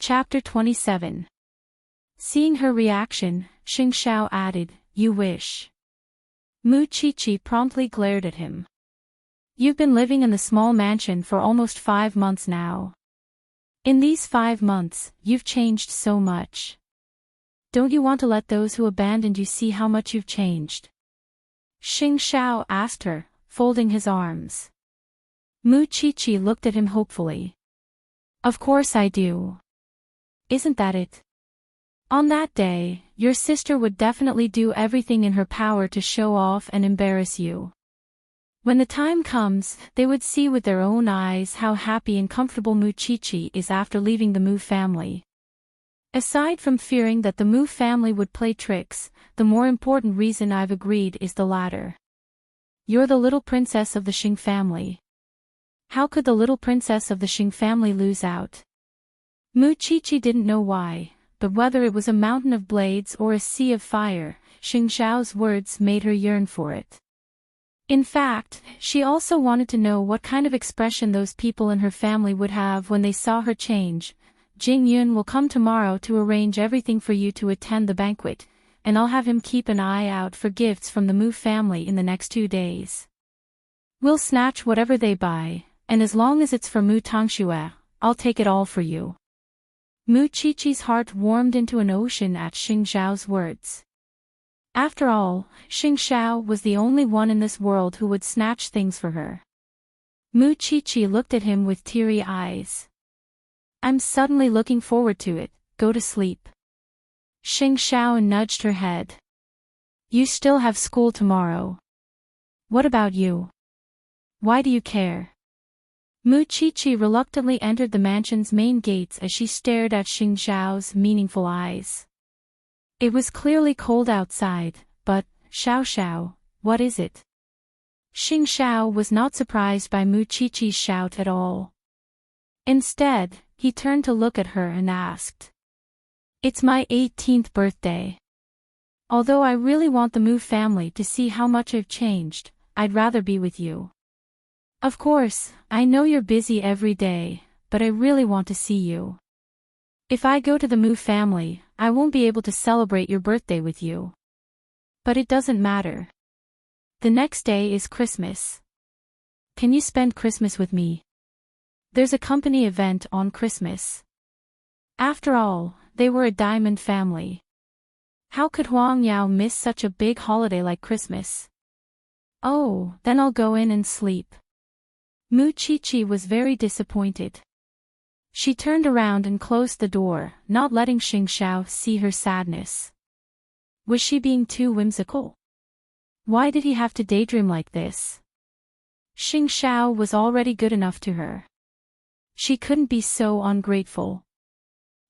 Chapter 27. Seeing her reaction, Xing Xiao added, "You wish." Mu Qiqi promptly glared at him. "You've been living in the small mansion for almost 5 months now. In these 5 months, you've changed so much. Don't you want to let those who abandoned you see how much you've changed?" Xing Xiao asked her, folding his arms. Mu Qiqi looked at him hopefully. "Of course I do. Isn't that it? On that day, your sister would definitely do everything in her power to show off and embarrass you. When the time comes, they would see with their own eyes how happy and comfortable Mu Qiqi is after leaving the Mu family. Aside from fearing that the Mu family would play tricks, the more important reason I've agreed is the latter. You're the little princess of the Xing family. How could the little princess of the Xing family lose out?" Mu Qiqi didn't know why, but whether it was a mountain of blades or a sea of fire, Xing Xiao's words made her yearn for it. In fact, she also wanted to know what kind of expression those people in her family would have when they saw her change. "Jing Yun will come tomorrow to arrange everything for you to attend the banquet, and I'll have him keep an eye out for gifts from the Mu family in the next 2 days. We'll snatch whatever they buy, and as long as it's for Mu Tongxue, I'll take it all for you." Mu Qiqi's heart warmed into an ocean at Xing Xiao's words. After all, Xing Xiao was the only one in this world who would snatch things for her. Mu Qiqi looked at him with teary eyes. "I'm suddenly looking forward to it. Go to sleep." Xing Xiao nudged her head. "You still have school tomorrow. What about you? Why do you care?" Mu Qiqi reluctantly entered the mansion's main gates as she stared at Xing Xiao's meaningful eyes. It was clearly cold outside, but, "Xiao Xiao, what is it?" Xing Xiao was not surprised by Mu Qiqi's shout at all. Instead, he turned to look at her and asked, "It's my 18th birthday. Although I really want the Mu family to see how much I've changed, I'd rather be with you. Of course, I know you're busy every day, but I really want to see you. If I go to the Mu family, I won't be able to celebrate your birthday with you. But it doesn't matter. The next day is Christmas. Can you spend Christmas with me? There's a company event on Christmas." After all, they were a diamond family. How could Huang Yao miss such a big holiday like Christmas? "Oh, then I'll go in and sleep." Mu Qiqi was very disappointed. She turned around and closed the door, not letting Xing Xiao see her sadness. Was she being too whimsical? Why did he have to daydream like this? Xing Xiao was already good enough to her. She couldn't be so ungrateful.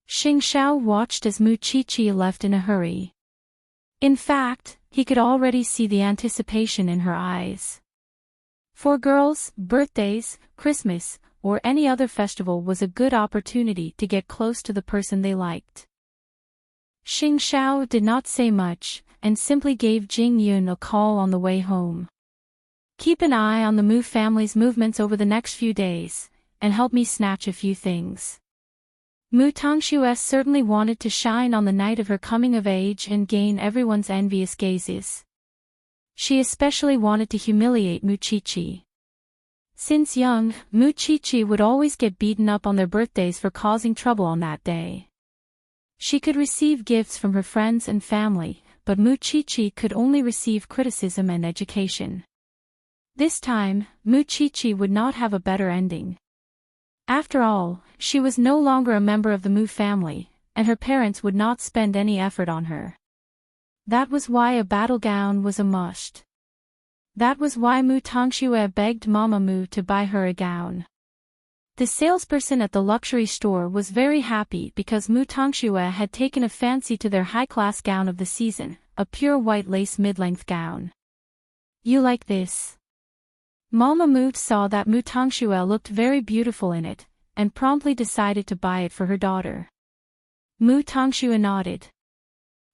Xing Xiao watched as Mu Qiqi left in a hurry. In fact, he could already see the anticipation in her eyes. For girls, birthdays, Christmas, or any other festival was a good opportunity to get close to the person they liked. Xing Xiao did not say much, and simply gave Jing Yun a call on the way home. "Keep an eye on the Mu family's movements over the next few days, and help me snatch a few things." Mu Tongxue certainly wanted to shine on the night of her coming of age and gain everyone's envious gazes. She especially wanted to humiliate Mu Qiqi. Since young, Mu Qiqi would always get beaten up on their birthdays for causing trouble on that day. She could receive gifts from her friends and family, but Mu Qiqi could only receive criticism and education. This time, Mu Qiqi would not have a better ending. After all, she was no longer a member of the Mu family, and her parents would not spend any effort on her. That was why a battle gown was a must. That was why Mu Tongxue begged Mama Mu to buy her a gown. The salesperson at the luxury store was very happy because Mu Tongxue had taken a fancy to their high-class gown of the season, a pure white lace mid-length gown. "You like this?" Mama Mu saw that Mu Tongxue looked very beautiful in it, and promptly decided to buy it for her daughter. Mu Tongxue nodded.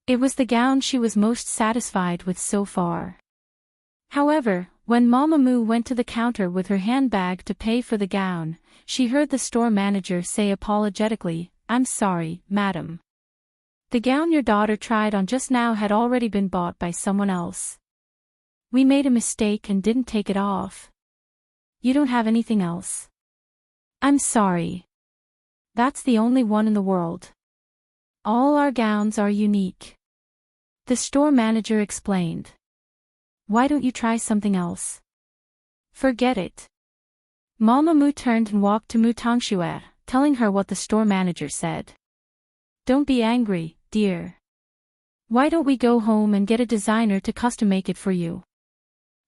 It was the gown she was most satisfied with so far. However, when Mama Mu went to the counter with her handbag to pay for the gown, she heard the store manager say apologetically, I'm sorry, madam. The gown your daughter tried on just now had already been bought by someone else. We made a mistake and didn't take it off. You don't have anything else? I'm sorry. That's the only one in the world. All our gowns are unique. The store manager explained. Why don't you try something else? Forget it. Mama Mu turned and walked to Mu Tongxue, telling her what the store manager said. Don't be angry, dear. Why don't we go home and get a designer to custom make it for you?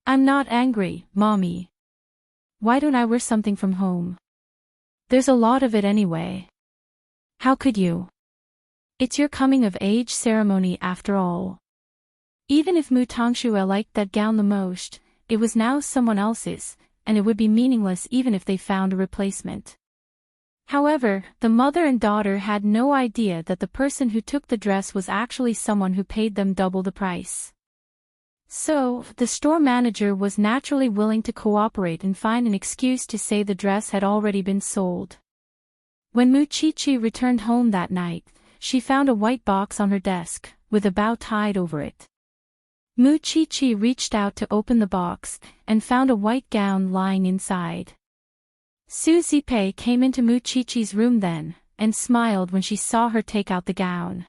I'm not angry, Mommy. Why don't I wear something from home? There's a lot of it anyway. How could you? It's your coming-of-age ceremony after all. Even if Mu Tongxue liked that gown the most, it was now someone else's, and it would be meaningless even if they found a replacement. However, the mother and daughter had no idea that the person who took the dress was actually someone who paid them double the price. So, the store manager was naturally willing to cooperate and find an excuse to say the dress had already been sold. When Mu Qiqi returned home that night, she found a white box on her desk, with a bow tied over it. Mu Qiqi reached out to open the box, and found a white gown lying inside. Su Zipei came into Mu Qiqi's room then, and smiled when she saw her take out the gown.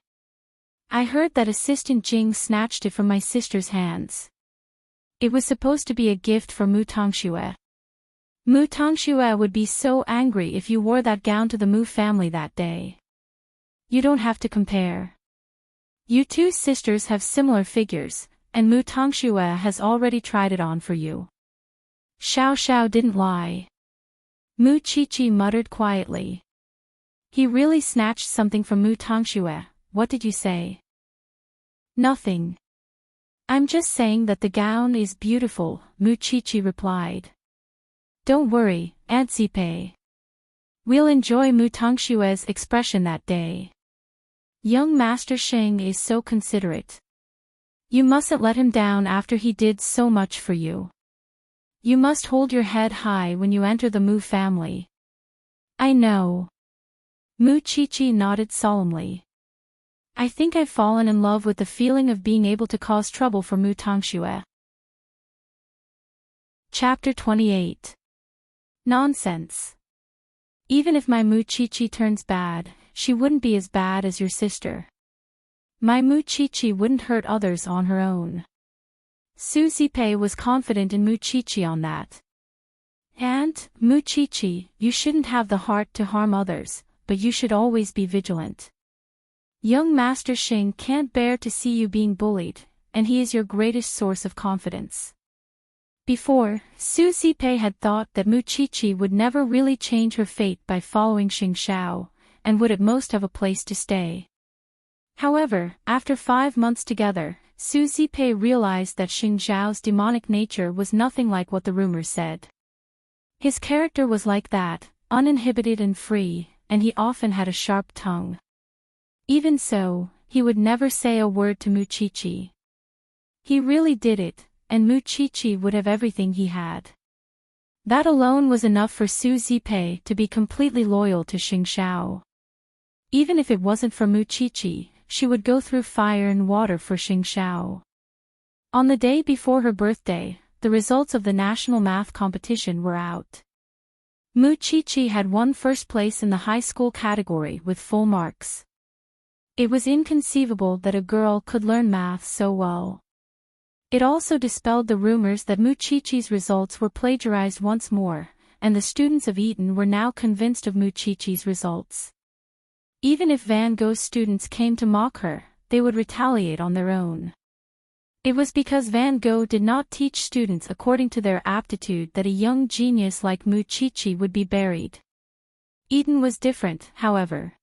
I heard that Assistant Jing snatched it from my sister's hands. It was supposed to be a gift for Mu Tongxue. Mu Tongxue would be so angry if you wore that gown to the Mu family that day. You don't have to compare. You two sisters have similar figures, and Mu Tongxue has already tried it on for you. Xiao Xiao didn't lie. Mu Qiqi muttered quietly. He really snatched something from Mu Tongxue. What did you say? Nothing. I'm just saying that the gown is beautiful, Mu Qiqi replied. Don't worry, Aunt Zipei. We'll enjoy Mu Tongxue's expression that day. Young Master Sheng is so considerate. You mustn't let him down after he did so much for you. You must hold your head high when you enter the Mu family. I know. Mu Qiqi nodded solemnly. I think I've fallen in love with the feeling of being able to cause trouble for Mu Tongxue. Chapter 28. Nonsense. Even if my Mu Qiqi turns bad, she wouldn't be as bad as your sister. My Mu Qiqi wouldn't hurt others on her own. Su Zipei was confident in Mu Qiqi on that. And, Mu Qiqi, you shouldn't have the heart to harm others, but you should always be vigilant. Young Master Xing can't bear to see you being bullied, and he is your greatest source of confidence. Before, Su Zipei had thought that Mu Qiqi would never really change her fate by following Xing Xiao, and would at most have a place to stay. However, after 5 months together, Su Zipei realized that Xing Xiao's demonic nature was nothing like what the rumors said. His character was like that, uninhibited and free, and he often had a sharp tongue. Even so, he would never say a word to Mu Qiqi. He really did it, and Mu Qiqi would have everything he had. That alone was enough for Su Zipei to be completely loyal to Xing Xiao. Even if it wasn't for Mu Qiqi, she would go through fire and water for Xing Xiao. On the day before her birthday, the results of the national math competition were out. Mu Qiqi had won first place in the high school category with full marks. It was inconceivable that a girl could learn math so well. It also dispelled the rumors that Mu Qiqi's results were plagiarized once more, and the students of Eton were now convinced of Mu Qiqi's results. Even if Van Gogh's students came to mock her, they would retaliate on their own. It was because Van Gogh did not teach students according to their aptitude that a young genius like Mu Qiqi would be buried. Eton was different, however.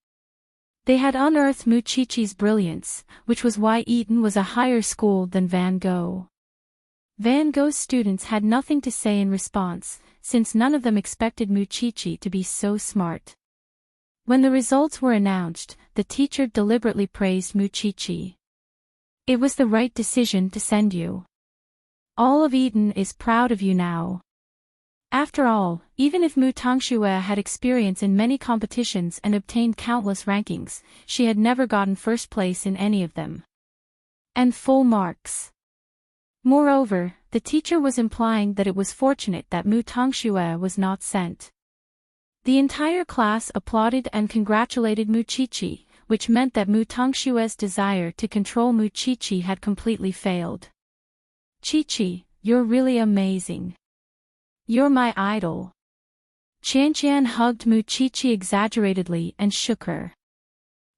They had unearthed Mu Qiqi's brilliance, which was why Eton was a higher school than Van Gogh. Van Gogh's students had nothing to say in response, since none of them expected Mu Qiqi to be so smart. When the results were announced, the teacher deliberately praised Mu Qiqi. It was the right decision to send you. All of Eton is proud of you now. After all, even if Mu Tangxue had experience in many competitions and obtained countless rankings, she had never gotten first place in any of them. And full marks. Moreover, the teacher was implying that it was fortunate that Mu Tangxue was not sent. The entire class applauded and congratulated Mu Qiqi, which meant that Mu Tangxue's desire to control Mu Qiqi had completely failed. Qiqi, you're really amazing. You're my idol. Qianqian hugged Mu Qiqi exaggeratedly and shook her.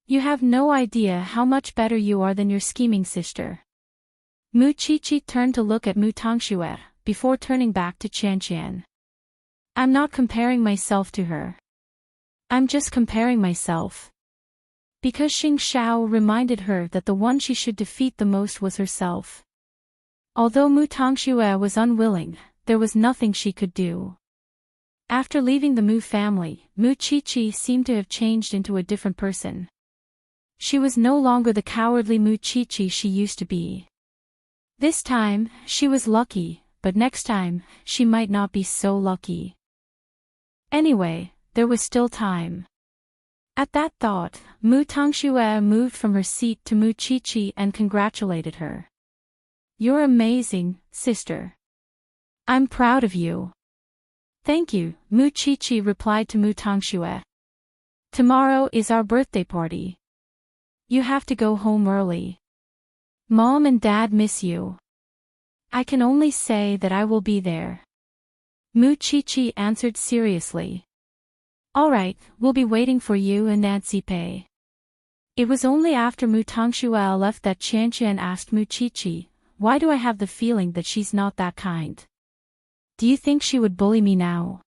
You have no idea how much better you are than your scheming sister. Mu Qiqi turned to look at Mu Tangxue, before turning back to Qianqian. I'm not comparing myself to her. I'm just comparing myself. Because Xing Xiao reminded her that the one she should defeat the most was herself. Although Mu Tangxue was unwilling, there was nothing she could do. After leaving the Mu family, Mu Qiqi seemed to have changed into a different person. She was no longer the cowardly Mu Qiqi she used to be. This time, she was lucky, but next time, she might not be so lucky. Anyway, there was still time. At that thought, Mu Tangxue moved from her seat to Mu Qiqi and congratulated her. You're amazing, sister. I'm proud of you. Thank you, Mu Qiqi replied to Mu Tangxue. Tomorrow is our birthday party. You have to go home early. Mom and Dad miss you. I can only say that I will be there. Mu Qiqi answered seriously. All right, we'll be waiting for you and Nancy Pei. It was only after Mu Tangxue left that Qianqian asked Mu Qiqi, why do I have the feeling that she's not that kind? Do you think she would bully me now?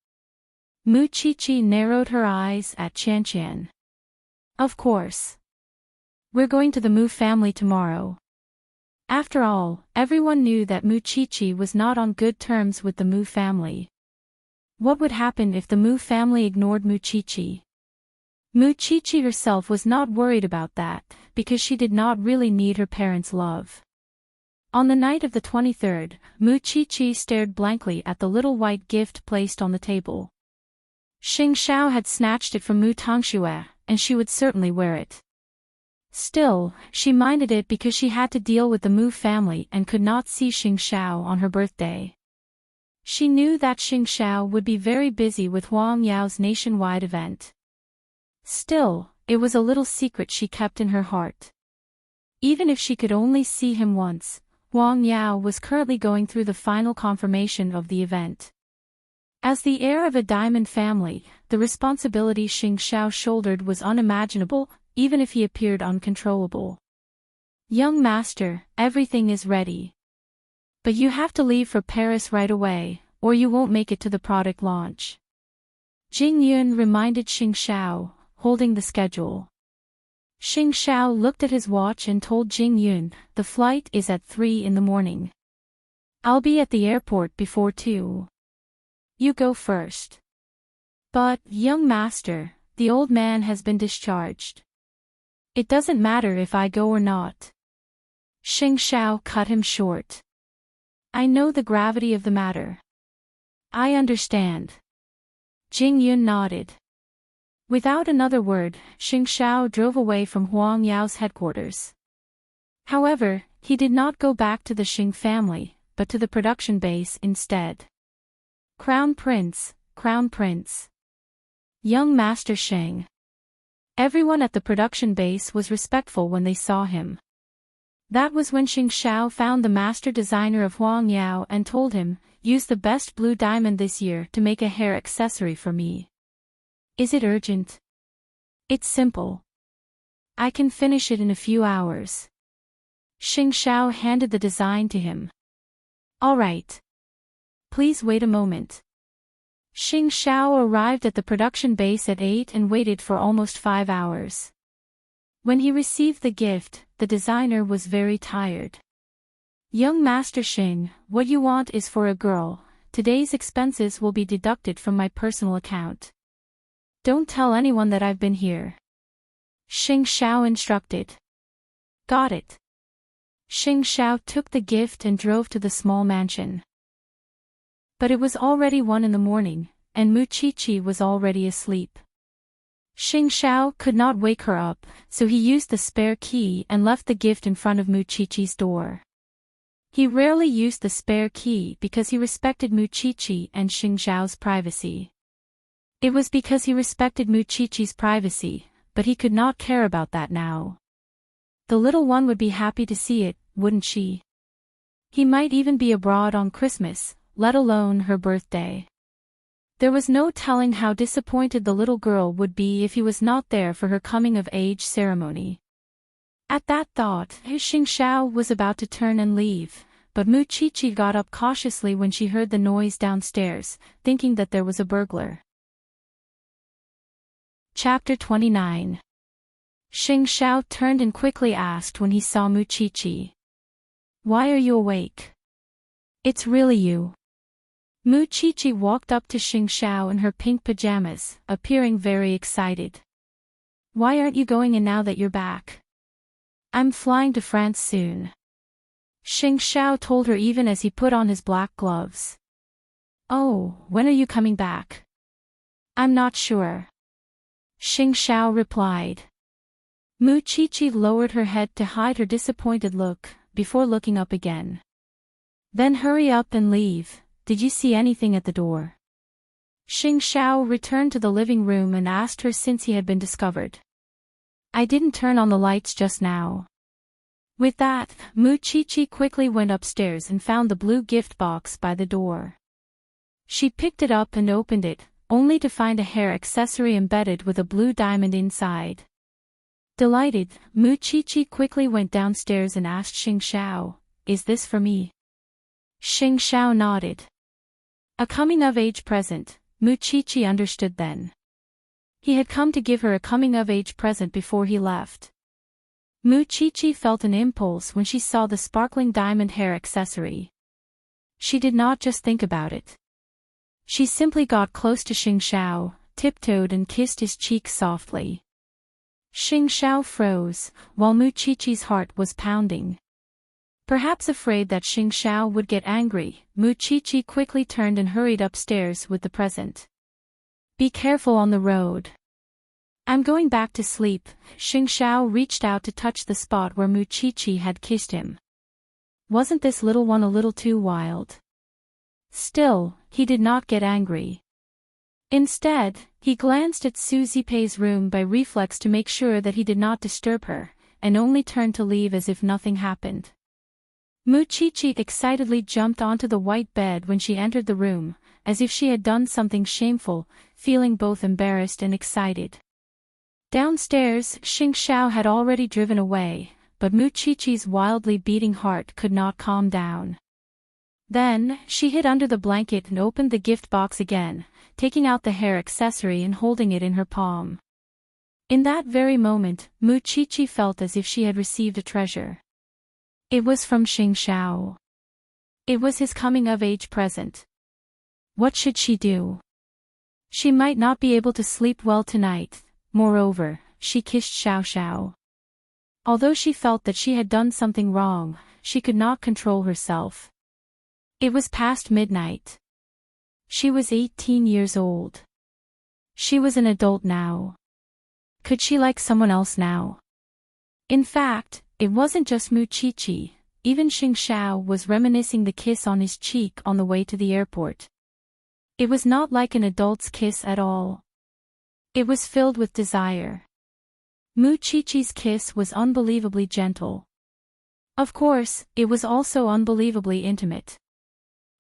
Mu Qiqi narrowed her eyes at Qianqian. Of course. We're going to the Mu family tomorrow. After all, everyone knew that Mu Qiqi was not on good terms with the Mu family. What would happen if the Mu family ignored Mu Qiqi? Mu Qiqi herself was not worried about that, because she did not really need her parents' love. On the night of the 23rd, Mu Qiqi stared blankly at the little white gift placed on the table. Xing Xiao had snatched it from Mu Tangxue, and she would certainly wear it. Still, she minded it because she had to deal with the Mu family and could not see Xing Xiao on her birthday. She knew that Xing Xiao would be very busy with Huang Yao's nationwide event. Still, it was a little secret she kept in her heart. Even if she could only see him once, Huang Yao was currently going through the final confirmation of the event. As the heir of a diamond family, the responsibility Xing Xiao shouldered was unimaginable, even if he appeared uncontrollable. Young master, everything is ready. But you have to leave for Paris right away, or you won't make it to the product launch. Jing Yun reminded Xing Xiao, holding the schedule. Xing Xiao looked at his watch and told Jing Yun, the flight is at 3 in the morning. I'll be at the airport before 2. You go first. But, young master, the old man has been discharged. It doesn't matter if I go or not. Xing Xiao cut him short. I know the gravity of the matter. I understand. Jing Yun nodded. Without another word, Xing Xiao drove away from Huang Yao's headquarters. However, he did not go back to the Xing family, but to the production base instead. Crown Prince, Crown Prince. Young Master Sheng. Everyone at the production base was respectful when they saw him. That was when Xing Xiao found the master designer of Huang Yao and told him, use the best blue diamond this year to make a hair accessory for me. Is it urgent? It's simple. I can finish it in a few hours. Xing Xiao handed the design to him. All right. Please wait a moment. Xing Xiao arrived at the production base at 8 and waited for almost 5 hours. When he received the gift, the designer was very tired. Young Master Xing, what you want is for a girl. Today's expenses will be deducted from my personal account. Don't tell anyone that I've been here. Xing Xiao instructed. Got it. Xing Xiao took the gift and drove to the small mansion. But it was already 1 in the morning, and Muchichi was already asleep. Xing Xiao could not wake her up, so he used the spare key and left the gift in front of Muchichi's door. He rarely used the spare key because he respected Muchichi and Xing Xiao's privacy. It was because he respected Muchichi's privacy, but he could not care about that now. The little one would be happy to see it, wouldn't she? He might even be abroad on Christmas, let alone her birthday. There was no telling how disappointed the little girl would be if he was not there for her coming-of-age ceremony. At that thought, Xing Xiao was about to turn and leave, but Muchichi got up cautiously when she heard the noise downstairs, thinking that there was a burglar. Chapter 29. Xing Xiao turned and quickly asked when he saw Muchichi. "Why are you awake? It's really you." Muchichi walked up to Xing Xiao in her pink pajamas, appearing very excited. "Why aren't you going in now that you're back?" "I'm flying to France soon," Xing Xiao told her even as he put on his black gloves. "Oh, when are you coming back?" "I'm not sure," Xing Xiao replied. Muchichi lowered her head to hide her disappointed look, before looking up again. "Then hurry up and leave. Did you see anything at the door?" Xing Xiao returned to the living room and asked her since he had been discovered. "I didn't turn on the lights just now." With that, Muchichi quickly went upstairs and found the blue gift box by the door. She picked it up and opened it, only to find a hair accessory embedded with a blue diamond inside. Delighted, Muchichi quickly went downstairs and asked Xing Xiao, "Is this for me?" Xing Xiao nodded. A coming-of-age present, Muchichi understood then. He had come to give her a coming-of-age present before he left. Muchichi felt an impulse when she saw the sparkling diamond hair accessory. She did not just think about it. She simply got close to Xing Xiao, tiptoed and kissed his cheek softly. Xing Xiao froze, while Muchichi's heart was pounding. Perhaps afraid that Xing Xiao would get angry, Muchichi quickly turned and hurried upstairs with the present. "Be careful on the road." "I'm going back to sleep." Xing Xiao reached out to touch the spot where Muchichi had kissed him. Wasn't this little one a little too wild? Still, he did not get angry. Instead, he glanced at Suzy Pei's room by reflex to make sure that he did not disturb her, and only turned to leave as if nothing happened. Muchichi excitedly jumped onto the white bed when she entered the room, as if she had done something shameful, feeling both embarrassed and excited. Downstairs, Xing Xiao had already driven away, but Muchichi's wildly beating heart could not calm down. Then, she hid under the blanket and opened the gift box again, taking out the hair accessory and holding it in her palm. In that very moment, Muchichi felt as if she had received a treasure. It was from Xing Xiao. It was his coming-of-age present. What should she do? She might not be able to sleep well tonight. Moreover, she kissed Xiao Xiao. Although she felt that she had done something wrong, she could not control herself. It was past midnight. She was 18 years old. She was an adult now. Could she like someone else now? In fact, it wasn't just Muchichi, even Xing Xiao was reminiscing the kiss on his cheek on the way to the airport. It was not like an adult's kiss at all. It was filled with desire. Muchichi's kiss was unbelievably gentle. Of course, it was also unbelievably intimate.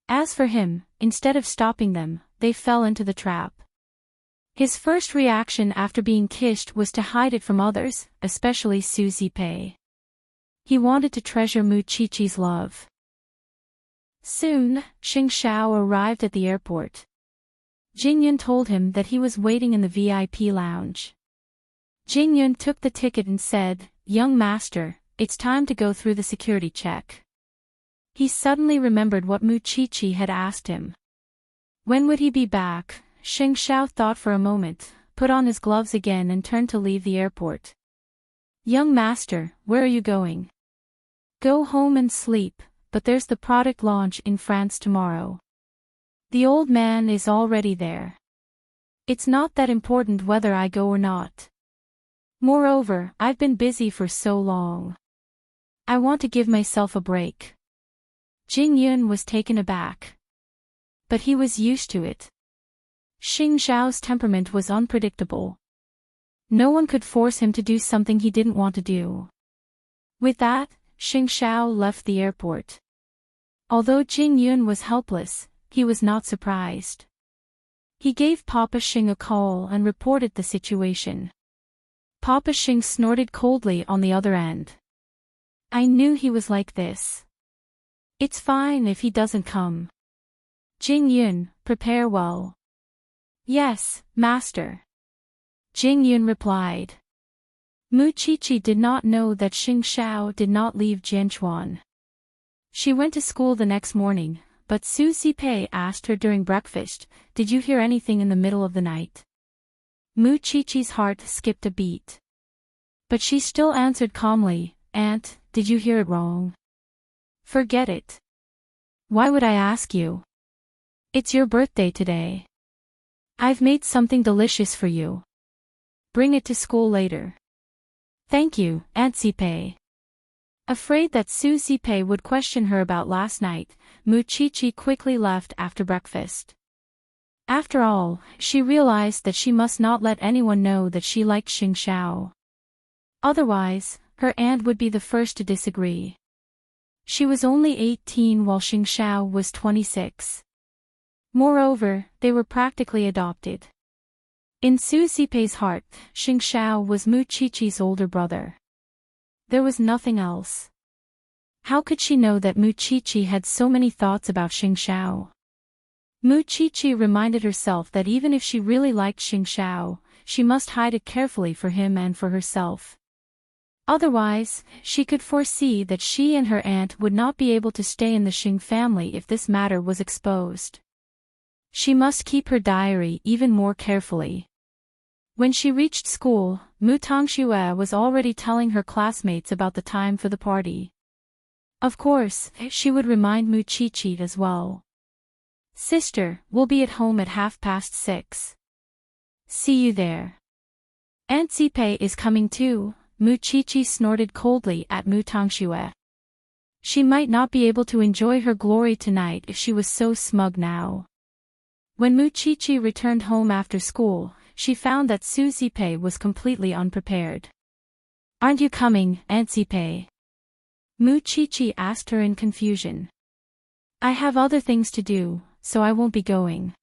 As for him, instead of stopping them, they fell into the trap. His first reaction after being kissed was to hide it from others, especially Suzy Pei. He wanted to treasure Muchichi's love. Soon, Xing Xiao arrived at the airport. Jingyun told him that he was waiting in the VIP lounge. Jingyun took the ticket and said, "Young master, it's time to go through the security check." He suddenly remembered what Muchichi had asked him. When would he be back? Xing Xiao thought for a moment, put on his gloves again and turned to leave the airport. "Young master, where are you going?" "Go home and sleep, but there's the product launch in France tomorrow." The old man is already there. It's not that important whether I go or not. Moreover, I've been busy for so long. I want to give myself a break. Jing Yun was taken aback. But he was used to it. Xing Xiao's temperament was unpredictable. No one could force him to do something he didn't want to do. With that, Xing Xiao left the airport. Although Jing Yun was helpless, he was not surprised. He gave Papa Xing a call and reported the situation. Papa Xing snorted coldly on the other end. I knew he was like this. It's fine if he doesn't come. Jing Yun, prepare well. Yes, master. Jing Yun replied. Mu Qiqi did not know that Xing Xiao did not leave Jianchuan. She went to school the next morning, but Su Zipei asked her during breakfast, did you hear anything in the middle of the night? Mu Qiqi's heart skipped a beat. But she still answered calmly, Aunt, did you hear it wrong? Forget it. Why would I ask you? It's your birthday today. I've made something delicious for you. Bring it to school later. Thank you, Aunt Zipei. Afraid that Su Zipei would question her about last night, Mu Qiqi quickly left after breakfast. After all, she realized that she must not let anyone know that she liked Xing Xiao. Otherwise, her aunt would be the first to disagree. She was only 18 while Xing Xiao was 26. Moreover, they were practically adopted. In Su Zipei's heart, Xing Xiao was Mu Qiqi's older brother. There was nothing else. How could she know that Mu Qiqi had so many thoughts about Xing Xiao? Mu Qiqi reminded herself that even if she really liked Xing Xiao, she must hide it carefully for him and for herself. Otherwise, she could foresee that she and her aunt would not be able to stay in the Xing family if this matter was exposed. She must keep her diary even more carefully. When she reached school, Mu Tongxue was already telling her classmates about the time for the party. Of course, she would remind Mu Qiqi as well. Sister, we'll be at home at 6:30. See you there. Aunt Zipei is coming too, Mu Qiqi snorted coldly at Mu Tongxue. She might not be able to enjoy her glory tonight if she was so smug now. When Mu Qiqi returned home after school, she found that Su Zipei was completely unprepared. Aren't you coming, Aunt Zipei? Mu Qiqi asked her in confusion. I have other things to do, so I won't be going.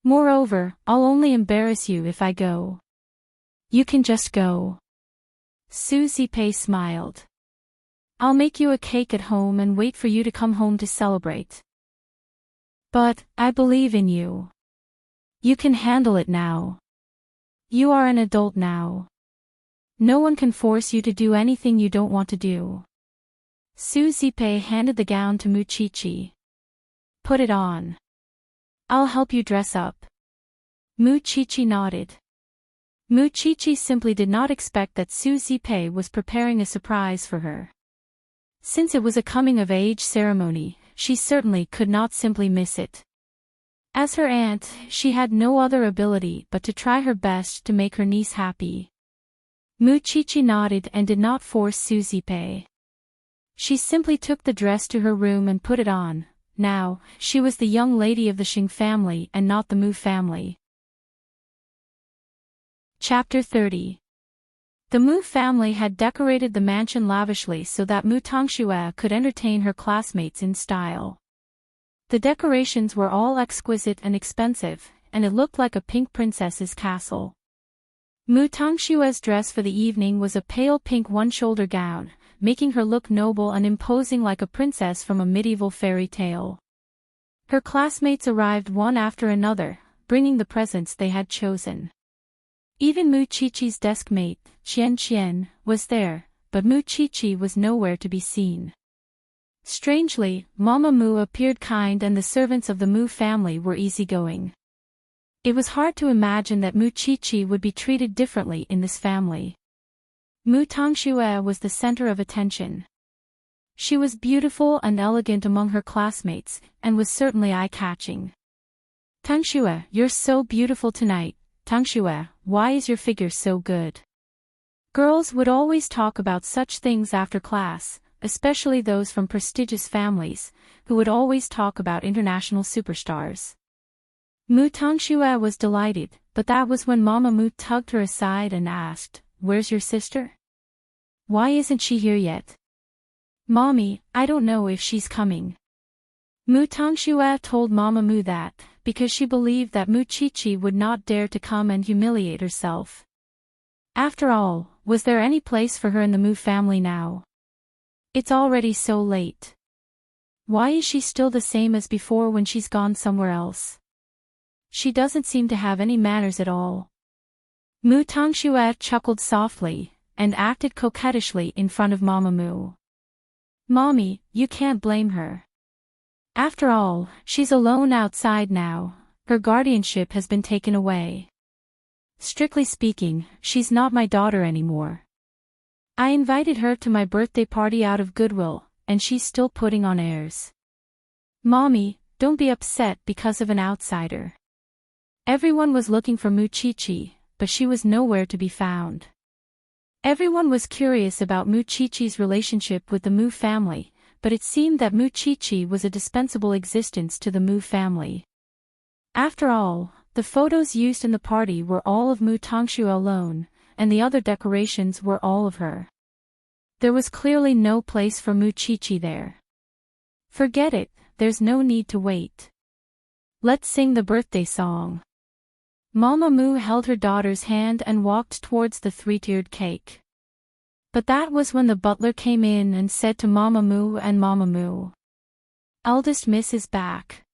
Moreover, I'll only embarrass you if I go. You can just go. Su Zipei smiled. I'll make you a cake at home and wait for you to come home to celebrate. But, I believe in you. You can handle it now. You are an adult now. No one can force you to do anything you don't want to do. Su Zipei handed the gown to Mu Qiqi. Put it on. I'll help you dress up. Mu Qiqi nodded. Mu Qiqi simply did not expect that Su Zipei was preparing a surprise for her. Since it was a coming-of-age ceremony, she certainly could not simply miss it. As her aunt, she had no other ability but to try her best to make her niece happy. Mu Qiqi nodded and did not force Su Zipei. She simply took the dress to her room and put it on. Now, she was the young lady of the Xing family and not the Mu family. Chapter 30. The Mu family had decorated the mansion lavishly so that Mu Tongxue could entertain her classmates in style. The decorations were all exquisite and expensive, and it looked like a pink princess's castle. Mu Tongxue's dress for the evening was a pale pink one-shoulder gown, making her look noble and imposing like a princess from a medieval fairy tale. Her classmates arrived one after another, bringing the presents they had chosen. Even Mu Qiqi's desk mate, Qian, was there, but Mu Qiqi was nowhere to be seen. Strangely, Mama Mu appeared kind and the servants of the Mu family were easygoing. It was hard to imagine that Mu Qiqi would be treated differently in this family. Mu Tongxue was the center of attention. She was beautiful and elegant among her classmates, and was certainly eye-catching. Tangxue, you're so beautiful tonight. Tangxue, why is your figure so good? Girls would always talk about such things after class, especially those from prestigious families, who would always talk about international superstars. Mu Tangxue was delighted, but that was when Mama Mu tugged her aside and asked, "Where's your sister? Why isn't she here yet?" "Mommy, I don't know if she's coming." Mu Tangxue told Mama Mu that, because she believed that Mu Qiqi would not dare to come and humiliate herself. After all, was there any place for her in the Mu family now? It's already so late. Why is she still the same as before when she's gone somewhere else? She doesn't seem to have any manners at all. Mu Tangxue chuckled softly, and acted coquettishly in front of Mama Mu. "Mommy, you can't blame her. After all, she's alone outside now, her guardianship has been taken away. Strictly speaking, she's not my daughter anymore. I invited her to my birthday party out of goodwill, and she's still putting on airs. Mommy, don't be upset because of an outsider." Everyone was looking for Mu Qiqi, but she was nowhere to be found. Everyone was curious about Mu Qiqi's relationship with the Mu family, but it seemed that Mu Qiqi was a dispensable existence to the Mu family. After all, the photos used in the party were all of Mu Tangxue alone, and the other decorations were all of her. There was clearly no place for Mu Qiqi there. "Forget it, there's no need to wait. Let's sing the birthday song." Mama Mu held her daughter's hand and walked towards the three-tiered cake. But that was when the butler came in and said to Mama Mu and Mama Mu, "Eldest Miss is back."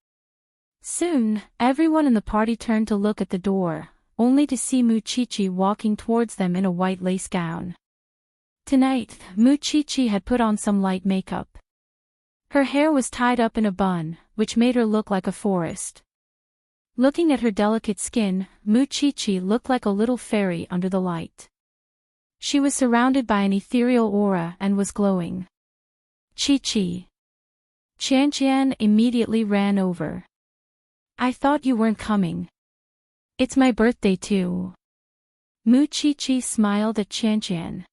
Soon, everyone in the party turned to look at the door, only to see Mu Qiqi walking towards them in a white lace gown. Tonight, Mu Qiqi had put on some light makeup. Her hair was tied up in a bun, which made her look like a forest. Looking at her delicate skin, Mu Qiqi looked like a little fairy under the light. She was surrounded by an ethereal aura and was glowing. "Qiqi." Qianqian immediately ran over. "I thought you weren't coming. It's my birthday too." Mu Qiqi smiled at Qianqian.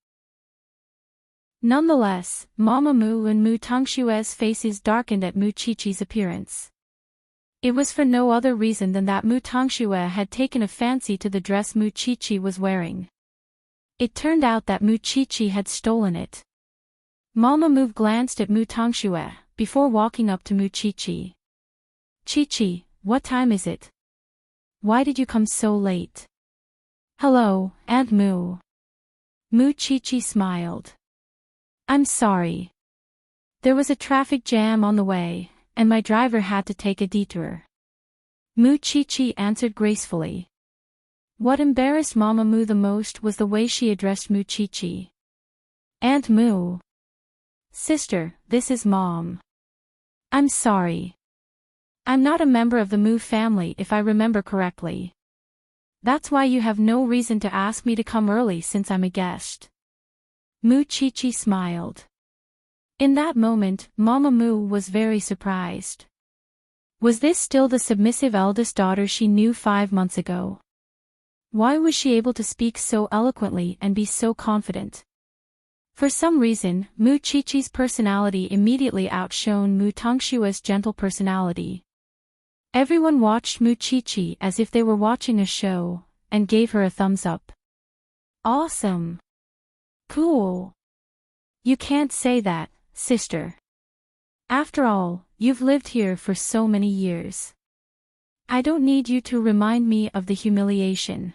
Nonetheless, Mama Mu and Mu Tangxue's faces darkened at Mu Qiqi's appearance. It was for no other reason than that Mu Tangxue had taken a fancy to the dress Mu Qiqi was wearing. It turned out that Mu Qiqi had stolen it. Mama Mu glanced at Mu Tangxue, before walking up to Mu Qiqi. "Qiqi, what time is it? Why did you come so late?" "Hello, Aunt Mu." Mu Qiqi smiled. "I'm sorry. There was a traffic jam on the way, and my driver had to take a detour." Mu Qiqi answered gracefully. What embarrassed Mama Mu the most was the way she addressed Mu Qiqi. "Aunt Mu." "Sister, this is Mom." "I'm sorry. I'm not a member of the Mu family if I remember correctly. That's why you have no reason to ask me to come early since I'm a guest." Mu Qiqi smiled. In that moment, Mama Mu was very surprised. Was this still the submissive eldest daughter she knew 5 months ago? Why was she able to speak so eloquently and be so confident? For some reason, Mu Qiqi's personality immediately outshone Mu Tangxue's gentle personality. Everyone watched Mu Qiqi as if they were watching a show, and gave her a thumbs up. "Awesome. Cool. You can't say that, sister. After all, you've lived here for so many years. I don't need you to remind me of the humiliation."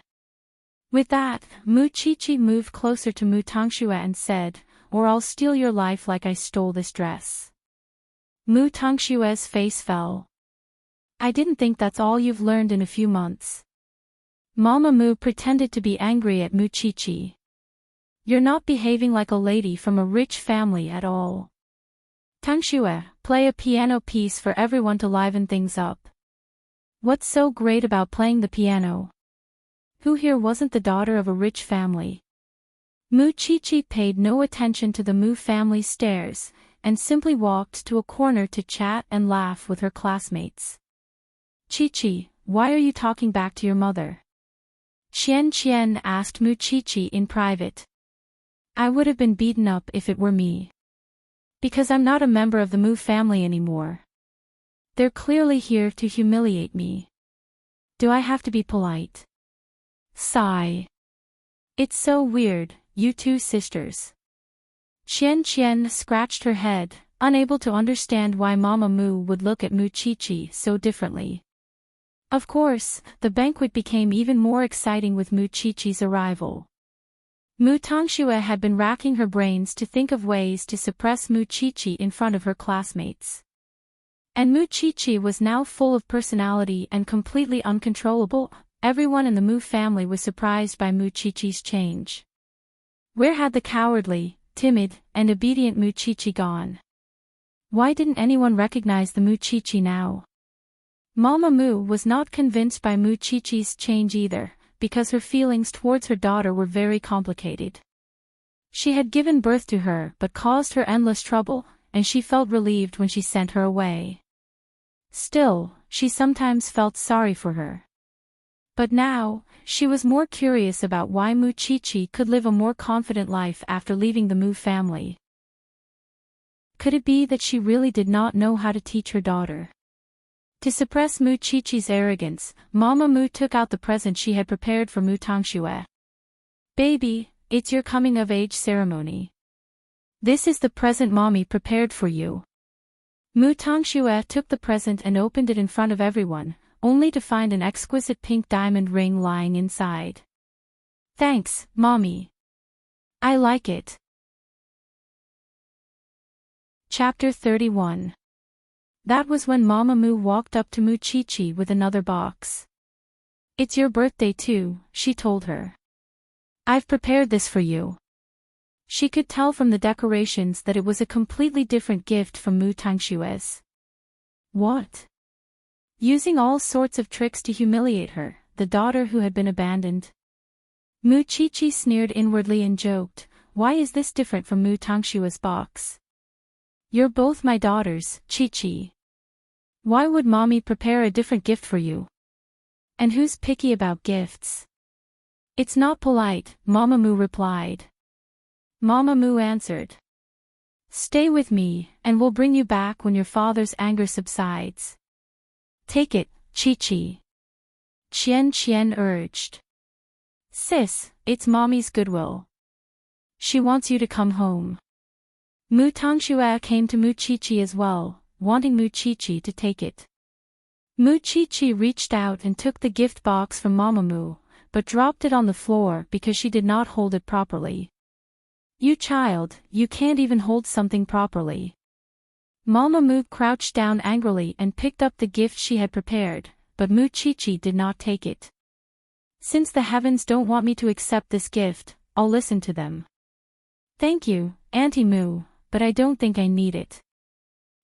With that, Mu Qiqi moved closer to Mu Tangxue and said, "Or I'll steal your life like I stole this dress." Mu Tangxue's face fell. "I didn't think that's all you've learned in a few months." Mama Mu pretended to be angry at Mu Qiqi. "You're not behaving like a lady from a rich family at all. Tangxue, play a piano piece for everyone to liven things up." "What's so great about playing the piano? Who here wasn't the daughter of a rich family?" Mu Qiqi paid no attention to the Mu family's stares, and simply walked to a corner to chat and laugh with her classmates. "Qiqi, why are you talking back to your mother? Qian asked Mu Qiqi in private. I would have been beaten up if it were me. Because I'm not a member of the Mu family anymore. They're clearly here to humiliate me. Do I have to be polite? Sigh. It's so weird, you two sisters. Qian scratched her head, unable to understand why Mama Mu would look at Mu Qiqi so differently. Of course, the banquet became even more exciting with Mu Qiqi's arrival. Mu Tongxue had been racking her brains to think of ways to suppress Mu Qiqi in front of her classmates. And Mu Qiqi was now full of personality and completely uncontrollable. Everyone in the Mu family was surprised by Mu Qiqi's change. Where had the cowardly, timid, and obedient Mu Qiqi gone? Why didn't anyone recognize the Mu Qiqi now? Mama Mu was not convinced by Mu Qiqi's change either, because her feelings towards her daughter were very complicated. She had given birth to her but caused her endless trouble, and she felt relieved when she sent her away. Still, she sometimes felt sorry for her. But now, she was more curious about why Mu Qiqi could live a more confident life after leaving the Mu family. Could it be that she really did not know how to teach her daughter? To suppress Mu Qiqi's arrogance, Mama Mu took out the present she had prepared for Mu Tongxue. Baby, it's your coming-of-age ceremony. This is the present Mommy prepared for you. Mu Tongxue took the present and opened it in front of everyone, only to find an exquisite pink diamond ring lying inside. Thanks, Mommy. I like it. Chapter 31. That was when Mama Mu walked up to Mu Qiqi with another box. It's your birthday too, she told her. I've prepared this for you. She could tell from the decorations that it was a completely different gift from Mu Tongxue's. What? Using all sorts of tricks to humiliate her, the daughter who had been abandoned. Mu Qiqi sneered inwardly and joked, why is this different from Mu Tongxue's box? You're both my daughters, Qiqi. Why would Mommy prepare a different gift for you? And who's picky about gifts? It's not polite, Mama Mu replied. Mama Mu answered. Stay with me, and we'll bring you back when your father's anger subsides. Take it, Qiqi. Qian urged. Sis, it's Mommy's goodwill. She wants you to come home. Mu Tongxue came to Mu Qiqi as well, wanting Mu Qiqi to take it. Mu Qiqi reached out and took the gift box from Mama Mu, but dropped it on the floor because she did not hold it properly. You child, you can't even hold something properly. Mama Mu crouched down angrily and picked up the gift she had prepared, but Mu Qiqi did not take it. Since the heavens don't want me to accept this gift, I'll listen to them. Thank you, Auntie Mu, but I don't think I need it.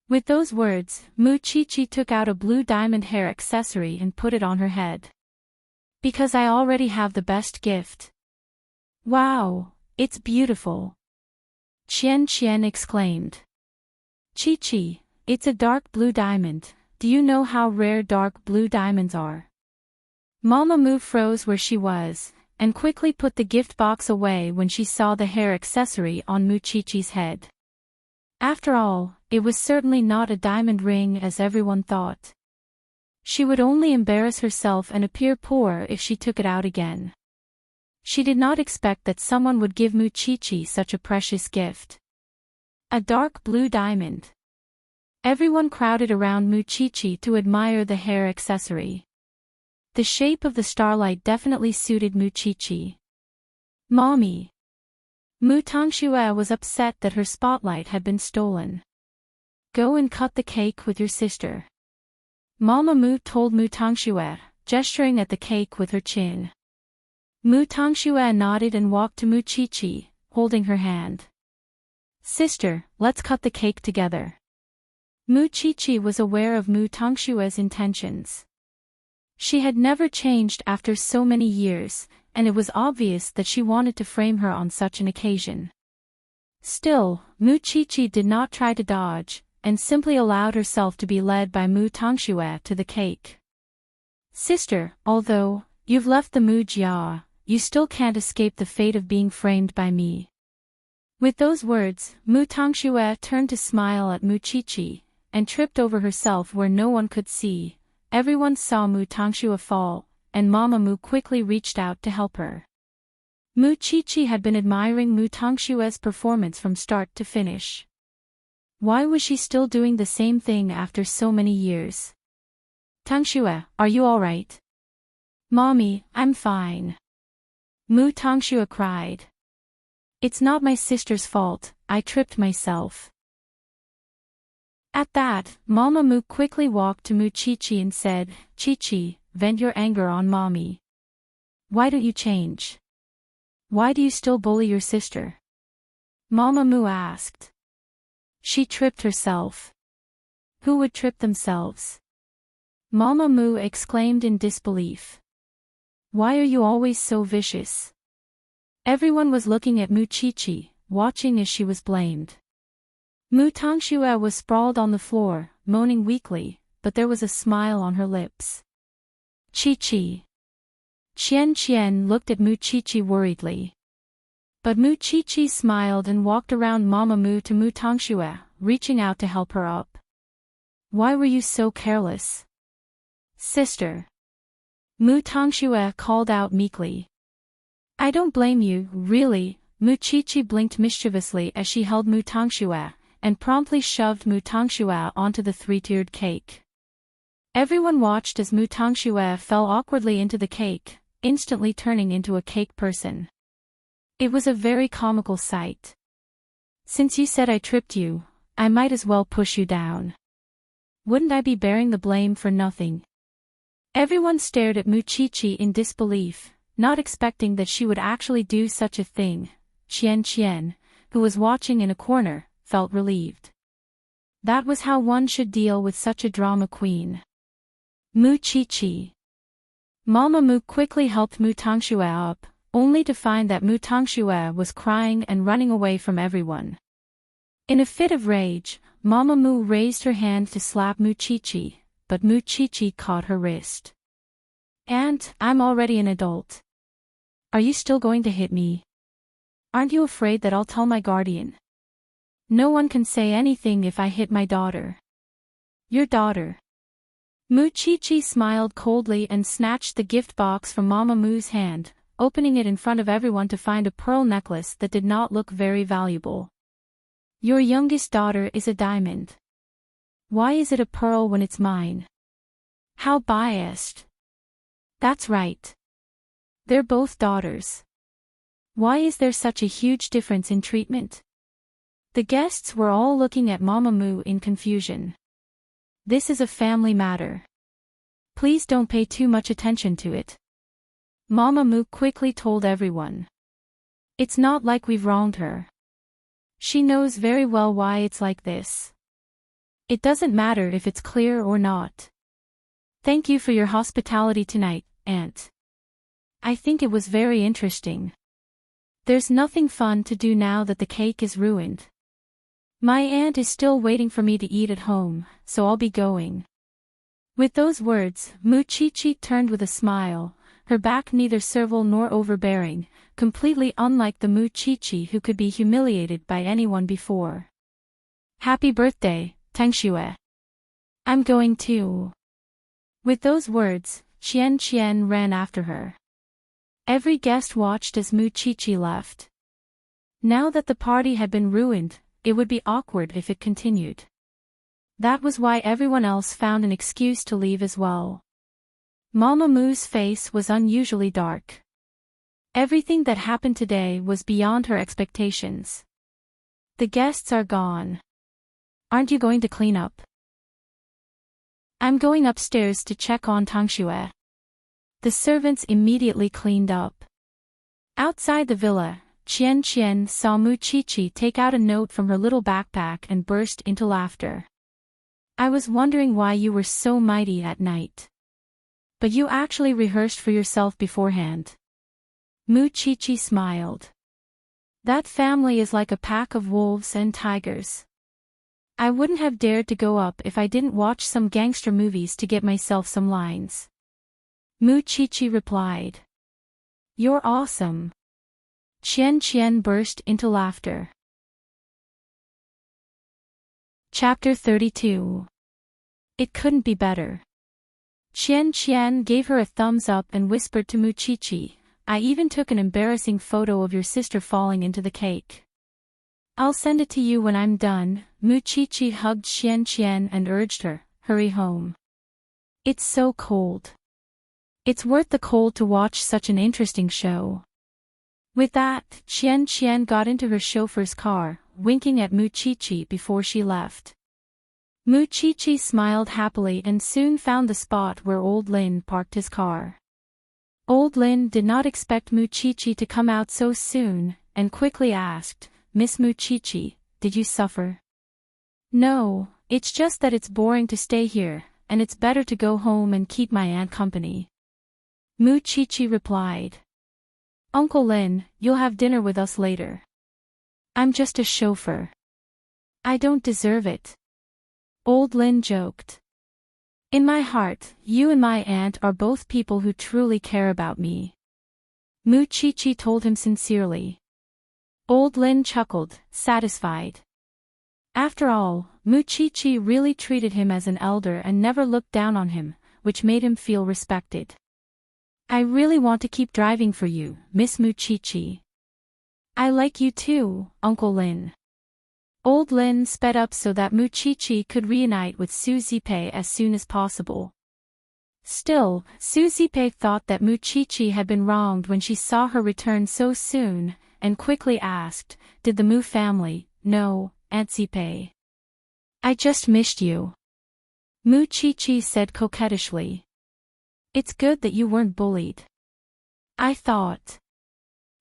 With those words, Mu Qiqi took out a blue diamond hair accessory and put it on her head. Because I already have the best gift. Wow, it's beautiful. Qian exclaimed. Qiqi, it's a dark blue diamond. Do you know how rare dark blue diamonds are? Mama Mu froze where she was, and quickly put the gift box away when she saw the hair accessory on Mu Qiqi's head. After all, it was certainly not a diamond ring as everyone thought. She would only embarrass herself and appear poor if she took it out again. She did not expect that someone would give Mu Qiqi such a precious gift. A dark blue diamond. Everyone crowded around Mu Qiqi to admire the hair accessory. The shape of the starlight definitely suited Mu Qiqi. Mommy. Mu Tongxue was upset that her spotlight had been stolen. Go and cut the cake with your sister. Mama Mu told Mu Tongxue, gesturing at the cake with her chin. Mu Tongxue nodded and walked to Mu Qiqi, holding her hand. Sister, let's cut the cake together. Mu Qiqi was aware of Mu Tongxue's intentions. She had never changed after so many years, and it was obvious that she wanted to frame her on such an occasion. Still, Mu Qiqi did not try to dodge, and simply allowed herself to be led by Mu Tongxue to the cake. Sister, although you've left the Mujia, you still can't escape the fate of being framed by me. With those words, Mu Tangxue turned to smile at Mu Qiqi, and tripped over herself where no one could see. Everyone saw Mu Tangxue fall, and Mama Mu quickly reached out to help her. Mu Qiqi had been admiring Mu Tangxue's performance from start to finish. Why was she still doing the same thing after so many years? Tangxue, are you alright? Mommy, I'm fine. Mu Tangxue cried. It's not my sister's fault, I tripped myself. At that, Mama Mu quickly walked to Mu Qiqi and said, Qiqi, vent your anger on Mommy. Why don't you change? Why do you still bully your sister? Mama Mu asked. She tripped herself. Who would trip themselves? Mama Mu exclaimed in disbelief. Why are you always so vicious? Everyone was looking at Mu Qiqi, watching as she was blamed. Mu Tangxue was sprawled on the floor, moaning weakly, but there was a smile on her lips. Qiqi. Qian looked at Mu Qiqi worriedly. But Mu Qiqi smiled and walked around Mama Mu to Mu Tangxue, reaching out to help her up. Why were you so careless? Sister. Mu Tangxue called out meekly. I don't blame you, really. Mu Qiqi blinked mischievously as she held Mu Tangxue, and promptly shoved Mu Tangxue onto the three-tiered cake. Everyone watched as Mu Tangxue fell awkwardly into the cake, instantly turning into a cake person. It was a very comical sight. Since you said I tripped you, I might as well push you down. Wouldn't I be bearing the blame for nothing? Everyone stared at Mu Qiqi in disbelief, not expecting that she would actually do such a thing. Qian, who was watching in a corner, felt relieved. That was how one should deal with such a drama queen. Mu Qiqi. Mama Mu quickly helped Mu Tangxue up, only to find that Mu Tangxue was crying and running away from everyone. In a fit of rage, Mama Mu raised her hand to slap Mu Qiqi, but Mu Qiqi caught her wrist. Aunt, I'm already an adult. Are you still going to hit me? Aren't you afraid that I'll tell my guardian? No one can say anything if I hit my daughter. Your daughter. Mu Qiqi smiled coldly and snatched the gift box from Mama Mu's hand, opening it in front of everyone to find a pearl necklace that did not look very valuable. Your youngest daughter is a diamond. Why is it a pearl when it's mine? How biased. That's right. They're both daughters. Why is there such a huge difference in treatment? The guests were all looking at Mama Mu in confusion. This is a family matter. Please don't pay too much attention to it. Mama Mu quickly told everyone. It's not like we've wronged her. She knows very well why it's like this. It doesn't matter if it's clear or not. Thank you for your hospitality tonight, Aunt. I think it was very interesting. There's nothing fun to do now that the cake is ruined. My aunt is still waiting for me to eat at home, so I'll be going. With those words, Mu Qiqi turned with a smile, her back neither servile nor overbearing, completely unlike the Mu Qiqi who could be humiliated by anyone before. Happy birthday, Tangxue. I'm going too. With those words, Qian ran after her. Every guest watched as Mu Qiqi left. Now that the party had been ruined, it would be awkward if it continued. That was why everyone else found an excuse to leave as well. Mama Mu's face was unusually dark. Everything that happened today was beyond her expectations. The guests are gone. Aren't you going to clean up? I'm going upstairs to check on Tangxue. The servants immediately cleaned up. Outside the villa, Qian saw Mu Qiqi take out a note from her little backpack and burst into laughter. I was wondering why you were so mighty at night. But you actually rehearsed for yourself beforehand. Mu Qiqi smiled. That family is like a pack of wolves and tigers. I wouldn't have dared to go up if I didn't watch some gangster movies to get myself some lines. Mu Chi replied. You're awesome. Qian burst into laughter. Chapter 32. It couldn't be better. Qian gave her a thumbs up and whispered to Mu Chi, I even took an embarrassing photo of your sister falling into the cake. I'll send it to you when I'm done. Mu Chi hugged Qian and urged her, hurry home. It's so cold. It's worth the cold to watch such an interesting show. With that, Qian got into her chauffeur's car, winking at Mu Chi before she left. Mu Chi smiled happily and soon found the spot where Old Lin parked his car. Old Lin did not expect Mu Chi to come out so soon, and quickly asked, Miss Mu Chi, did you suffer? No, it's just that it's boring to stay here, and it's better to go home and keep my aunt company. Mu Chi replied. Uncle Lin, you'll have dinner with us later. I'm just a chauffeur. I don't deserve it. Old Lin joked. In my heart, you and my aunt are both people who truly care about me. Mu Chi told him sincerely. Old Lin chuckled, satisfied. After all, Mu Chi really treated him as an elder and never looked down on him, which made him feel respected. I really want to keep driving for you, Miss Mu Chi. I like you too, Uncle Lin. Old Lin sped up so that Mu Chi could reunite with Su Zipei as soon as possible. Still, Su Zipei thought that Mu Chi had been wronged when she saw her return so soon, and quickly asked, Did the Mu family know, Aunt Zipei? I just missed you. Mu Chi said coquettishly. It's good that you weren't bullied. I thought.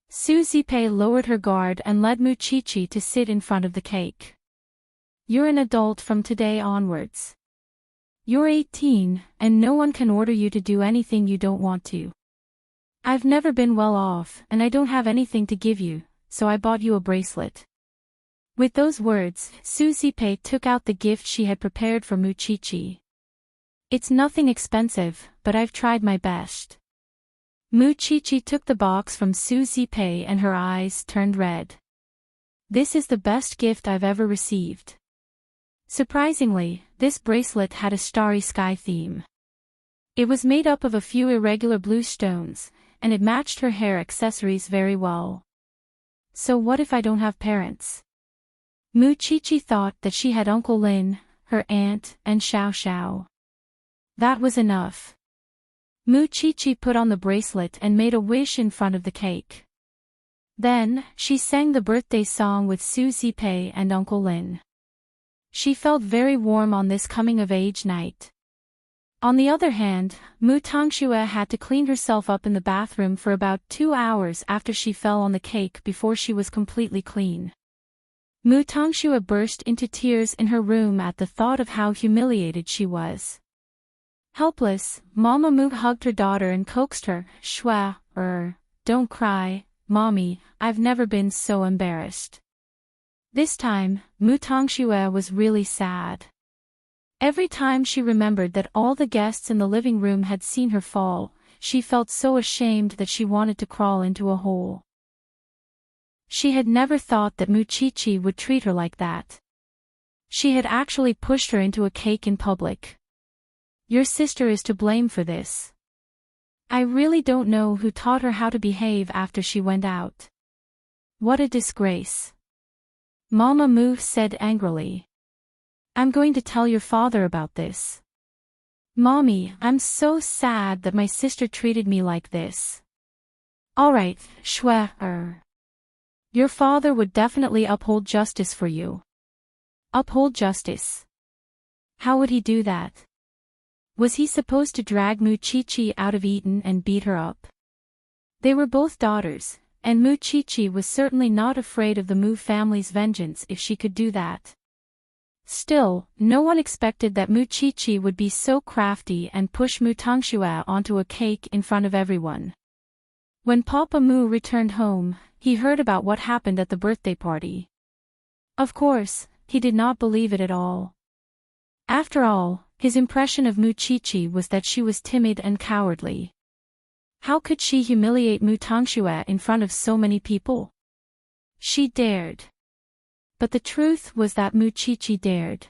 Su Zipei lowered her guard and led Mu Chi to sit in front of the cake. You're an adult from today onwards. You're 18, and no one can order you to do anything you don't want to. I've never been well off, and I don't have anything to give you, so I bought you a bracelet. With those words, Su Zipei took out the gift she had prepared for Mu Chi. It's nothing expensive, but I've tried my best. Mu Chi took the box from Su Zipei and her eyes turned red. This is the best gift I've ever received. Surprisingly, this bracelet had a starry sky theme. It was made up of a few irregular blue stones, and it matched her hair accessories very well. So what if I don't have parents? Mu Chi thought that she had Uncle Lin, her aunt, and Xiao. That was enough. Mu Chi put on the bracelet and made a wish in front of the cake. Then, she sang the birthday song with Su Zipei and Uncle Lin. She felt very warm on this coming-of-age night. On the other hand, Mu Tangxue had to clean herself up in the bathroom for about 2 hours after she fell on the cake before she was completely clean. Mu Tangxue burst into tears in her room at the thought of how humiliated she was. Helpless, Mama Mu hugged her daughter and coaxed her, don't cry, Mommy, I've never been so embarrassed. This time, Mu Tangxue was really sad. Every time she remembered that all the guests in the living room had seen her fall, she felt so ashamed that she wanted to crawl into a hole. She had never thought that Mu Chi would treat her like that. She had actually pushed her into a cake in public. Your sister is to blame for this. I really don't know who taught her how to behave after she went out. What a disgrace. Mama Mu said angrily. I'm going to tell your father about this. Mommy, I'm so sad that my sister treated me like this. Alright, Your father would definitely uphold justice for you. Uphold justice? How would he do that? Was he supposed to drag Mu Chi out of Eton and beat her up? They were both daughters, and Mu Chi was certainly not afraid of the Mu family's vengeance if she could do that. Still, no one expected that Mu Chi would be so crafty and push Mu Tangxue onto a cake in front of everyone. When Papa Mu returned home, he heard about what happened at the birthday party. Of course, he did not believe it at all. After all, his impression of Mu Chi was that she was timid and cowardly. How could she humiliate Mu Tongxue in front of so many people? She dared. But the truth was that Mu Qiqi dared.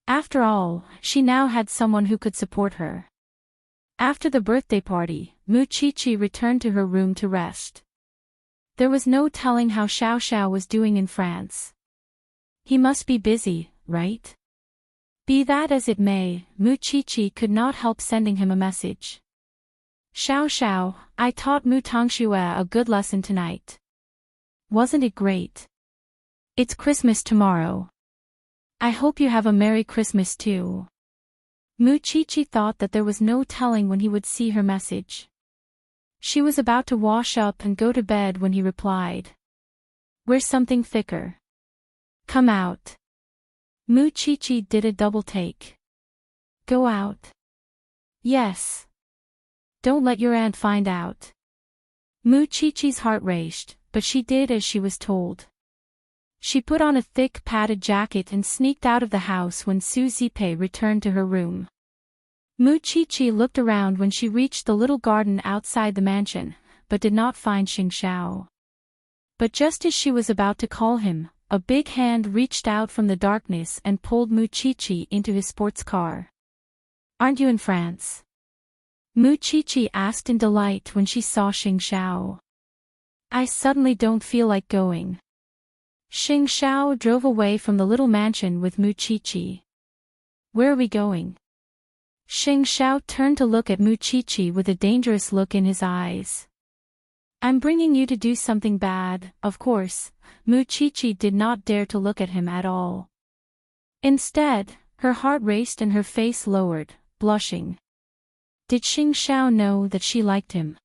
After all, she now had someone who could support her. After the birthday party, Mu Qiqi returned to her room to rest. There was no telling how Xiao Xiao was doing in France. He must be busy, right? Be that as it may, Mu Qiqi could not help sending him a message. Xiao Xiao, I taught Mu Tongxue a good lesson tonight. Wasn't it great? It's Christmas tomorrow. I hope you have a Merry Christmas too. Mu Qiqi thought that there was no telling when he would see her message. She was about to wash up and go to bed when he replied. Wear something thicker. Come out. Mu Qiqi did a double take. Go out. Yes. Don't let your aunt find out. Mu Qiqi's heart raced, but she did as she was told. She put on a thick padded jacket and sneaked out of the house when Su Zipei returned to her room. Mu Qiqi looked around when she reached the little garden outside the mansion, but did not find Xing Xiao. But just as she was about to call him, a big hand reached out from the darkness and pulled Mu Qiqi into his sports car. Aren't you in France? Mu Qiqi asked in delight when she saw Xing Xiao. I suddenly don't feel like going. Xing Xiao drove away from the little mansion with Mu Qiqi. Where are we going? Xing Xiao turned to look at Mu Qiqi with a dangerous look in his eyes. I'm bringing you to do something bad, of course. Mu Qiqi did not dare to look at him at all. Instead, her heart raced and her face lowered, blushing. Did Xing Xiao know that she liked him?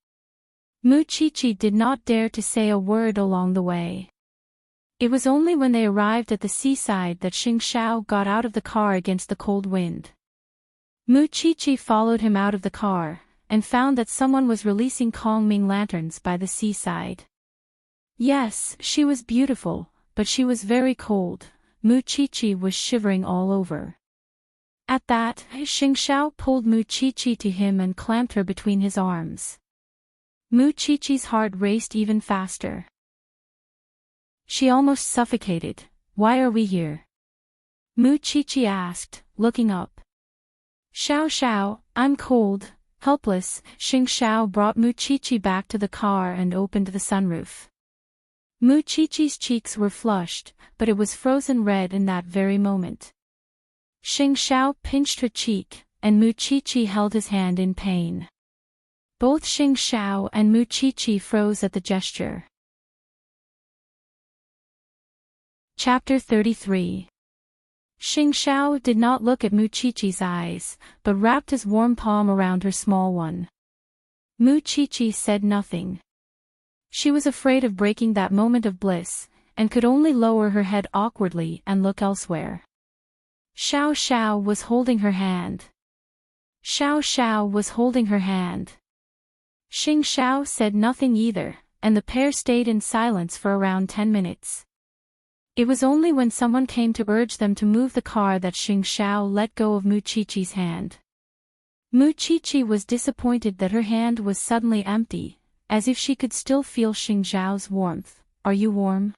Mu Qiqi did not dare to say a word along the way. It was only when they arrived at the seaside that Xing Xiao got out of the car against the cold wind. Mu Qiqi followed him out of the car, and found that someone was releasing Kongming lanterns by the seaside. Yes, she was beautiful, but she was very cold. Mu Qiqi was shivering all over. At that, Xing Xiao pulled Mu Qiqi to him and clamped her between his arms. Mu Qiqi's heart raced even faster. She almost suffocated. Why are we here? Mu Qiqi asked, looking up. Xiao Xiao, I'm cold, helpless. Xing Xiao brought Mu Qiqi back to the car and opened the sunroof. Mu Qiqi's cheeks were flushed, but it was frozen red in that very moment. Xing Xiao pinched her cheek, and Mu Qiqi held his hand in pain. Both Xing Xiao and Mu Qiqi froze at the gesture. Chapter 33. Xing Xiao did not look at Mu Qiqi's eyes, but wrapped his warm palm around her small one. Mu Qiqi said nothing. She was afraid of breaking that moment of bliss, and could only lower her head awkwardly and look elsewhere. Xiao Xiao was holding her hand. Xiao Xiao was holding her hand. Xing Xiao said nothing either, and the pair stayed in silence for around 10 minutes. It was only when someone came to urge them to move the car that Xing Xiao let go of Mu Qiqi's hand. Mu Qiqi was disappointed that her hand was suddenly empty, as if she could still feel Xing Xiao's warmth. Are you warm?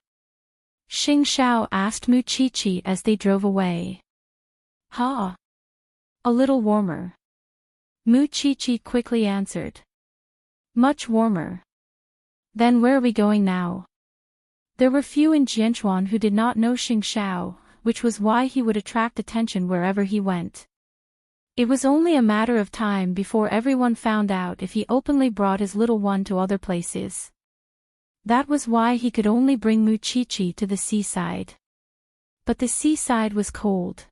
Xing Xiao asked Mu Qiqi as they drove away. Ha! A little warmer. Mu Qiqi quickly answered. Much warmer. Then where are we going now? There were few in Jianchuan who did not know Xing Xiao, which was why he would attract attention wherever he went. It was only a matter of time before everyone found out if he openly brought his little one to other places. That was why he could only bring Mu Qiqi to the seaside. But the seaside was cold.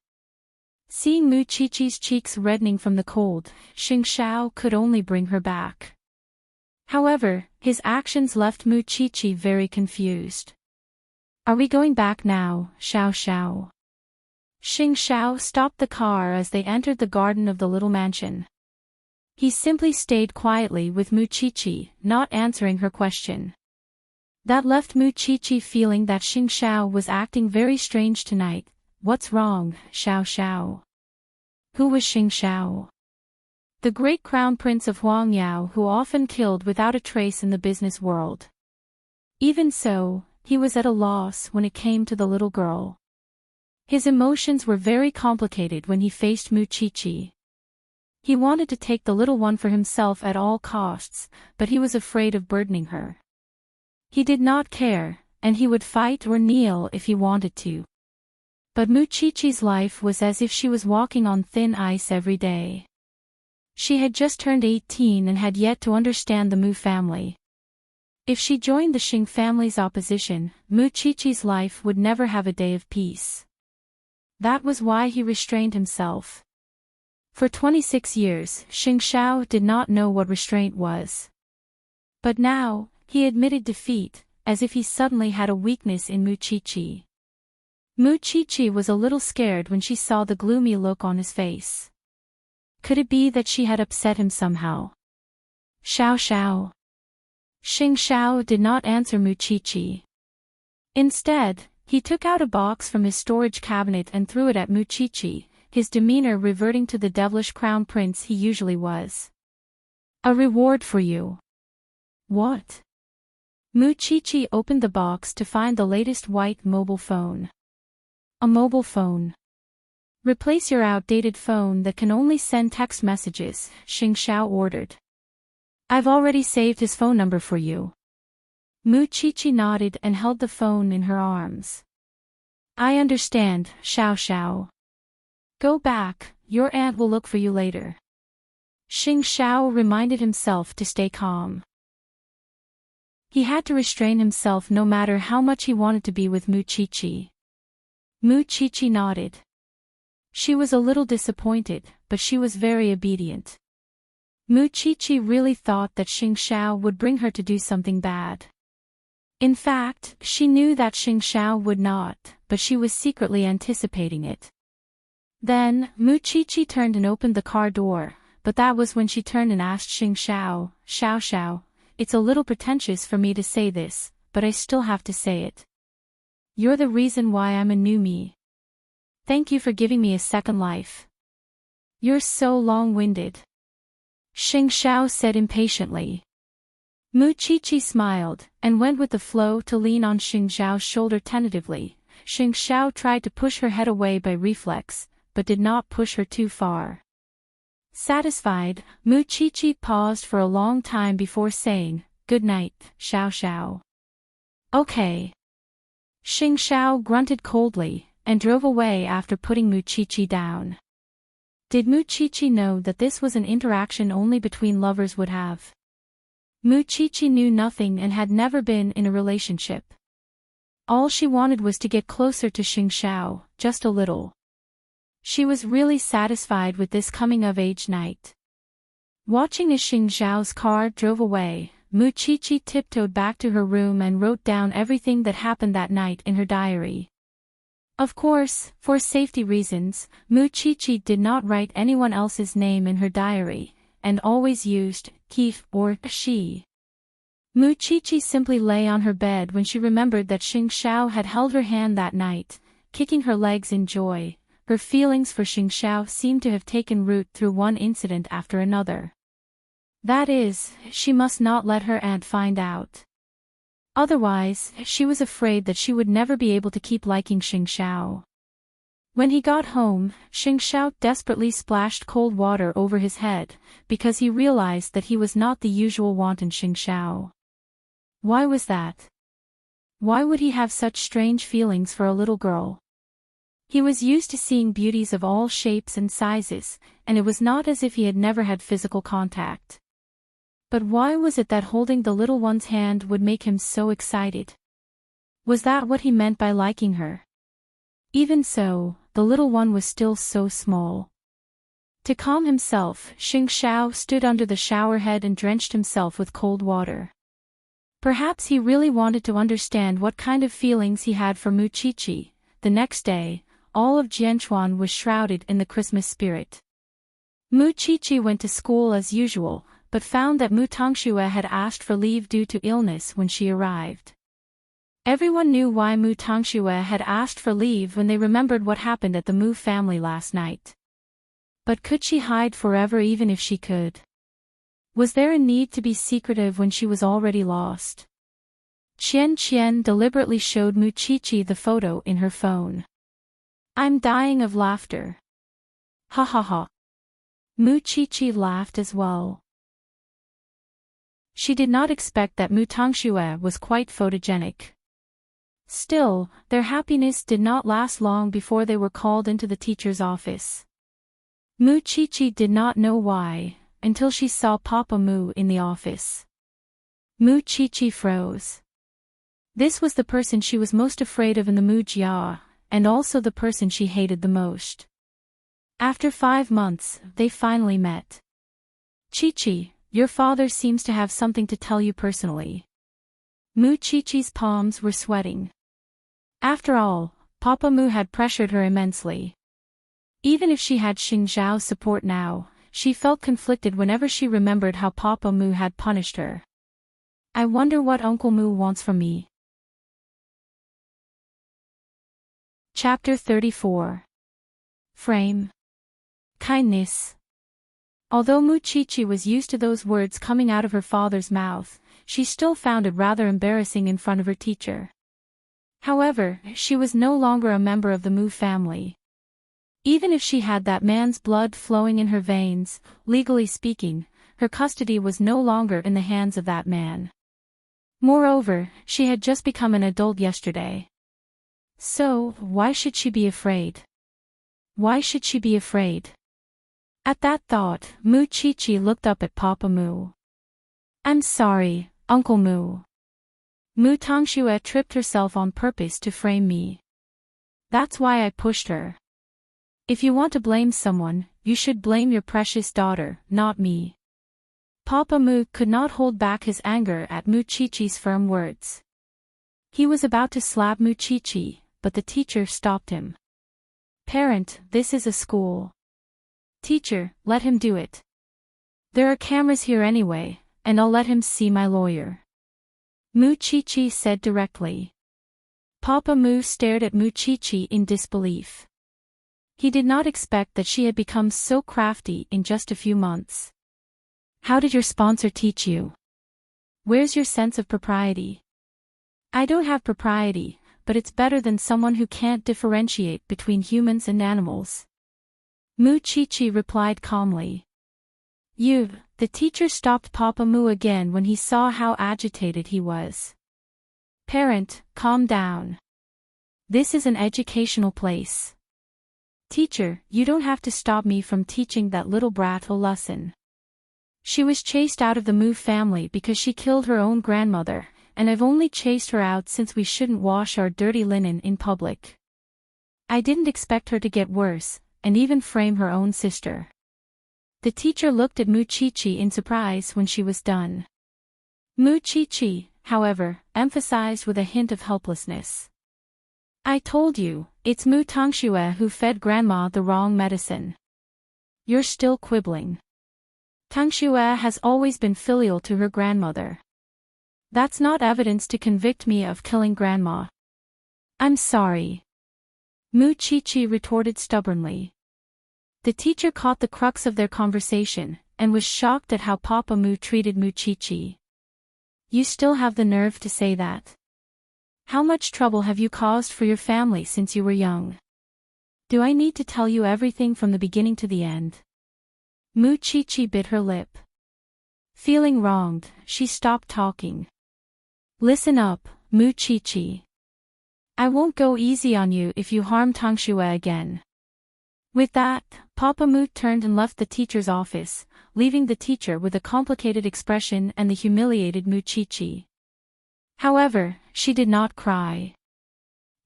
Seeing Mu Qiqi's cheeks reddening from the cold, Xing Xiao could only bring her back. However, his actions left Mu Qiqi very confused. Are we going back now, Xiao Xiao? Xing Xiao stopped the car as they entered the garden of the little mansion. He simply stayed quietly with Mu Qiqi, not answering her question. That left Mu Qiqi feeling that Xing Xiao was acting very strange tonight. What's wrong, Xiao Xiao? Who was Xing Xiao? the great crown prince of Huangyao who often killed without a trace in the business world. Even so, he was at a loss when it came to the little girl. His emotions were very complicated when he faced Muchichi. He wanted to take the little one for himself at all costs, but he was afraid of burdening her. He did not care, and he would fight or kneel if he wanted to. But Muchichi's life was as if she was walking on thin ice every day. She had just turned 18 and had yet to understand the Mu family. If she joined the Xing family's opposition, Muchichi's life would never have a day of peace. That was why he restrained himself. For 26 years, Xing Xiao did not know what restraint was. But now, he admitted defeat, as if he suddenly had a weakness in Muchichi. Muchichi was a little scared when she saw the gloomy look on his face. Could it be that she had upset him somehow? Xiao Xiao. Xing Xiao did not answer Muchichi. Instead, he took out a box from his storage cabinet and threw it at Muchichi, his demeanor reverting to the devilish crown prince he usually was. A reward for you. What? Muchichi opened the box to find the latest white mobile phone. A mobile phone. Replace your outdated phone that can only send text messages, Xing Xiao ordered. I've already saved his phone number for you. Muchichi nodded and held the phone in her arms. I understand, Xiao Xiao. Go back, your aunt will look for you later. Xing Xiao reminded himself to stay calm. He had to restrain himself no matter how much he wanted to be with Muchichi. Muchichi nodded. She was a little disappointed, but she was very obedient. Muchichi really thought that Xing Xiao would bring her to do something bad. In fact, she knew that Xing Xiao would not, but she was secretly anticipating it. Then, Muchichi turned and opened the car door, but that was when she turned and asked Xing Xiao, Xiao Xiao, it's a little pretentious for me to say this, but I still have to say it. You're the reason why I'm a new me. Thank you for giving me a second life. You're so long-winded. Xing Xiao said impatiently. Muchichi smiled, and went with the flow to lean on Xing Xiao's shoulder tentatively. Xing Xiao tried to push her head away by reflex, but did not push her too far. Satisfied, Muchichi paused for a long time before saying, Good night, Xiao Xiao. Okay. Xing Xiao grunted coldly, and drove away after putting Muchichi down. Did Muchichi know that this was an interaction only between lovers would have? Muchichi knew nothing and had never been in a relationship. All she wanted was to get closer to Xing Xiao, just a little. She was really satisfied with this coming-of-age night. Watching as Xing Xiao's car drove away, Muchichi tiptoed back to her room and wrote down everything that happened that night in her diary. Of course, for safety reasons, Muchichi did not write anyone else's name in her diary, and always used he or she. Muchichi simply lay on her bed when she remembered that Xing Xiao had held her hand that night, kicking her legs in joy. Her feelings for Xing Xiao seemed to have taken root through one incident after another. That is, she must not let her aunt find out. Otherwise, she was afraid that she would never be able to keep liking Xing Xiao. When he got home, Xing Xiao desperately splashed cold water over his head, because he realized that he was not the usual wanton Xing Xiao. Why was that? Why would he have such strange feelings for a little girl? He was used to seeing beauties of all shapes and sizes, and it was not as if he had never had physical contact. But why was it that holding the little one's hand would make him so excited? Was that what he meant by liking her? Even so, the little one was still so small. To calm himself, Xing Xiao stood under the shower head and drenched himself with cold water. Perhaps he really wanted to understand what kind of feelings he had for Muchichi. The next day, all of Jianchuan was shrouded in the Christmas spirit. Muchichi went to school as usual, but found that Mu Tongxue had asked for leave due to illness when she arrived. Everyone knew why Mu Tongxue had asked for leave when they remembered what happened at the Mu family last night. But could she hide forever even if she could? Was there a need to be secretive when she was already lost? Qian deliberately showed Muchichi the photo in her phone. I'm dying of laughter. Ha ha ha. Muchichi laughed as well. She did not expect that Mu Tangxue was quite photogenic. Still, their happiness did not last long before they were called into the teacher's office. Muchichi did not know why, until she saw Papa Mu in the office. Muchichi froze. This was the person she was most afraid of in the Mujia, and also the person she hated the most. After 5 months, they finally met. Chichi, your father seems to have something to tell you personally. Muchichi's palms were sweating. After all, Papa Mu had pressured her immensely. Even if she had Xingzhao's support now, she felt conflicted whenever she remembered how Papa Mu had punished her. I wonder what Uncle Mu wants from me. Chapter 34. Frame. Kindness. Although Muchichi was used to those words coming out of her father's mouth, she still found it rather embarrassing in front of her teacher. However, she was no longer a member of the Mu family. Even if she had that man's blood flowing in her veins, legally speaking, her custody was no longer in the hands of that man. Moreover, she had just become an adult yesterday. So, why should she be afraid? Why should she be afraid? At that thought, Muchichi looked up at Papa Mu. I'm sorry, Uncle Mu. Mu Tangxue tripped herself on purpose to frame me. That's why I pushed her. If you want to blame someone, you should blame your precious daughter, not me. Papa Mu could not hold back his anger at Muchichi's firm words. He was about to slap Muchichi, but the teacher stopped him. Parent, this is a school. Teacher, let him do it. There are cameras here anyway, and I'll let him see my lawyer. Muchichi said directly. Papa Mu stared at Muchichi in disbelief. He did not expect that she had become so crafty in just a few months. How did your sponsor teach you? Where's your sense of propriety? I don't have propriety, but it's better than someone who can't differentiate between humans and animals. Muchichi replied calmly. The teacher stopped Papa Mu again when he saw how agitated he was. Parent, calm down. This is an educational place. Teacher, you don't have to stop me from teaching that little brat a lesson. She was chased out of the Mu family because she killed her own grandmother, and I've only chased her out since we shouldn't wash our dirty linen in public. I didn't expect her to get worse, and even frame her own sister. The teacher looked at Muchichi in surprise when she was done. Muchichi, however, emphasized with a hint of helplessness. I told you, it's Mu Tangxue who fed Grandma the wrong medicine. You're still quibbling. Tangxue has always been filial to her grandmother. That's not evidence to convict me of killing Grandma. I'm sorry. Muchichi retorted stubbornly. The teacher caught the crux of their conversation, and was shocked at how Papa Mu treated Muchichi. You still have the nerve to say that? How much trouble have you caused for your family since you were young? Do I need to tell you everything from the beginning to the end? Muchichi bit her lip. Feeling wronged, she stopped talking. Listen up, Muchichi. I won't go easy on you if you harm Tangxue again. With that, Papa Mu turned and left the teacher's office, leaving the teacher with a complicated expression and the humiliated Muchichi. However, she did not cry.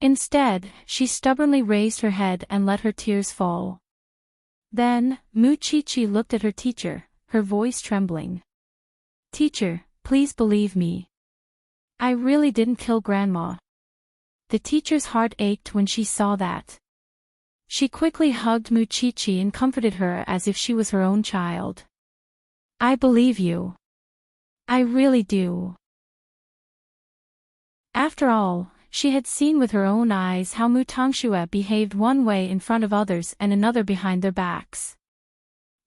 Instead, she stubbornly raised her head and let her tears fall. Then, Muchichi looked at her teacher, her voice trembling. Teacher, please believe me. I really didn't kill Grandma. The teacher's heart ached when she saw that. She quickly hugged Muchichi and comforted her as if she was her own child. I believe you. I really do. After all, she had seen with her own eyes how Mu Tangxue behaved one way in front of others and another behind their backs.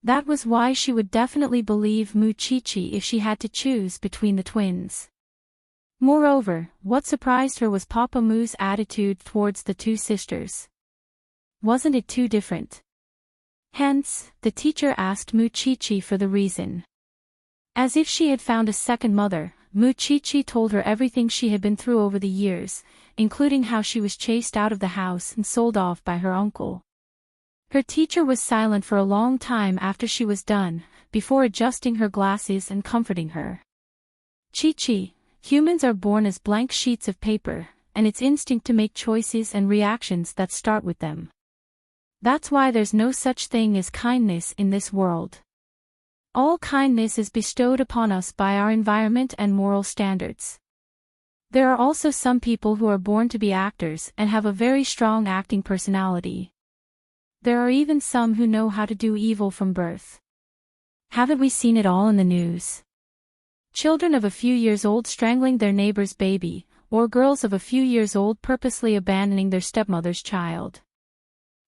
That was why she would definitely believe Mu Chi-Chi if she had to choose between the twins. Moreover, what surprised her was Papa Mu's attitude towards the two sisters. Wasn't it too different? Hence, the teacher asked Mu Chi-Chi for the reason. As if she had found a second mother, Mu Chi-Chi told her everything she had been through over the years, including how she was chased out of the house and sold off by her uncle. Her teacher was silent for a long time after she was done, before adjusting her glasses and comforting her. Chi-Chi, humans are born as blank sheets of paper, and it's instinct to make choices and reactions that start with them. That's why there's no such thing as kindness in this world. All kindness is bestowed upon us by our environment and moral standards. There are also some people who are born to be actors and have a very strong acting personality. There are even some who know how to do evil from birth. Haven't we seen it all in the news? Children of a few years old strangling their neighbor's baby, or girls of a few years old purposely abandoning their stepmother's child.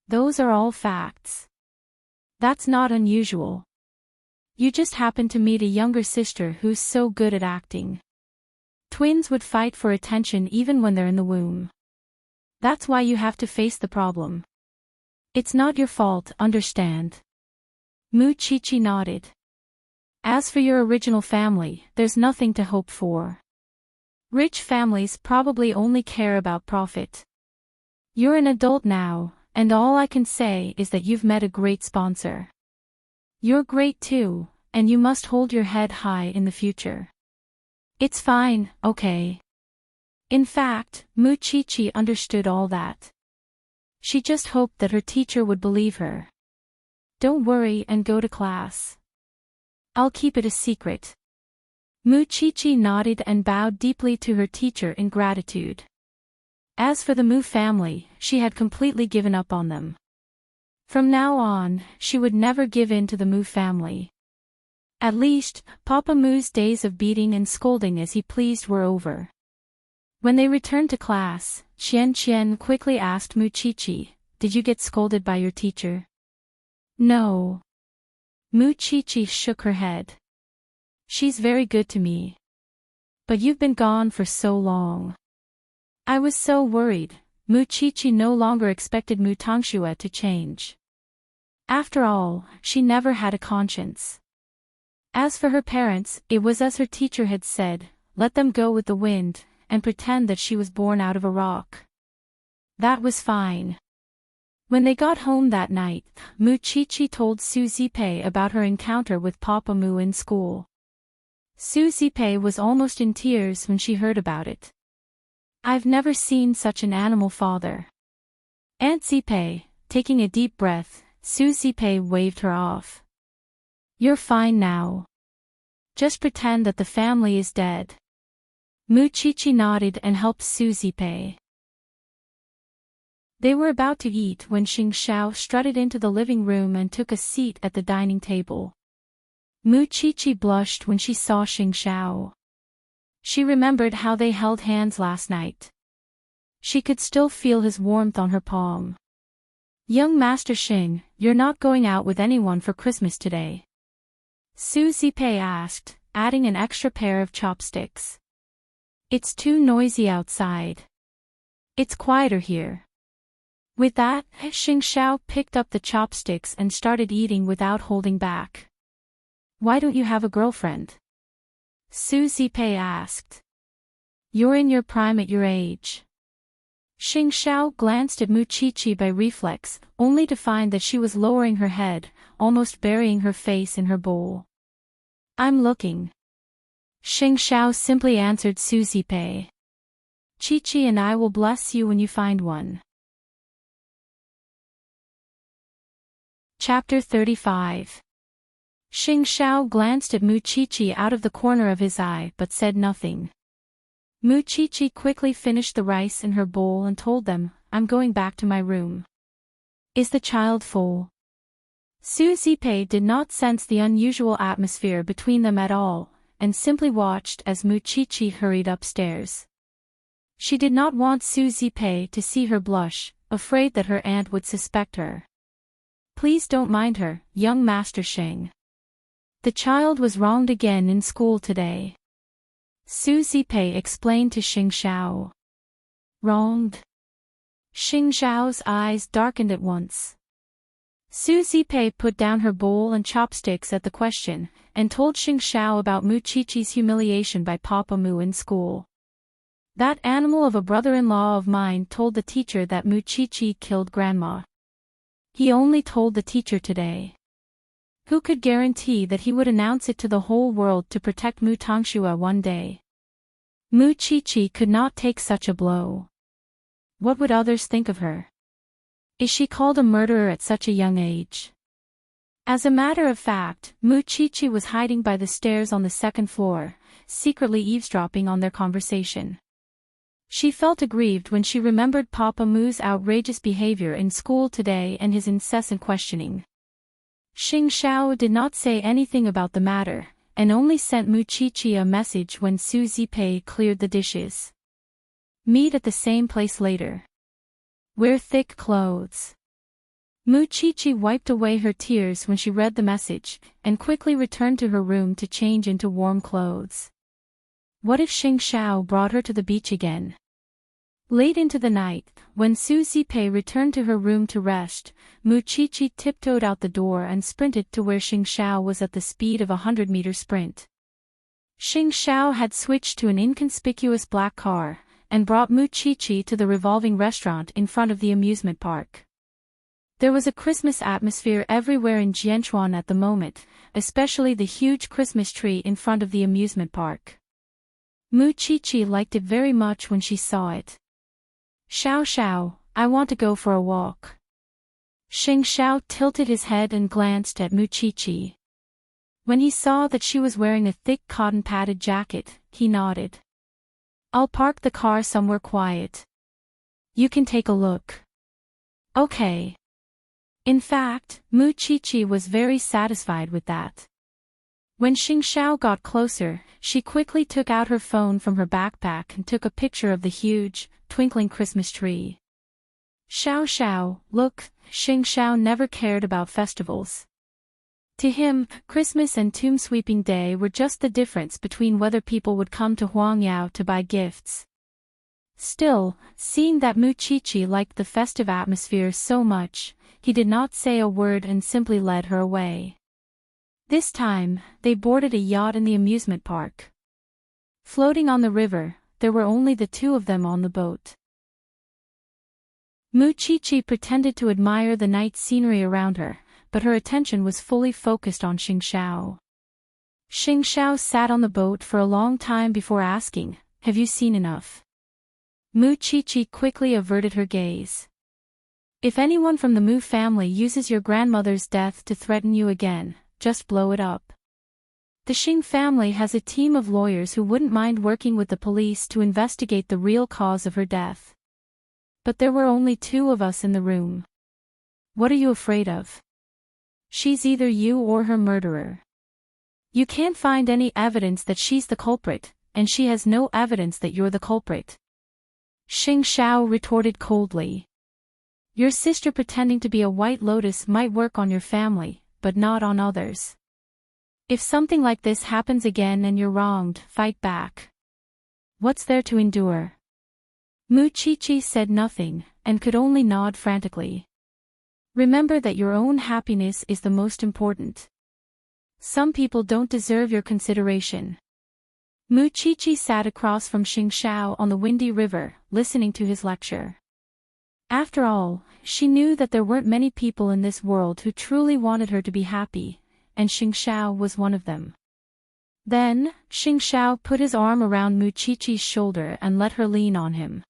Those are all facts. That's not unusual. You just happen to meet a younger sister who's so good at acting. Twins would fight for attention even when they're in the womb. That's why you have to face the problem. It's not your fault, understand? Mu Chi-Chi nodded. As for your original family, there's nothing to hope for. Rich families probably only care about profit. You're an adult now, and all I can say is that you've met a great sponsor. You're great too, and you must hold your head high in the future. It's fine, okay? In fact, Mu Chi-Chi understood all that. She just hoped that her teacher would believe her. Don't worry and go to class. I'll keep it a secret. Mu Chi-Chi nodded and bowed deeply to her teacher in gratitude. As for the Mu family, she had completely given up on them. From now on, she would never give in to the Mu family. At least, Papa Mu's days of beating and scolding as he pleased were over. When they returned to class, Qian quickly asked Mu Chi-Chi, "Did you get scolded by your teacher?" "No." Mu Chi-Chi shook her head. "She's very good to me. But you've been gone for so long." I was so worried. Mu Chi-Chi no longer expected Mu Tangxue to change. After all, she never had a conscience. As for her parents, it was as her teacher had said, let them go with the wind, and pretend that she was born out of a rock. That was fine. When they got home that night, Mu Chi-Chi told Su Zipei about her encounter with Papa Mu in school. Su Zipei was almost in tears when she heard about it. I've never seen such an animal father. Aunt Zipei, taking a deep breath, Su Zipei waved her off. You're fine now. Just pretend that the family is dead. Mu Chi-Chi nodded and helped Su Zipei. They were about to eat when Xing Xiao strutted into the living room and took a seat at the dining table. Mu Chi-Chi blushed when she saw Xing Xiao. She remembered how they held hands last night. She could still feel his warmth on her palm. Young Master Xing, you're not going out with anyone for Christmas today? Su Zipei asked, adding an extra pair of chopsticks. It's too noisy outside. It's quieter here. With that, Xing Xiao picked up the chopsticks and started eating without holding back. Why don't you have a girlfriend? Su Zipei asked. You're in your prime at your age. Xing Xiao glanced at Mu Chi-Chi by reflex, only to find that she was lowering her head, almost burying her face in her bowl. I'm looking. Xing Xiao simply answered Su Zipei. Chi-Chi and I will bless you when you find one. Chapter 35. Xing Xiao glanced at Mu Chi-Chi out of the corner of his eye but said nothing. Mu Chi-Chi quickly finished the rice in her bowl and told them, I'm going back to my room. Is the child full? Su Zipei did not sense the unusual atmosphere between them at all, and simply watched as Mu Chi-Chi hurried upstairs. She did not want Su Zipei to see her blush, afraid that her aunt would suspect her. Please don't mind her, young Master Xing. The child was wronged again in school today. Su Zipei explained to Xing Xiao. Wronged? Xing Xiao's eyes darkened at once. Su Zipei put down her bowl and chopsticks at the question, and told Xing Xiao about Mu Qiqi's humiliation by Papa Mu in school. That animal of a brother-in-law of mine told the teacher that Mu Qiqi killed Grandma. He only told the teacher today. Who could guarantee that he would announce it to the whole world to protect Mu Tangxue one day? Mu Qiqi could not take such a blow. What would others think of her? Is she called a murderer at such a young age? As a matter of fact, Mu Qiqi was hiding by the stairs on the second floor, secretly eavesdropping on their conversation. She felt aggrieved when she remembered Papa Mu's outrageous behavior in school today and his incessant questioning. Xing Xiao did not say anything about the matter, and only sent Mu Qiqi a message when Su Zipei cleared the dishes. Meet at the same place later. Wear thick clothes. Mu Qiqi wiped away her tears when she read the message, and quickly returned to her room to change into warm clothes. What if Xing Xiao brought her to the beach again? Late into the night, when Su Zipei returned to her room to rest, Mu Qiqi tiptoed out the door and sprinted to where Xing Xiao was at the speed of a 100-meter sprint. Xing Xiao had switched to an inconspicuous black car, and brought Mu Qiqi to the revolving restaurant in front of the amusement park. There was a Christmas atmosphere everywhere in Jianchuan at the moment, especially the huge Christmas tree in front of the amusement park. Mu Qiqi liked it very much when she saw it. Xiao Xiao, I want to go for a walk. Xing Xiao tilted his head and glanced at Mu Qiqi. When he saw that she was wearing a thick cotton-padded jacket, he nodded. I'll park the car somewhere quiet. You can take a look. Okay. In fact, Mu Qiqi was very satisfied with that. When Xing Xiao got closer, she quickly took out her phone from her backpack and took a picture of the huge, twinkling Christmas tree. Xiao Xiao, look, Xing Xiao never cared about festivals. To him, Christmas and Tomb Sweeping Day were just the difference between whether people would come to Huangyao to buy gifts. Still, seeing that Mu Qiqi liked the festive atmosphere so much, he did not say a word and simply led her away. This time, they boarded a yacht in the amusement park. Floating on the river, there were only the two of them on the boat. Mu Qiqi pretended to admire the night scenery around her, but her attention was fully focused on Xing Xiao. Xing Xiao sat on the boat for a long time before asking, "Have you seen enough?" Mu Qiqi quickly averted her gaze. If anyone from the Mu family uses your grandmother's death to threaten you again, just blow it up. The Xing family has a team of lawyers who wouldn't mind working with the police to investigate the real cause of her death. But there were only two of us in the room. What are you afraid of? She's either you or her murderer. You can't find any evidence that she's the culprit, and she has no evidence that you're the culprit. Xing Xiao retorted coldly. Your sister pretending to be a White Lotus might work on your family, but not on others. If something like this happens again and you're wronged, fight back. What's there to endure? Mu Qiqi said nothing, and could only nod frantically. Remember that your own happiness is the most important. Some people don't deserve your consideration. Mu Qiqi sat across from Xing Xiao on the windy river, listening to his lecture. After all, she knew that there weren't many people in this world who truly wanted her to be happy, and Xing Xiao was one of them. Then, Xing Xiao put his arm around Mu Qiqi's shoulder and let her lean on him.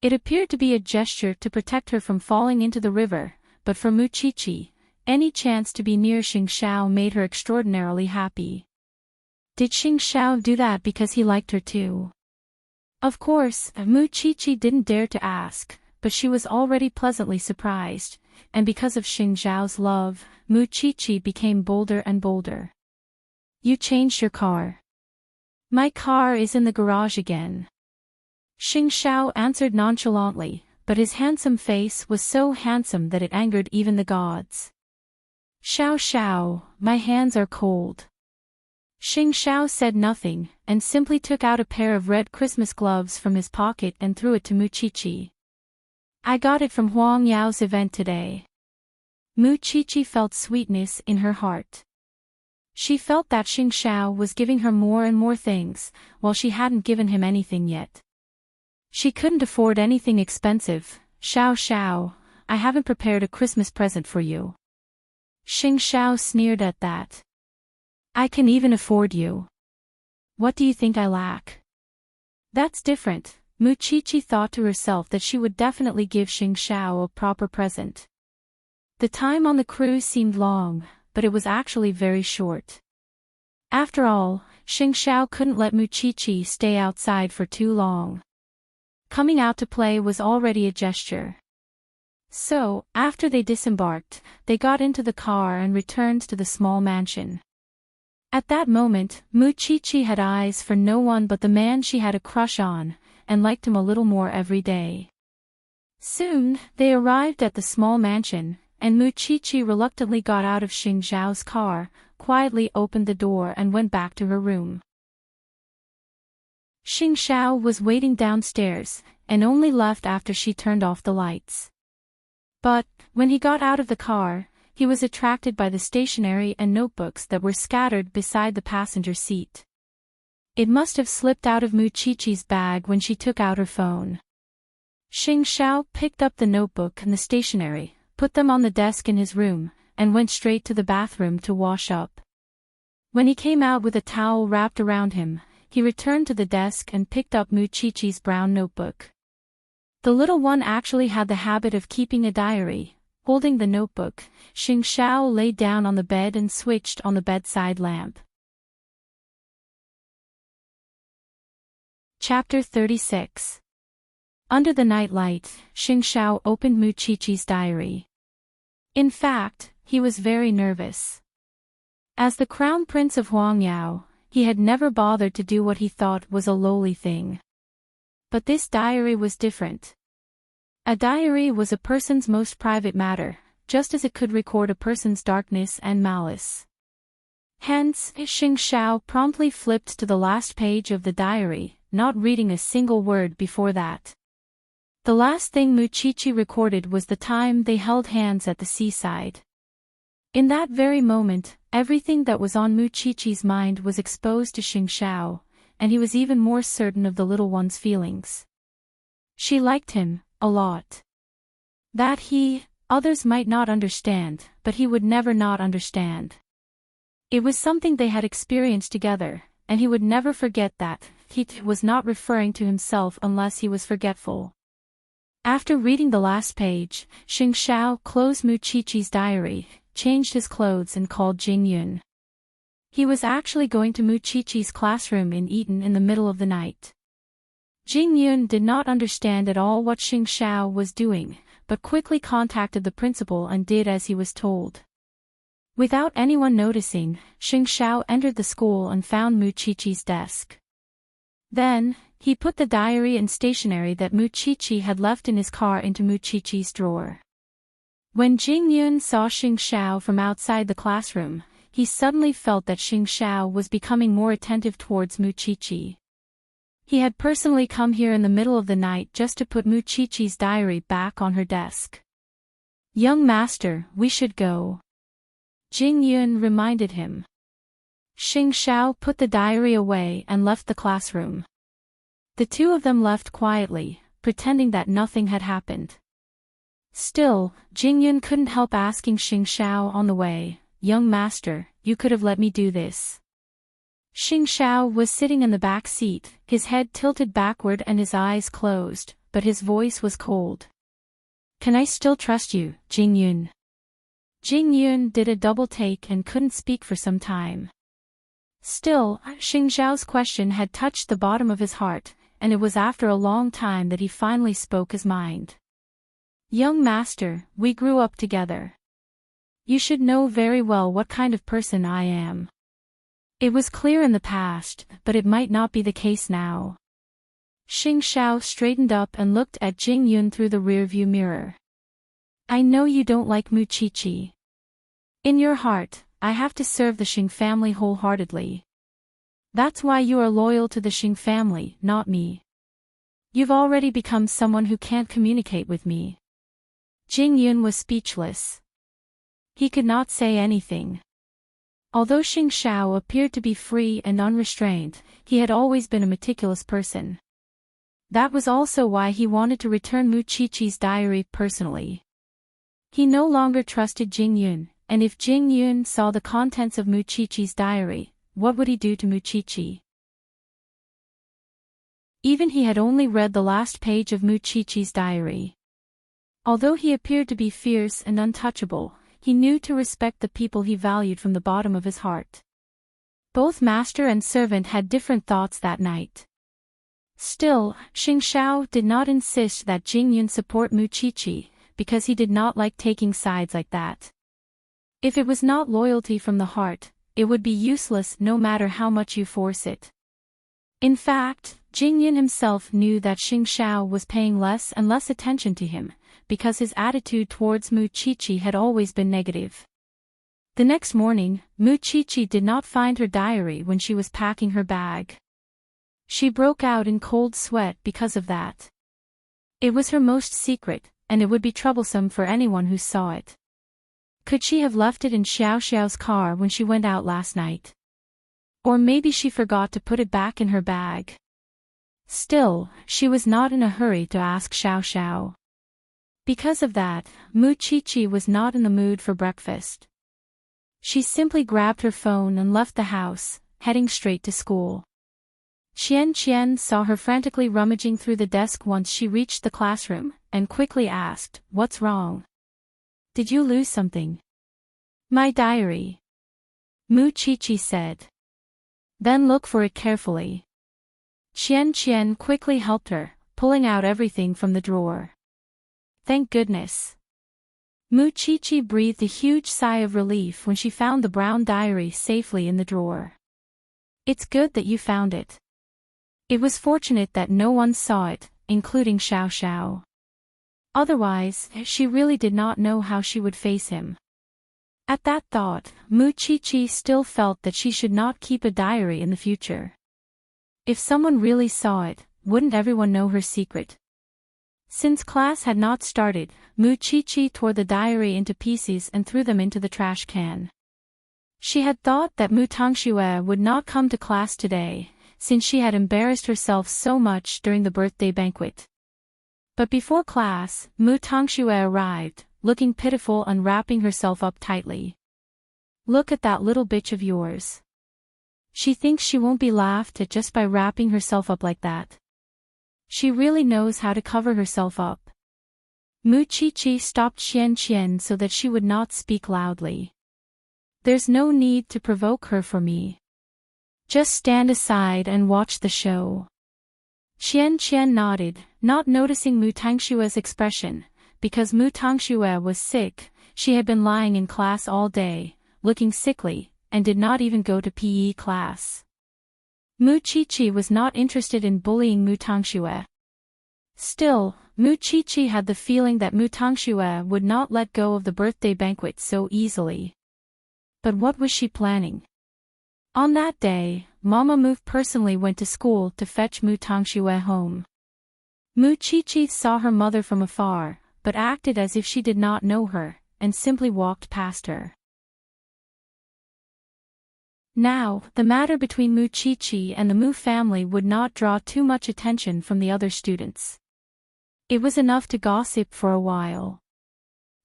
It appeared to be a gesture to protect her from falling into the river, but for Mu Qiqi, any chance to be near Xing Xiao made her extraordinarily happy. Did Xing Xiao do that because he liked her too? Of course, Mu Qiqi didn't dare to ask, but she was already pleasantly surprised, and because of Xing Xiao's love, Mu Qiqi became bolder and bolder. You changed your car. My car is in the garage again. Xing Xiao answered nonchalantly, but his handsome face was so handsome that it angered even the gods. Xiao Xiao, my hands are cold. Xing Xiao said nothing, and simply took out a pair of red Christmas gloves from his pocket and threw it to Muchichi. I got it from Huang Yao's event today. Muchichi felt sweetness in her heart. She felt that Xing Xiao was giving her more and more things, while she hadn't given him anything yet. She couldn't afford anything expensive. Xiao Xiao, I haven't prepared a Christmas present for you. Xing Xiao sneered at that. I can even afford you. What do you think I lack? That's different. Muchichi thought to herself that she would definitely give Xing Xiao a proper present. The time on the cruise seemed long, but it was actually very short. After all, Xing Xiao couldn't let Muchichi stay outside for too long. Coming out to play was already a gesture. So, after they disembarked, they got into the car and returned to the small mansion. At that moment, Muchichi had eyes for no one but the man she had a crush on, and liked him a little more every day. Soon, they arrived at the small mansion, and Muchichi reluctantly got out of Xing Xiao's car, quietly opened the door and went back to her room. Xing Xiao was waiting downstairs, and only left after she turned off the lights. But, when he got out of the car, he was attracted by the stationery and notebooks that were scattered beside the passenger seat. It must have slipped out of Muchichi's bag when she took out her phone. Xing Xiao picked up the notebook and the stationery, put them on the desk in his room, and went straight to the bathroom to wash up. When he came out with a towel wrapped around him, he returned to the desk and picked up Muchichi's brown notebook. The little one actually had the habit of keeping a diary. Holding the notebook, Xing Xiao lay down on the bed and switched on the bedside lamp. Chapter 36. Under the nightlight, Xing Xiao opened Muchichi's diary. In fact, he was very nervous. As the crown prince of Huang Yao, he had never bothered to do what he thought was a lowly thing. But this diary was different. A diary was a person's most private matter, just as it could record a person's darkness and malice. Hence, Xing Xiao promptly flipped to the last page of the diary, not reading a single word before that. The last thing Muchichi recorded was the time they held hands at the seaside. In that very moment, everything that was on Muchichi's mind was exposed to Xing Xiao, and he was even more certain of the little one's feelings. She liked him, a lot. That others might not understand, but he would never not understand. It was something they had experienced together, and he would never forget that. He was not referring to himself unless he was forgetful. After reading the last page, Xing Xiao closed Muchichi's diary, changed his clothes and called Jing Yun. He was actually going to Muchichi's classroom in Eton in the middle of the night. Jing Yun did not understand at all what Xing Xiao was doing, but quickly contacted the principal and did as he was told. Without anyone noticing, Xing Xiao entered the school and found Muchichi's desk. Then, he put the diary and stationery that Muchichi had left in his car into Muchichi's drawer. When Jing Yun saw Xing Xiao from outside the classroom, he suddenly felt that Xing Xiao was becoming more attentive towards Muchichi. He had personally come here in the middle of the night just to put Muchichi's diary back on her desk. "Young master, we should go," Jing Yun reminded him. Xing Xiao put the diary away and left the classroom. The two of them left quietly, pretending that nothing had happened. Still, Jing Yun couldn't help asking Xing Xiao on the way, "Young master, you could have let me do this." Xing Xiao was sitting in the back seat, his head tilted backward and his eyes closed, but his voice was cold. "Can I still trust you, Jing Yun?" Jing Yun did a double take and couldn't speak for some time. Still, Xing Xiao's question had touched the bottom of his heart, and it was after a long time that he finally spoke his mind. "Young master, we grew up together. You should know very well what kind of person I am. It was clear in the past, but it might not be the case now." Xing Xiao straightened up and looked at Jing Yun through the rearview mirror. "I know you don't like Muchichi. In your heart, I have to serve the Xing family wholeheartedly. That's why you are loyal to the Xing family, not me. You've already become someone who can't communicate with me. Jing Yun was speechless. He could not say anything. Although Xing Xiao appeared to be free and unrestrained, he had always been a meticulous person. That was also why he wanted to return Mu Qiqi's diary personally. He no longer trusted Jing Yun, and if Jing Yun saw the contents of Mu Qiqi's diary, what would he do to Mu Qiqi? Even he had only read the last page of Mu Qiqi's diary. Although he appeared to be fierce and untouchable, he knew to respect the people he valued from the bottom of his heart. Both master and servant had different thoughts that night. Still, Xing Xiao did not insist that Jing Yun support Mu Qiqi, because he did not like taking sides like that. If it was not loyalty from the heart, it would be useless no matter how much you force it. In fact, Jing Yun himself knew that Xing Xiao was paying less and less attention to him, because his attitude towards Mu Qiqi had always been negative. The next morning, Mu Qiqi did not find her diary when she was packing her bag. She broke out in cold sweat because of that. It was her most secret, and it would be troublesome for anyone who saw it. Could she have left it in Xiao Xiao's car when she went out last night? Or maybe she forgot to put it back in her bag. Still, she was not in a hurry to ask Xiao Xiao. Because of that, Mu Qiqi was not in the mood for breakfast. She simply grabbed her phone and left the house, heading straight to school. Qian saw her frantically rummaging through the desk once she reached the classroom, and quickly asked, "What's wrong? Did you lose something?" "My diary," Mu Qiqi said. "Then look for it carefully." Qian quickly helped her, pulling out everything from the drawer. Thank goodness. Mu Qiqi breathed a huge sigh of relief when she found the brown diary safely in the drawer. It's good that you found it. It was fortunate that no one saw it, including Xiao Xiao. Otherwise, she really did not know how she would face him. At that thought, Mu Qiqi still felt that she should not keep a diary in the future. If someone really saw it, wouldn't everyone know her secret? Since class had not started, Mu Qiqi tore the diary into pieces and threw them into the trash can. She had thought that Mu Tangxue would not come to class today, since she had embarrassed herself so much during the birthday banquet. But before class, Mu Tangxue arrived, looking pitiful, unwrapping herself up tightly. Look at that little bitch of yours. She thinks she won't be laughed at just by wrapping herself up like that. She really knows how to cover herself up. Mu Qiqi stopped Qian so that she would not speak loudly. There's no need to provoke her for me. Just stand aside and watch the show. Qian nodded, not noticing Mu Tangshue's expression. Because Mu Tangxue was sick, she had been lying in class all day, looking sickly, and did not even go to PE class. Mu Qiqi was not interested in bullying Mu Tangxue. Still, Mu Qiqi had the feeling that Mu Tangxue would not let go of the birthday banquet so easily. But what was she planning? On that day, Mama Mu personally went to school to fetch Mu Tangxue home. Mu Qiqi saw her mother from afar, but acted as if she did not know her, and simply walked past her. Now, the matter between Mu Qiqi and the Mu family would not draw too much attention from the other students. It was enough to gossip for a while.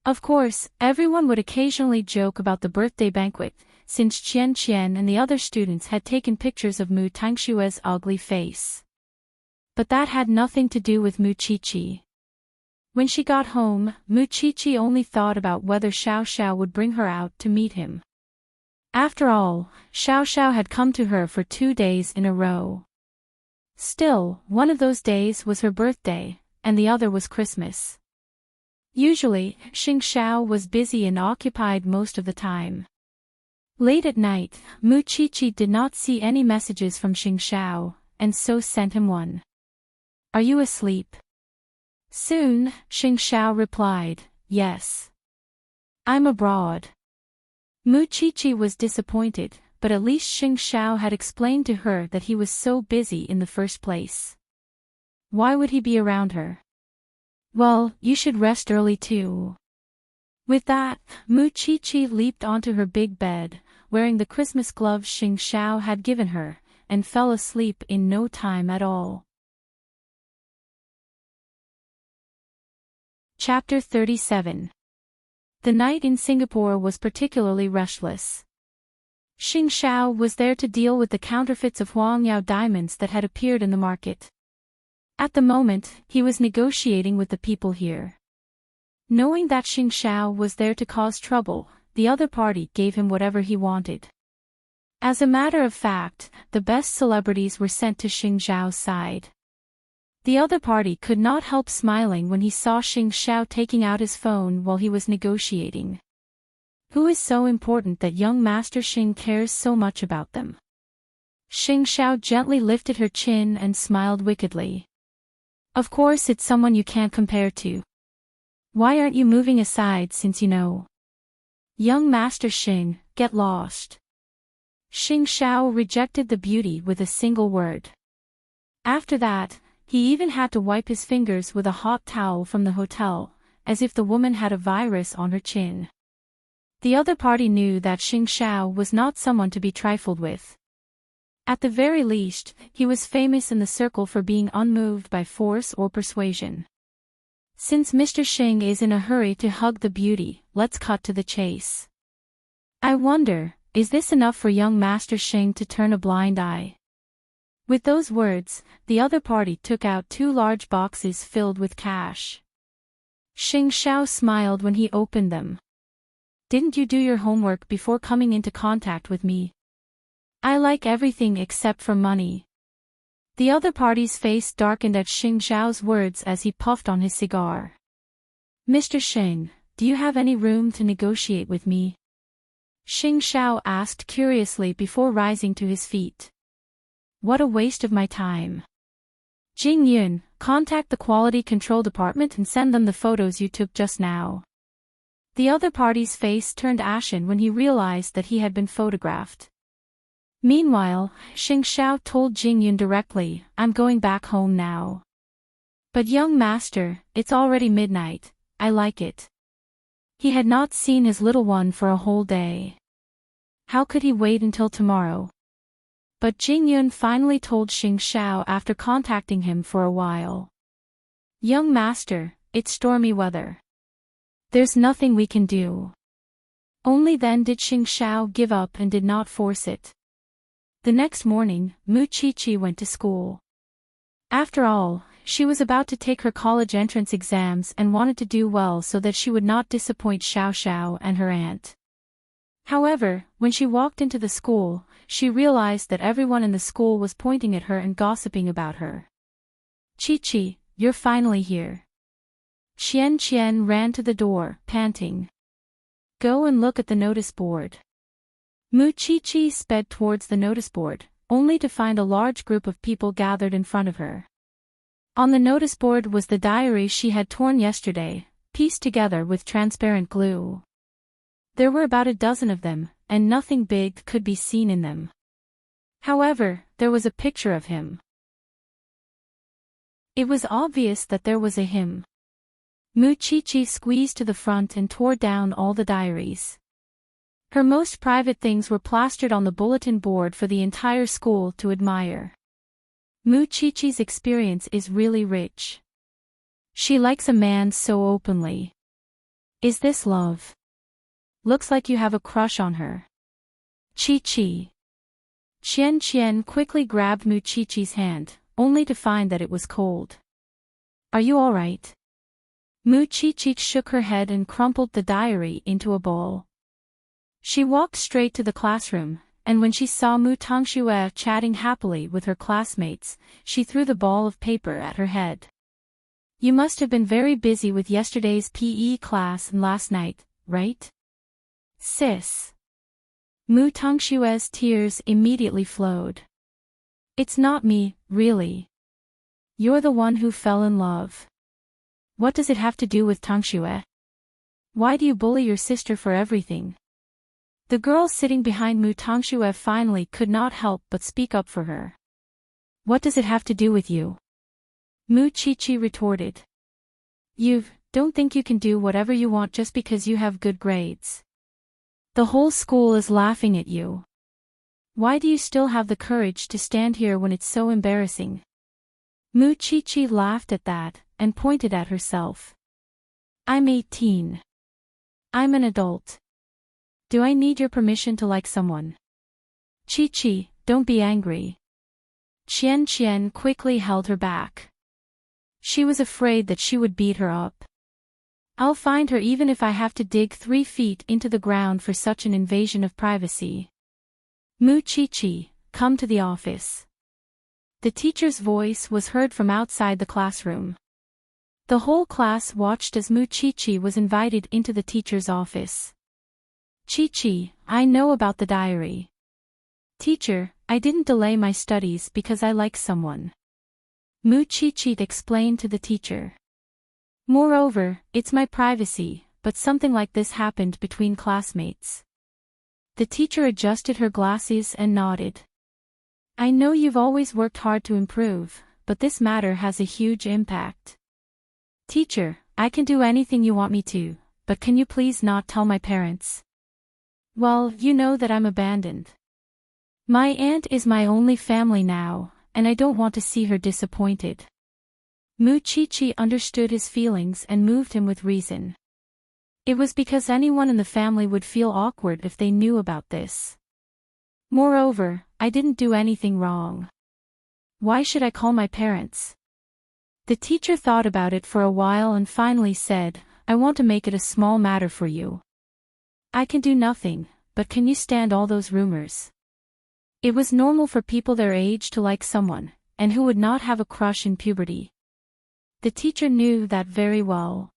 Of course, everyone would occasionally joke about the birthday banquet, since Qian and the other students had taken pictures of Mu Tangshue's ugly face. But that had nothing to do with Mu Qiqi. When she got home, Mu Qiqi only thought about whether Xiao Xiao would bring her out to meet him. After all, Xiao Xiao had come to her for 2 days in a row. Still, one of those days was her birthday, and the other was Christmas. Usually, Xing Xiao was busy and occupied most of the time. Late at night, Mu Qiqi did not see any messages from Xing Xiao, and so sent him one. Are you asleep? Soon, Xing Xiao replied, Yes. I'm abroad. Mu Qiqi was disappointed, but at least Xing Xiao had explained to her that he was so busy in the first place. Why would he be around her? Well, you should rest early too. With that, Mu Qiqi leaped onto her big bed, wearing the Christmas gloves Xing Xiao had given her, and fell asleep in no time at all. Chapter 37. The night in Singapore was particularly restless. Xing Xiao was there to deal with the counterfeits of Huangyao diamonds that had appeared in the market. At the moment, he was negotiating with the people here. Knowing that Xing Xiao was there to cause trouble, the other party gave him whatever he wanted. As a matter of fact, the best celebrities were sent to Xing Xiao's side. The other party could not help smiling when he saw Xing Xiao taking out his phone while he was negotiating. Who is so important that young Master Xing cares so much about them? Xing Xiao gently lifted her chin and smiled wickedly. Of course it's someone you can't compare to. Why aren't you moving aside since you know? Young Master Xing, get lost. Xing Xiao rejected the beauty with a single word. After that, he even had to wipe his fingers with a hot towel from the hotel, as if the woman had a virus on her chin. The other party knew that Xing Xiao was not someone to be trifled with. At the very least, he was famous in the circle for being unmoved by force or persuasion. Since Mr. Xing is in a hurry to hug the beauty, let's cut to the chase. I wonder, is this enough for young Master Xing to turn a blind eye? With those words, the other party took out 2 large boxes filled with cash. Xing Xiao smiled when he opened them. Didn't you do your homework before coming into contact with me? I like everything except for money. The other party's face darkened at Xing Xiao's words as he puffed on his cigar. Mr. Xing, do you have any room to negotiate with me? Xing Xiao asked curiously before rising to his feet. What a waste of my time. Jing Yun, contact the quality control department and send them the photos you took just now. The other party's face turned ashen when he realized that he had been photographed. Meanwhile, Xing Xiao told Jing Yun directly, I'm going back home now. But young master, it's already midnight, I like it. He had not seen his little one for a whole day. How could he wait until tomorrow? But Jing Yun finally told Xing Xiao after contacting him for a while. Young master, it's stormy weather. There's nothing we can do. Only then did Xing Xiao give up and did not force it. The next morning, Mu Qiqi went to school. After all, she was about to take her college entrance exams and wanted to do well so that she would not disappoint Xiao Xiao and her aunt. However, when she walked into the school, she realized that everyone in the school was pointing at her and gossiping about her. Qiqi, you're finally here. Qian ran to the door, panting. Go and look at the notice board. Mu Qiqi sped towards the notice board, only to find a large group of people gathered in front of her. On the notice board was the diary she had torn yesterday, pieced together with transparent glue. There were about a dozen of them, and nothing big could be seen in them. However, there was a picture of him. It was obvious that there was a him. Mu Qiqi squeezed to the front and tore down all the diaries. Her most private things were plastered on the bulletin board for the entire school to admire. Mu Qiqi's experience is really rich. She likes a man so openly. Is this love? Looks like you have a crush on her. Qiqi. Qian quickly grabbed Mu Qiqi's hand, only to find that it was cold. Are you all right? Mu Qiqi shook her head and crumpled the diary into a ball. She walked straight to the classroom, and when she saw Mu Tangxue chatting happily with her classmates, she threw the ball of paper at her head. You must have been very busy with yesterday's PE class and last night, right? Sis. Mu Tangxue's tears immediately flowed. It's not me, really. You're the one who fell in love. What does it have to do with Tangxue? Why do you bully your sister for everything? The girl sitting behind Mu Tongxue finally could not help but speak up for her. What does it have to do with you? Mu Qiqi retorted. You don't think you can do whatever you want just because you have good grades. The whole school is laughing at you. Why do you still have the courage to stand here when it's so embarrassing? Mu Qiqi laughed at that, and pointed at herself. I'm 18. I'm an adult. Do I need your permission to like someone? Qiqi, don't be angry. Qian quickly held her back. She was afraid that she would beat her up. I'll find her even if I have to dig 3 feet into the ground for such an invasion of privacy. Mu Qiqi, come to the office. The teacher's voice was heard from outside the classroom. The whole class watched as Mu Qiqi was invited into the teacher's office. Qiqi, I know about the diary. Teacher, I didn't delay my studies because I like someone. Mu Qiqi explained to the teacher. Moreover, it's my privacy, but something like this happened between classmates. The teacher adjusted her glasses and nodded. I know you've always worked hard to improve, but this matter has a huge impact. Teacher, I can do anything you want me to, but can you please not tell my parents? Well, you know that I'm abandoned. My aunt is my only family now, and I don't want to see her disappointed. Mu Qiqi understood his feelings and moved him with reason. It was because anyone in the family would feel awkward if they knew about this. Moreover, I didn't do anything wrong. Why should I call my parents? The teacher thought about it for a while and finally said, I want to make it a small matter for you. I can do nothing, but can you stand all those rumors? It was normal for people their age to like someone, and who would not have a crush in puberty. The teacher knew that very well.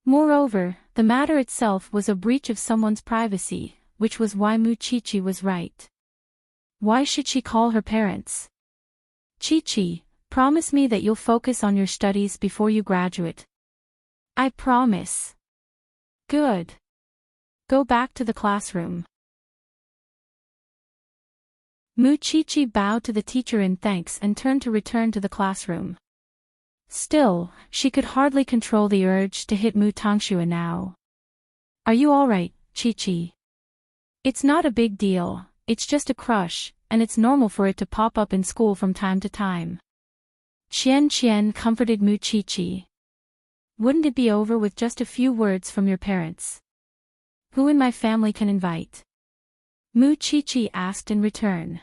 Moreover, the matter itself was a breach of someone's privacy, which was why Mu Qiqi was right. Why should she call her parents? Qiqi, promise me that you'll focus on your studies before you graduate. I promise. Good. Go back to the classroom. Mu Qiqi bowed to the teacher in thanks and turned to return to the classroom. Still, she could hardly control the urge to hit Mu Tongxue now. Are you alright, Qiqi? It's not a big deal, it's just a crush, and it's normal for it to pop up in school from time to time. Qian comforted Mu Qiqi. Wouldn't it be over with just a few words from your parents? Who in my family can invite? Mu Qiqi asked in return.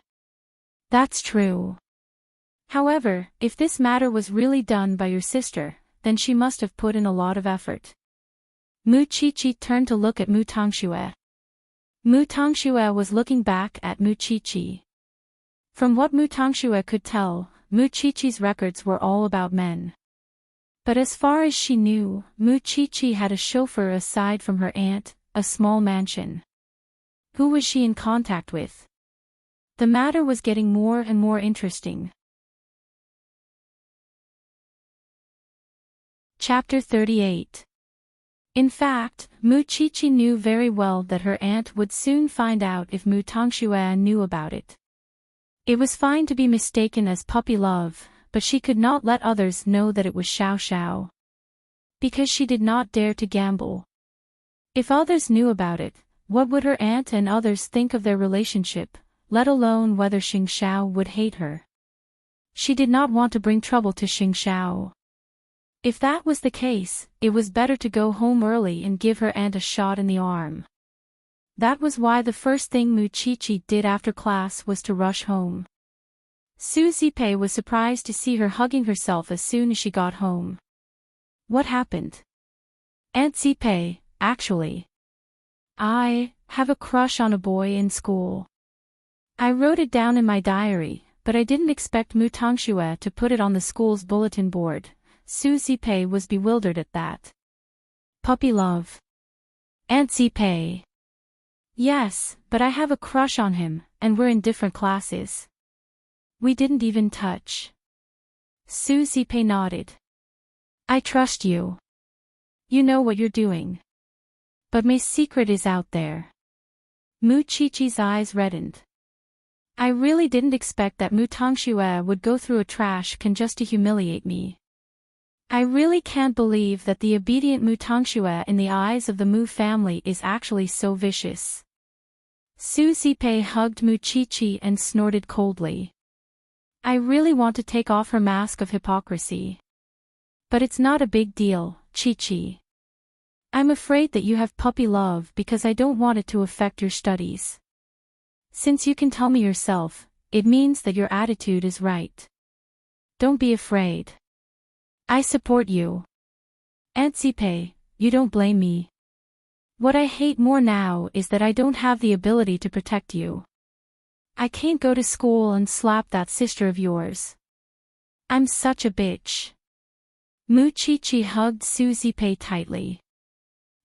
That's true. However, if this matter was really done by your sister, then she must have put in a lot of effort. Mu Qiqi turned to look at Mu Tongxue. Mu Tongxue was looking back at Mu Qiqi. From what Mu Tongxue could tell, Mu Qiqi's records were all about men. But as far as she knew, Mu Qiqi had a chauffeur aside from her aunt, a small mansion. Who was she in contact with? The matter was getting more and more interesting. Chapter 38. In fact, Mu Qiqi knew very well that her aunt would soon find out if Mu Tongxue knew about it. It was fine to be mistaken as puppy love, but she could not let others know that it was Xiao Xiao. Because she did not dare to gamble. If others knew about it, what would her aunt and others think of their relationship, let alone whether Xing Xiao would hate her? She did not want to bring trouble to Xing Xiao. If that was the case, it was better to go home early and give her aunt a shot in the arm. That was why the first thing Mu Qiqi did after class was to rush home. Su Zipei was surprised to see her hugging herself as soon as she got home. What happened? Aunt Zipei, actually. I have a crush on a boy in school. I wrote it down in my diary, but I didn't expect Mu Tongxue to put it on the school's bulletin board. Su Zipei was bewildered at that. Puppy love. Aunt Zipei. Yes, but I have a crush on him, and we're in different classes. We didn't even touch. Su Zipei nodded. I trust you. You know what you're doing. But my secret is out there. Mu Qiqi's eyes reddened. I really didn't expect that Mu Tongxue would go through a trash can just to humiliate me. I really can't believe that the obedient Mu Tongxue in the eyes of the Mu family is actually so vicious. Su Zipei hugged Mu Qiqi and snorted coldly. I really want to take off her mask of hypocrisy. But it's not a big deal, Qiqi. I'm afraid that you have puppy love because I don't want it to affect your studies. Since you can tell me yourself, it means that your attitude is right. Don't be afraid. I support you. Aunt Zipei, you don't blame me. What I hate more now is that I don't have the ability to protect you. I can't go to school and slap that sister of yours. I'm such a bitch. Mu Qiqi hugged Su Zipei tightly.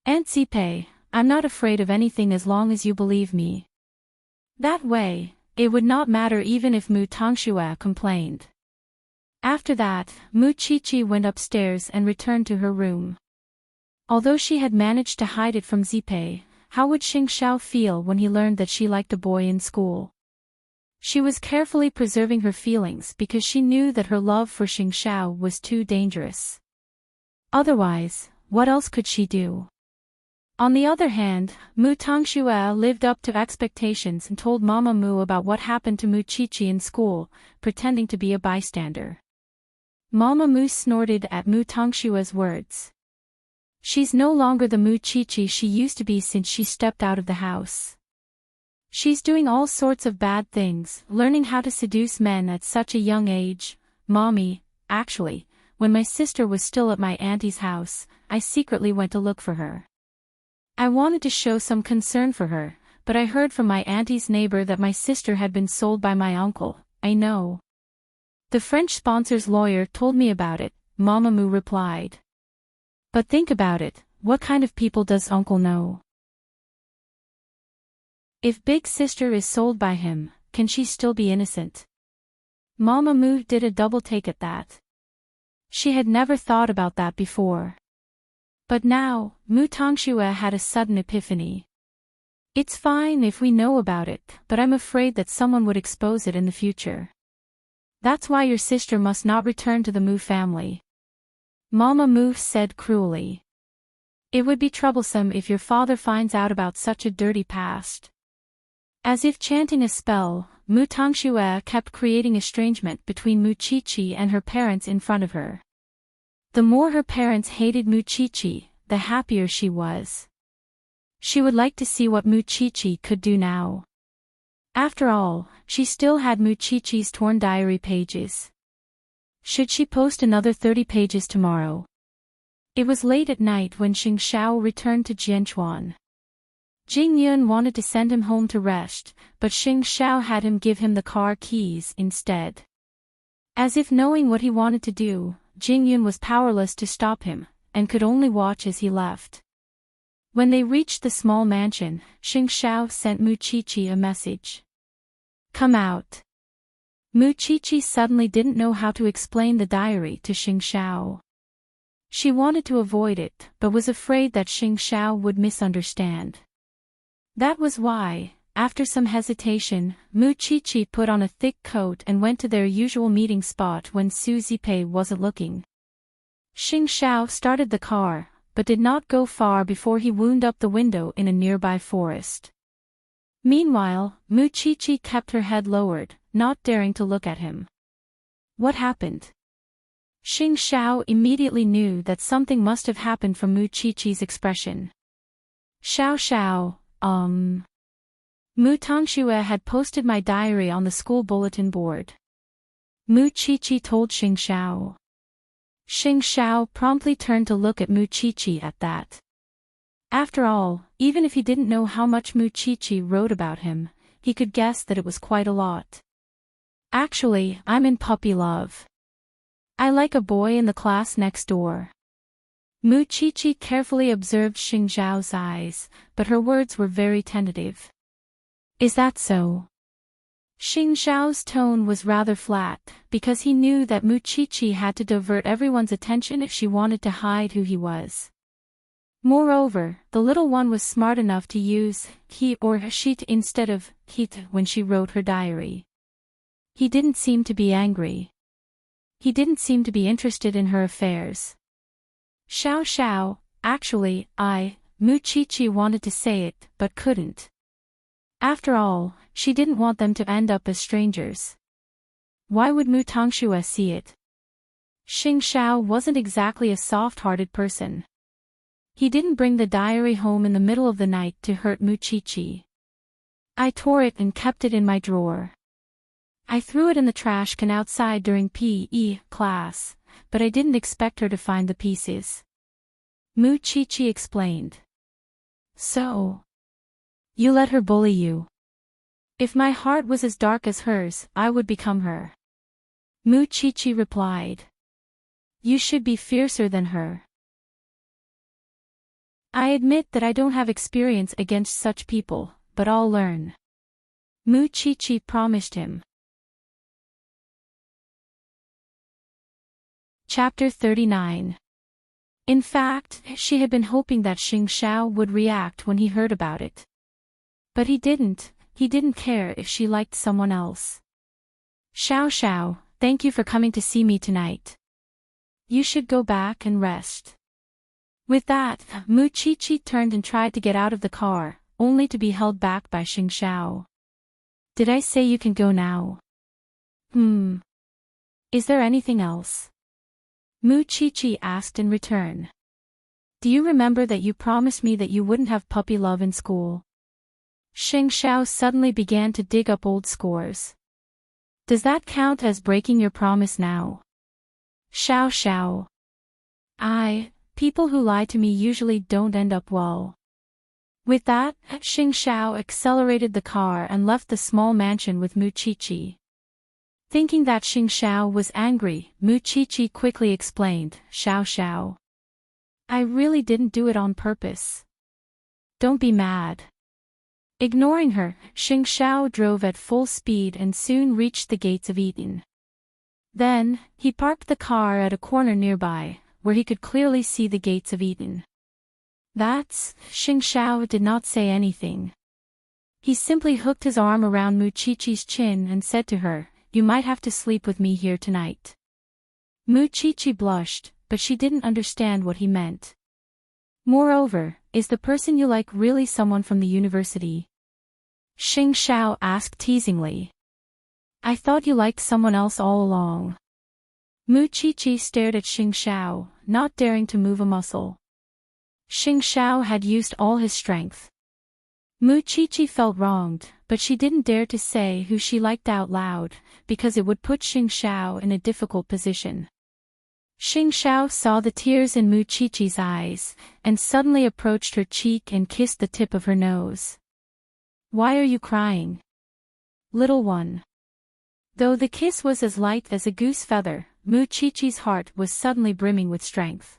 Aunt Zipei, I'm not afraid of anything as long as you believe me. That way, it would not matter even if Mu Tongxue complained. After that, Mu Qiqi went upstairs and returned to her room. Although she had managed to hide it from Zipei, how would Xing Xiao feel when he learned that she liked a boy in school? She was carefully preserving her feelings because she knew that her love for Xing Xiao was too dangerous. Otherwise, what else could she do? On the other hand, Mu Tongxue lived up to expectations and told Mama Mu about what happened to Mu Qiqi in school, pretending to be a bystander. Mama Mu snorted at Mu Tongxue's words. She's no longer the Mu Qiqi she used to be since she stepped out of the house. She's doing all sorts of bad things, learning how to seduce men at such a young age. Mommy, actually, when my sister was still at my auntie's house, I secretly went to look for her. I wanted to show some concern for her, but I heard from my auntie's neighbor that my sister had been sold by my uncle. I know. The French sponsor's lawyer told me about it, Mama Mu replied. But think about it, what kind of people does uncle know? If big sister is sold by him, can she still be innocent? Mama Mu did a double take at that. She had never thought about that before. But now, Mu Tongxue had a sudden epiphany. It's fine if we know about it, but I'm afraid that someone would expose it in the future. That's why your sister must not return to the Mu family. Mama Mu said cruelly. It would be troublesome if your father finds out about such a dirty past. As if chanting a spell, Mu Tongxue kept creating estrangement between Mu Qiqi and her parents in front of her. The more her parents hated Mu Qiqi, the happier she was. She would like to see what Mu Qiqi could do now. After all, she still had Mu Qiqi's torn diary pages. Should she post another 30 pages tomorrow? It was late at night when Xing Xiao returned to Jianchuan. Jing Yun wanted to send him home to rest, but Xing Xiao had him give him the car keys instead. As if knowing what he wanted to do, Jing Yun was powerless to stop him, and could only watch as he left. When they reached the small mansion, Xing Xiao sent Mu Qiqi a message. Come out. Mu Qiqi suddenly didn't know how to explain the diary to Xing Xiao. She wanted to avoid it, but was afraid that Xing Xiao would misunderstand. That was why, after some hesitation, Mu Qiqi put on a thick coat and went to their usual meeting spot when Su Zipei wasn't looking. Xing Xiao started the car, but did not go far before he wound up the window in a nearby forest. Meanwhile, Mu Qiqi kept her head lowered, not daring to look at him. What happened? Xing Xiao immediately knew that something must have happened from Mu Qiqi's expression. Xiao, Mu Tongxue had posted my diary on the school bulletin board. Mu Qiqi told Xing Xiao. Xing Xiao promptly turned to look at Mu Qiqi at that. After all, even if he didn't know how much Mu Qiqi wrote about him, he could guess that it was quite a lot. Actually, I'm in puppy love. I like a boy in the class next door. Mu Qiqi carefully observed Xing Xiao's eyes, but her words were very tentative. Is that so? Xing Xiao's tone was rather flat, because he knew that Mu Qiqi had to divert everyone's attention if she wanted to hide who he was. Moreover, the little one was smart enough to use he or she instead of hit when she wrote her diary. He didn't seem to be angry. He didn't seem to be interested in her affairs. Xiao, actually, Muchichi wanted to say it, but couldn't. After all, she didn't want them to end up as strangers. Why would Mu Tangxue see it? Xiao wasn't exactly a soft-hearted person. He didn't bring the diary home in the middle of the night to hurt Muchichi. I tore it and kept it in my drawer. I threw it in the trash can outside during PE class, but I didn't expect her to find the pieces. Muchichi explained. So, you let her bully you. If my heart was as dark as hers, I would become her. Muchichi replied. You should be fiercer than her. I admit that I don't have experience against such people, but I'll learn. Muchichi promised him. Chapter 39. In fact, she had been hoping that Xiao would react when he heard about it. But he didn't care if she liked someone else. Xiao, thank you for coming to see me tonight. You should go back and rest. With that, Muchichi turned and tried to get out of the car, only to be held back by Xiao. Did I say you can go now? Is there anything else? Muchichi asked in return. Do you remember that you promised me that you wouldn't have puppy love in school? Xiao suddenly began to dig up old scores. Does that count as breaking your promise now? Xiao. People who lie to me usually don't end up well. With that, Xiao accelerated the car and left the small mansion with Muchichi. Thinking that Xiao was angry, Muchichi quickly explained, Xiao. I really didn't do it on purpose. Don't be mad. Ignoring her, Xiao drove at full speed and soon reached the gates of Eden. Then, he parked the car at a corner nearby, where he could clearly see the gates of Eden. Xiao did not say anything. He simply hooked his arm around Muchichi's chin and said to her, You might have to sleep with me here tonight. Muchichi blushed, but she didn't understand what he meant. Moreover, is the person you like really someone from the university? Xiao asked teasingly. I thought you liked someone else all along. Muchichi stared at Xiao, not daring to move a muscle. Xiao had used all his strength. Muchichi felt wronged, but she didn't dare to say who she liked out loud, because it would put Xiao in a difficult position. Xiao saw the tears in Muchichi's eyes, and suddenly approached her cheek and kissed the tip of her nose. Why are you crying? Little one. Though the kiss was as light as a goose feather, Muchichi's heart was suddenly brimming with strength.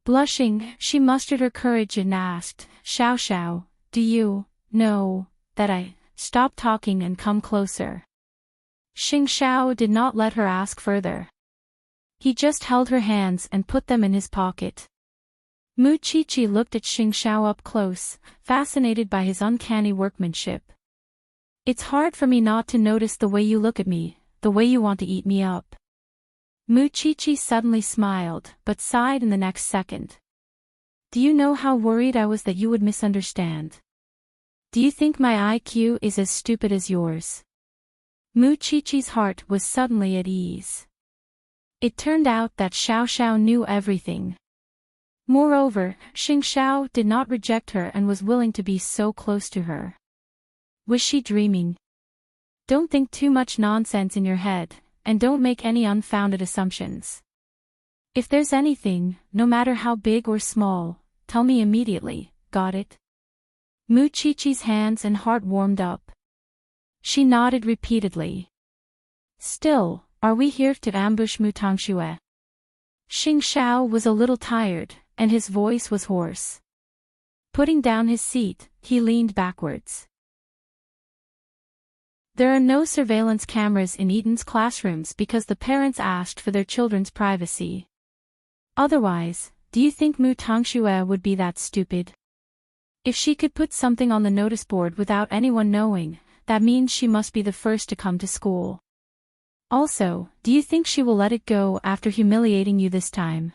Blushing, she mustered her courage and asked, Xiao, do you know that I stop talking and come closer? Xiao did not let her ask further. He just held her hands and put them in his pocket. Muchichi looked at Xiao up close, fascinated by his uncanny workmanship. It's hard for me not to notice the way you look at me, the way you want to eat me up. Muchichi suddenly smiled, but sighed in the next second. Do you know how worried I was that you would misunderstand? Do you think my IQ is as stupid as yours? Muchichi's heart was suddenly at ease. It turned out that Xiao knew everything. Moreover, Xiao did not reject her and was willing to be so close to her. Was she dreaming? Don't think too much nonsense in your head, and don't make any unfounded assumptions. If there's anything, no matter how big or small, tell me immediately, got it? Muchichi's hands and heart warmed up. She nodded repeatedly. Still, are we here to ambush Mu Tangxue? Xiao was a little tired, and his voice was hoarse. Putting down his seat, he leaned backwards. There are no surveillance cameras in Eden's classrooms because the parents asked for their children's privacy. Otherwise, do you think Mu Tongxue would be that stupid? If she could put something on the notice board without anyone knowing, that means she must be the first to come to school. Also, do you think she will let it go after humiliating you this time?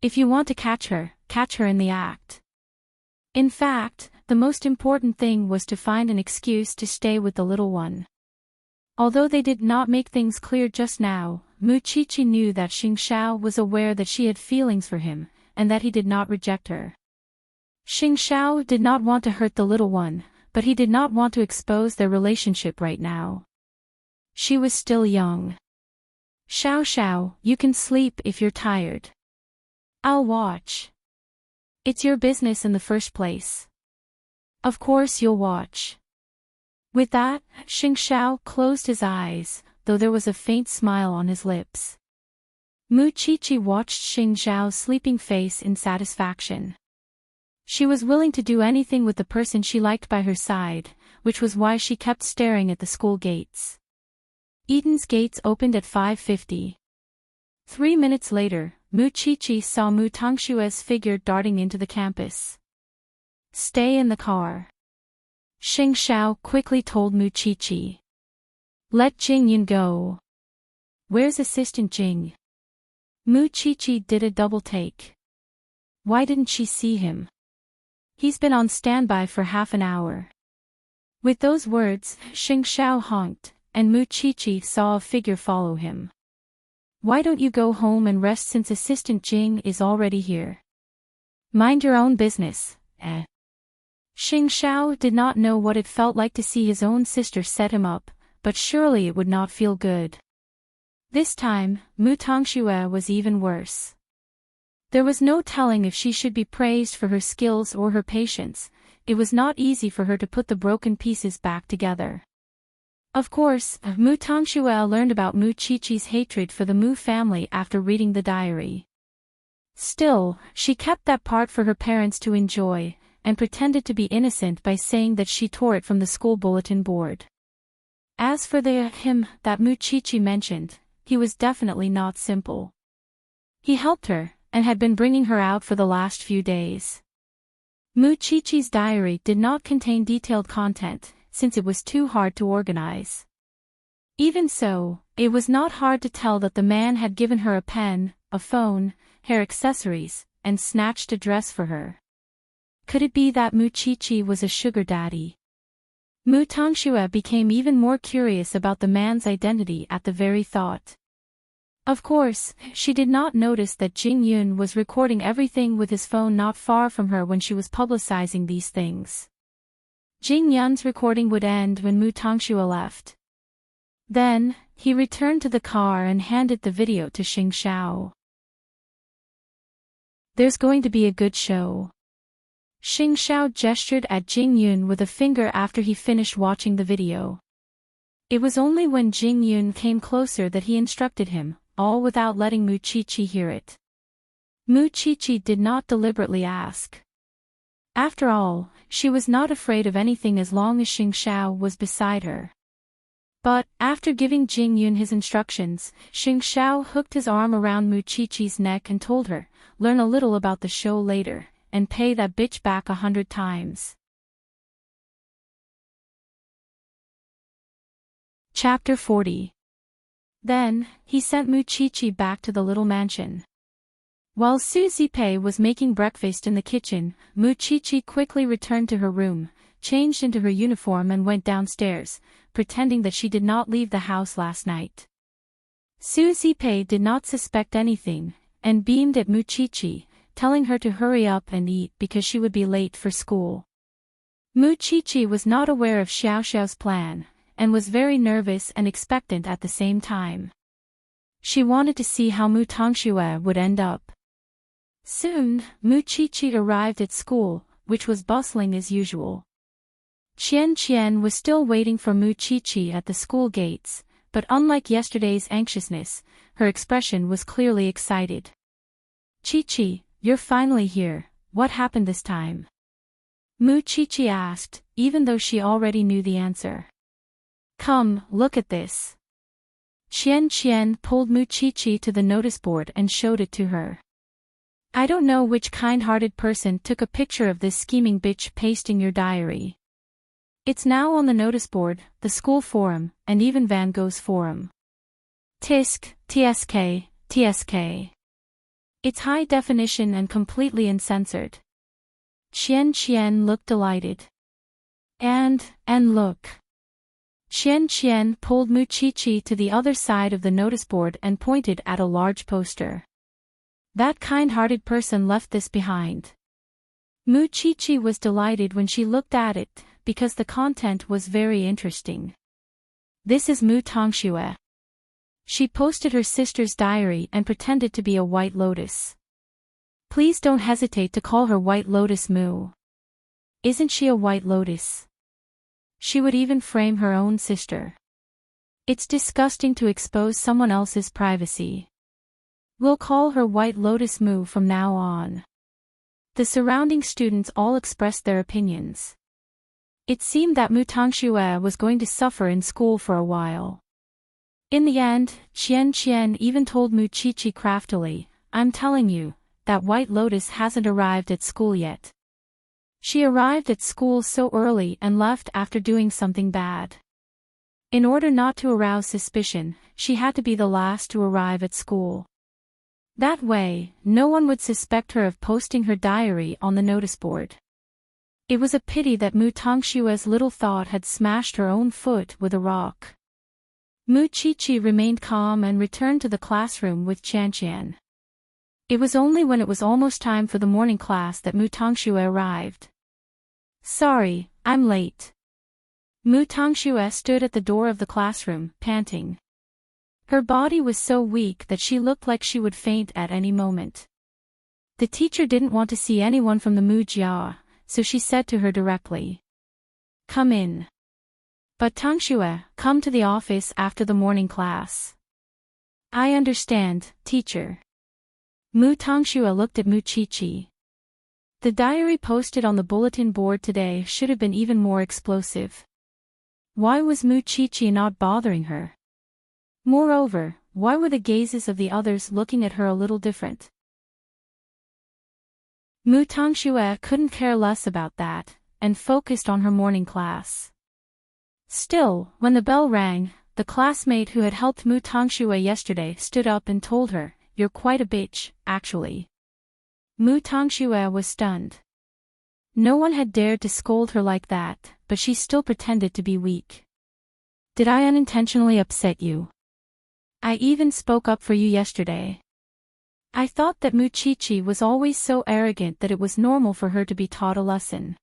If you want to catch her in the act. In fact, the most important thing was to find an excuse to stay with the little one. Although they did not make things clear just now, Mu Qiqi knew that Xing Xiao was aware that she had feelings for him, and that he did not reject her. Xing Xiao did not want to hurt the little one, but he did not want to expose their relationship right now. She was still young. Xiao Xiao, you can sleep if you're tired. I'll watch. It's your business in the first place. Of course you'll watch. With that, Xing Xiao closed his eyes, though there was a faint smile on his lips. Mu Qiqi watched Xing Xiao's sleeping face in satisfaction. She was willing to do anything with the person she liked by her side, which was why she kept staring at the school gates. Eton's gates opened at 5:50. 3 minutes later, Mu Qiqi saw Mu Tongxue's figure darting into the campus. Stay in the car. Xing Xiao quickly told Mu Qiqi. Let Jing Yun go. Where's Assistant Jing? Mu Qiqi did a double take. Why didn't she see him? He's been on standby for half an hour. With those words, Xing Xiao honked, and Mu Qiqi saw a figure follow him. Why don't you go home and rest since Assistant Jing is already here? Mind your own business, eh? Xing Xiao did not know what it felt like to see his own sister set him up, but surely it would not feel good. This time, Mu Tongxue was even worse. There was no telling if she should be praised for her skills or her patience. It was not easy for her to put the broken pieces back together. Of course, Mu Tongxue learned about Mu Qiqi's hatred for the Mu family after reading the diary. Still, she kept that part for her parents to enjoy, and pretended to be innocent by saying that she tore it from the school bulletin board. As for the him that Mu Qiqi mentioned, he was definitely not simple. He helped her, and had been bringing her out for the last few days. Mu Qiqi's diary did not contain detailed content, since it was too hard to organize. Even so, it was not hard to tell that the man had given her a pen, a phone, hair accessories, and snatched a dress for her. Could it be that Mu Qiqi was a sugar daddy? Mu Tongxue became even more curious about the man's identity at the very thought. Of course, she did not notice that Jing Yun was recording everything with his phone not far from her when she was publicizing these things. Jing Yun's recording would end when Mu Tongxue left. Then, he returned to the car and handed the video to Xing Xiao. There's going to be a good show. Xing Xiao gestured at Jing Yun with a finger after he finished watching the video. It was only when Jing Yun came closer that he instructed him, all without letting Mu Qiqi hear it. Mu Qiqi did not deliberately ask. After all, she was not afraid of anything as long as Xing Xiao was beside her. But, after giving Jing Yun his instructions, Xing Xiao hooked his arm around Mu Qiqi's neck and told her, learn a little about the show later, and pay that bitch back 100 times. Chapter 40. Then, he sent Mu Qiqi back to the little mansion. While Su Zipei was making breakfast in the kitchen, Mu Qiqi quickly returned to her room, changed into her uniform and went downstairs, pretending that she did not leave the house last night. Su Zipei did not suspect anything, and beamed at Mu Qiqi, telling her to hurry up and eat because she would be late for school. Mu Qiqi was not aware of Xiao Xiao's plan, and was very nervous and expectant at the same time. She wanted to see how Mu Tongxue would end up. Soon, Mu Qiqi arrived at school, which was bustling as usual. Qian was still waiting for Mu Qiqi at the school gates, but unlike yesterday's anxiousness, her expression was clearly excited. Qiqi, you're finally here, what happened this time? Mu Qiqi asked, even though she already knew the answer. Come, look at this. Qian pulled Mu Qiqi to the notice board and showed it to her. I don't know which kind-hearted person took a picture of this scheming bitch pasting your diary. It's now on the notice board, the school forum, and even Van Gogh's forum. Tisk, TSK, TSK. It's high definition and completely uncensored. Qian looked delighted. And look. Qian pulled Muchichi to the other side of the notice board and pointed at a large poster. That kind-hearted person left this behind. Muchichi was delighted when she looked at it, because the content was very interesting. This is Mu Tongxue. She posted her sister's diary and pretended to be a white lotus. Please don't hesitate to call her White Lotus Mu. Isn't she a white lotus? She would even frame her own sister. It's disgusting to expose someone else's privacy. We'll call her White Lotus Mu from now on. The surrounding students all expressed their opinions. It seemed that Mu Tongxue was going to suffer in school for a while. In the end, Qian even told Muchichi craftily, I'm telling you, that White Lotus hasn't arrived at school yet. She arrived at school so early and left after doing something bad. In order not to arouse suspicion, she had to be the last to arrive at school. That way, no one would suspect her of posting her diary on the notice board. It was a pity that Mu Tongxue's little thought had smashed her own foot with a rock. Muchichi remained calm and returned to the classroom with Qian. It was only when it was almost time for the morning class that Mu Tongxue arrived. Sorry, I'm late. Mu Tongxue stood at the door of the classroom, panting. Her body was so weak that she looked like she would faint at any moment. The teacher didn't want to see anyone from the Mu Jia, so she said to her directly. Come in. But Tongxue, come to the office after the morning class. I understand, teacher. Mu Tongxue looked at Muchichi. The diary posted on the bulletin board today should have been even more explosive. Why was Muchichi not bothering her? Moreover, why were the gazes of the others looking at her a little different? Mu Tongxue couldn't care less about that, and focused on her morning class. Still, when the bell rang, the classmate who had helped Mu Tongxue yesterday stood up and told her, You're quite a bitch, actually. Mu Tongxue was stunned. No one had dared to scold her like that, but she still pretended to be weak. Did I unintentionally upset you? I even spoke up for you yesterday. I thought that Muchichi was always so arrogant that it was normal for her to be taught a lesson.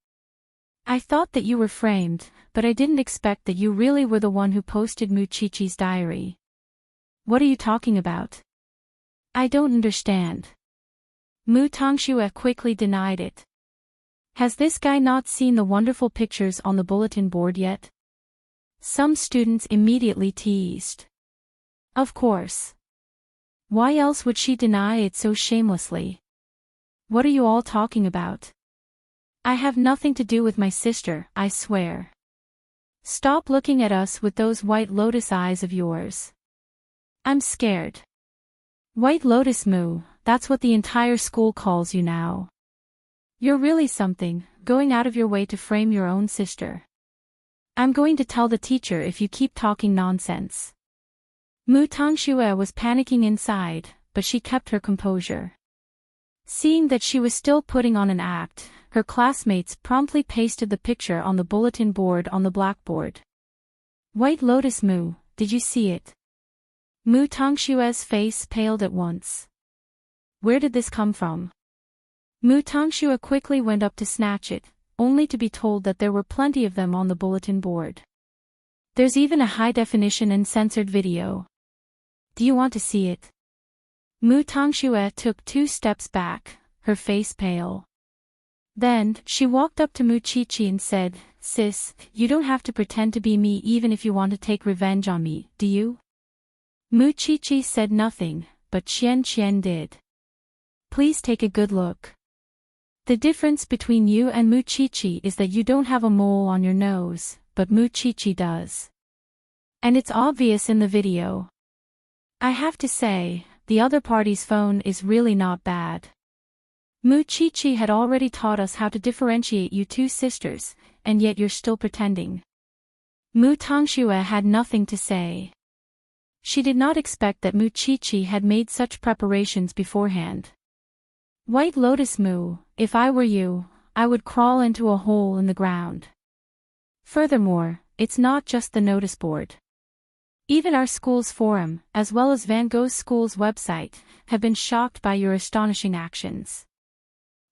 I thought that you were framed, but I didn't expect that you really were the one who posted Muchichi's diary. What are you talking about? I don't understand. Mu Tongxue quickly denied it. Has this guy not seen the wonderful pictures on the bulletin board yet? Some students immediately teased. Of course. Why else would she deny it so shamelessly? What are you all talking about? I have nothing to do with my sister, I swear. Stop looking at us with those white lotus eyes of yours. I'm scared. White Lotus Mu, that's what the entire school calls you now. You're really something, going out of your way to frame your own sister. I'm going to tell the teacher if you keep talking nonsense. Mu Tongxue was panicking inside, but she kept her composure. Seeing that she was still putting on an act, her classmates promptly pasted the picture on the bulletin board on the blackboard. White Lotus Mu, did you see it? Mu Tongxue's face paled at once. Where did this come from? Mu Tongxue quickly went up to snatch it, only to be told that there were plenty of them on the bulletin board. There's even a high-definition and censored video. Do you want to see it? Mu Tongxue took 2 steps back, her face pale. Then, she walked up to Muchichi and said, Sis, you don't have to pretend to be me even if you want to take revenge on me, do you? Muchichi said nothing, but Qian did. Please take a good look. The difference between you and Muchichi is that you don't have a mole on your nose, but Muchichi does. And it's obvious in the video. I have to say, the other party's phone is really not bad. Mu Chi-Chi had already taught us how to differentiate you two sisters, and yet you're still pretending. Mu Tongxue had nothing to say. She did not expect that Mu Chi-Chi had made such preparations beforehand. White Lotus Mu, if I were you, I would crawl into a hole in the ground. Furthermore, it's not just the notice board. Even our school's forum, as well as Van Gogh's school's website, have been shocked by your astonishing actions.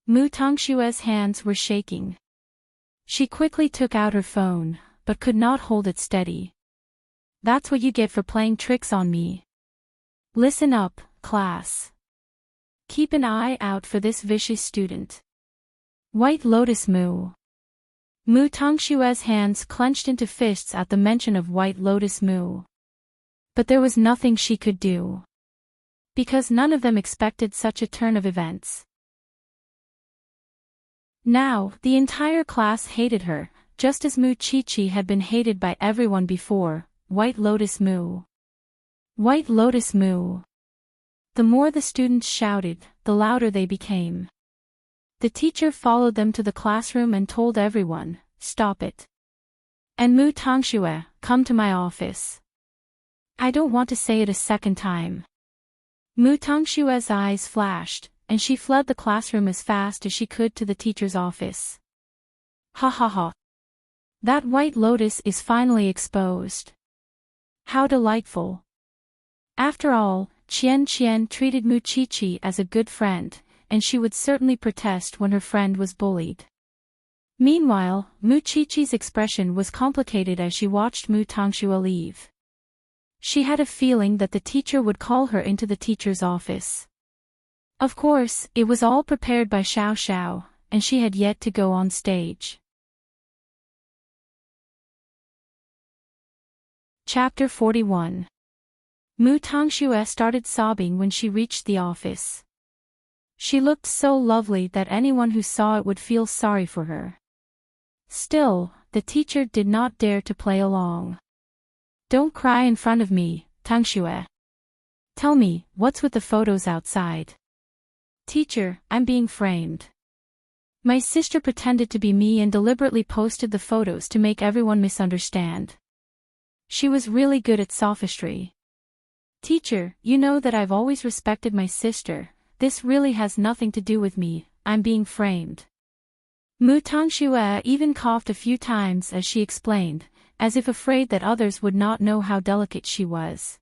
Mu Tongshue's hands were shaking. She quickly took out her phone, but could not hold it steady. That's what you get for playing tricks on me. Listen up, class. Keep an eye out for this vicious student. White Lotus Mu. Mu Tongshue's hands clenched into fists at the mention of White Lotus Mu. But there was nothing she could do. Because none of them expected such a turn of events. Now, the entire class hated her, just as Mu Chi-Chi had been hated by everyone before. White Lotus Mu. White Lotus Mu. The more the students shouted, the louder they became. The teacher followed them to the classroom and told everyone, "Stop it. And Mu Tongxue, come to my office." I don't want to say it a second time. Mu Tongshue's eyes flashed, and she fled the classroom as fast as she could to the teacher's office. Ha ha ha. That White Lotus is finally exposed. How delightful. After all, Qian treated Mu Chi-Chi as a good friend, and she would certainly protest when her friend was bullied. Meanwhile, Mu Chi-Chi's expression was complicated as she watched Mu Tongxue leave. She had a feeling that the teacher would call her into the teacher's office. Of course, it was all prepared by Xiao Xiao, and she had yet to go on stage. Chapter 41. Mu Tongxue started sobbing when she reached the office. She looked so lovely that anyone who saw it would feel sorry for her. Still, the teacher did not dare to play along. Don't cry in front of me, Tongxue. Tell me, what's with the photos outside? Teacher, I'm being framed. My sister pretended to be me and deliberately posted the photos to make everyone misunderstand. She was really good at sophistry. Teacher, you know that I've always respected my sister. This really has nothing to do with me. I'm being framed. Mu Tongxue even coughed a few times as she explained, as if afraid that others would not know how delicate she was.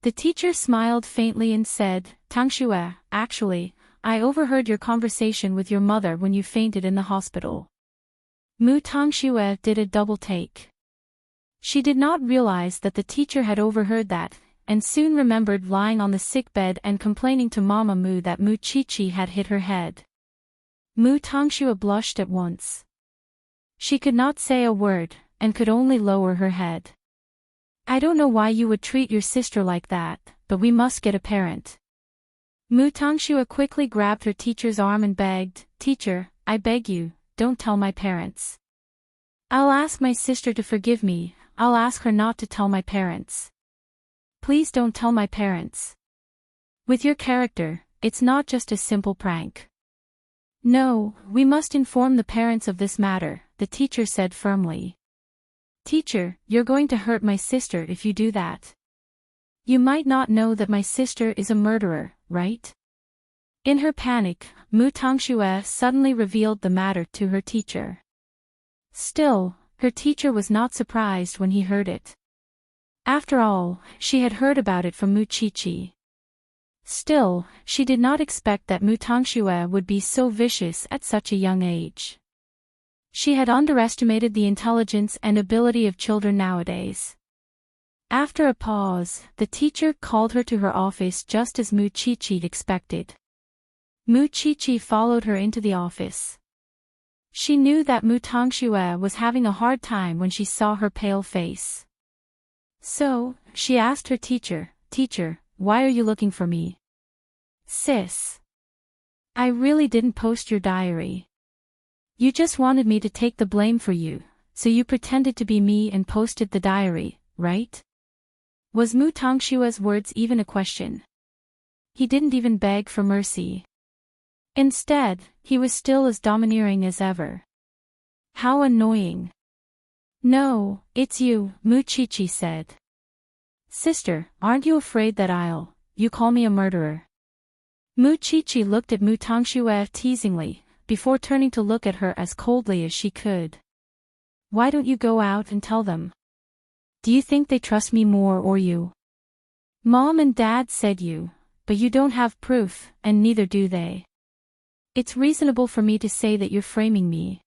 The teacher smiled faintly and said, Tongxue, actually, I overheard your conversation with your mother when you fainted in the hospital. Mu Tongxue did a double take. She did not realize that the teacher had overheard that, and soon remembered lying on the sickbed and complaining to Mama Mu that Mu Chi-Chi had hit her head. Mu Tongxue blushed at once. She could not say a word, and could only lower her head. I don't know why you would treat your sister like that, but we must get a parent. Mu Tongxue quickly grabbed her teacher's arm and begged, Teacher, I beg you, don't tell my parents. I'll ask my sister to forgive me, I'll ask her not to tell my parents. Please don't tell my parents. With your character, it's not just a simple prank. No, we must inform the parents of this matter, the teacher said firmly. Teacher, you're going to hurt my sister if you do that. You might not know that my sister is a murderer, right? In her panic, Mu Tongxue suddenly revealed the matter to her teacher. Still, her teacher was not surprised when he heard it. After all, she had heard about it from Mu Chi-Chi. Still, she did not expect that Mu Tongxue would be so vicious at such a young age. She had underestimated the intelligence and ability of children nowadays. After a pause, the teacher called her to her office just as Mu Chi-Chi expected. Mu Chi-Chi followed her into the office. She knew that Mu Tongxue was having a hard time when she saw her pale face. So, she asked her teacher, Teacher, why are you looking for me? Sis. I really didn't post your diary. You just wanted me to take the blame for you, so you pretended to be me and posted the diary, right? Was Mu Tongshue's words even a question? He didn't even beg for mercy. Instead, he was still as domineering as ever. How annoying. No, it's you, Muchichi said. Sister, aren't you afraid that you call me a murderer? Muchichi looked at Mutangxue teasingly, before turning to look at her as coldly as she could. Why don't you go out and tell them? Do you think they trust me more or you? Mom and Dad said you, but you don't have proof, and neither do they. It's reasonable for me to say that you're framing me.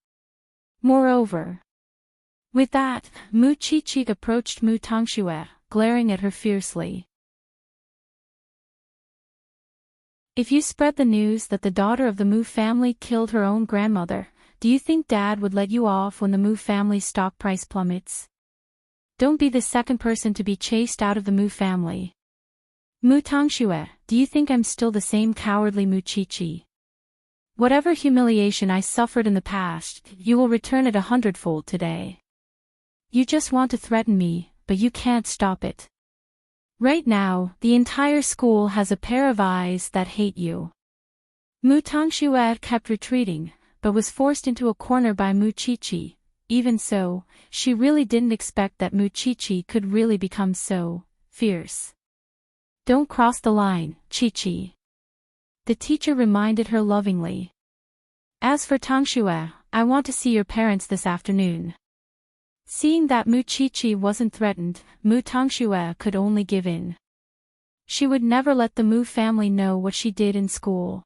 Moreover. With that, Muchichi approached Mutangxue, glaring at her fiercely. If you spread the news that the daughter of the Mu family killed her own grandmother, do you think Dad would let you off when the Mu family stock price plummets? Don't be the second person to be chased out of the Mu family. Mutangxue, do you think I'm still the same cowardly Muchichi? Whatever humiliation I suffered in the past, you will return it 100-fold today. You just want to threaten me, but you can't stop it. Right now, the entire school has a pair of eyes that hate you. Mutangxue kept retreating, but was forced into a corner by Muchichi. Even so, she really didn't expect that Muchichi could really become so fierce. Don't cross the line, Chichi. The teacher reminded her lovingly. As for Tangxue, I want to see your parents this afternoon. Seeing that Muchichi wasn't threatened, Mutangxue could only give in. She would never let the Mu family know what she did in school.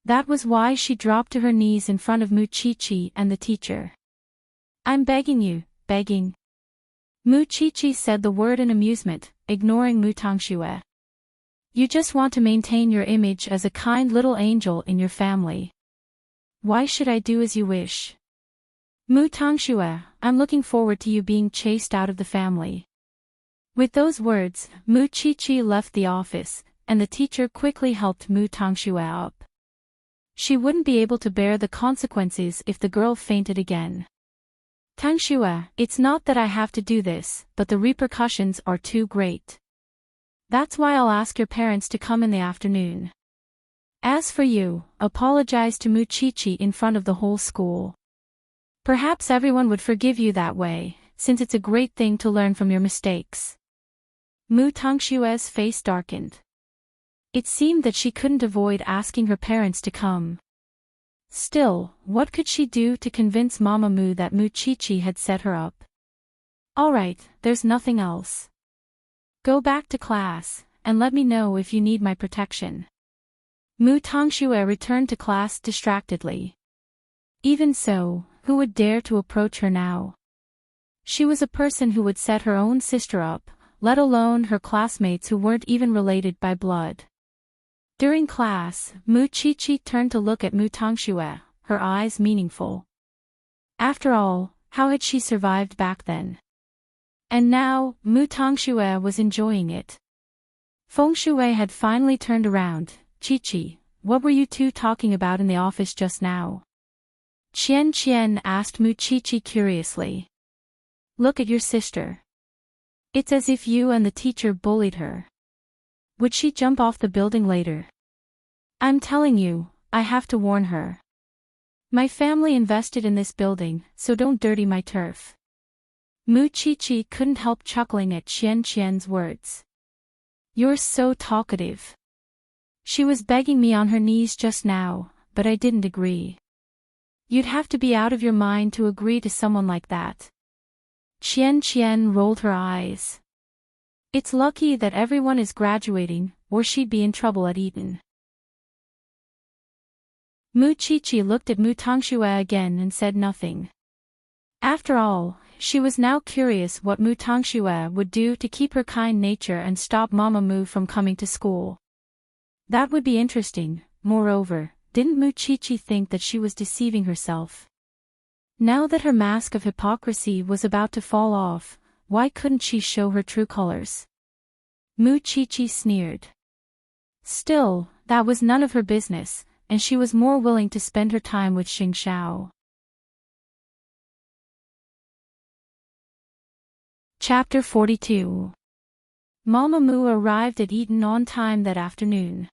That was why she dropped to her knees in front of Muchichi and the teacher. I'm begging you, begging. Muchichi said the word in amusement, ignoring Mutangxue. You just want to maintain your image as a kind little angel in your family. Why should I do as you wish? Mutangxue, I'm looking forward to you being chased out of the family. With those words, Muchichi left the office, and the teacher quickly helped Mutangxue up. She wouldn't be able to bear the consequences if the girl fainted again. Tangxue, it's not that I have to do this, but the repercussions are too great. That's why I'll ask your parents to come in the afternoon. As for you, apologize to Muchichi in front of the whole school. Perhaps everyone would forgive you that way, since it's a great thing to learn from your mistakes. Mutangxue's face darkened. It seemed that she couldn't avoid asking her parents to come. Still, what could she do to convince Mama Mu that Muchichi had set her up? Alright, there's nothing else. Go back to class, and let me know if you need my protection. Mutangxue returned to class distractedly. Even so, who would dare to approach her now? She was a person who would set her own sister up, let alone her classmates who weren't even related by blood. During class, Muchichi turned to look at Mutangxue, her eyes meaningful. After all, how had she survived back then? And now, Mutangxue was enjoying it. Fengshui had finally turned around. Chichi, what were you two talking about in the office just now? Qian asked Muchichi curiously. Look at your sister. It's as if you and the teacher bullied her. Would she jump off the building later? I'm telling you, I have to warn her. My family invested in this building, so don't dirty my turf. Muchichi couldn't help chuckling at Qian's words. You're so talkative. She was begging me on her knees just now, but I didn't agree. You'd have to be out of your mind to agree to someone like that. Qian rolled her eyes. It's lucky that everyone is graduating, or she'd be in trouble at Eton. Muchichi looked at Mutangxue again and said nothing. After all, she was now curious what Mutangxue would do to keep her kind nature and stop Mama Mu from coming to school. That would be interesting. Moreover, didn't Muchichi think that she was deceiving herself? Now that her mask of hypocrisy was about to fall off, why couldn't she show her true colors? Muchichi sneered. Still, that was none of her business, and she was more willing to spend her time with Xingxiao. Chapter 42. Mama Mu arrived at Eton on time that afternoon.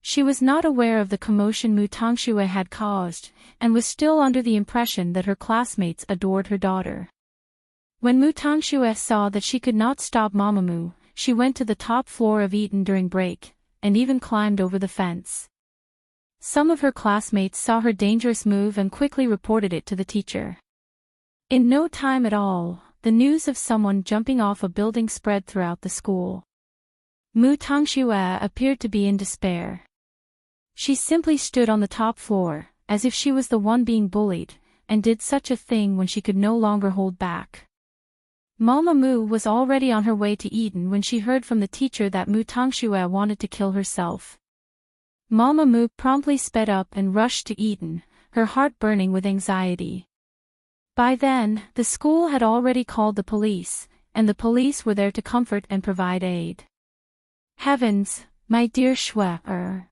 She was not aware of the commotion Mu Tangxue had caused, and was still under the impression that her classmates adored her daughter. When Mu Tangxue saw that she could not stop Mamamoo, she went to the top floor of Eton during break, and even climbed over the fence. Some of her classmates saw her dangerous move and quickly reported it to the teacher. In no time at all, the news of someone jumping off a building spread throughout the school. Mu Tangxue appeared to be in despair. She simply stood on the top floor, as if she was the one being bullied, and did such a thing when she could no longer hold back. Mamamoo was already on her way to Eton when she heard from the teacher that Mu Tangxue wanted to kill herself. Mamamoo promptly sped up and rushed to Eton, her heart burning with anxiety. By then, the school had already called the police, and the police were there to comfort and provide aid. Heavens, my dear Shue.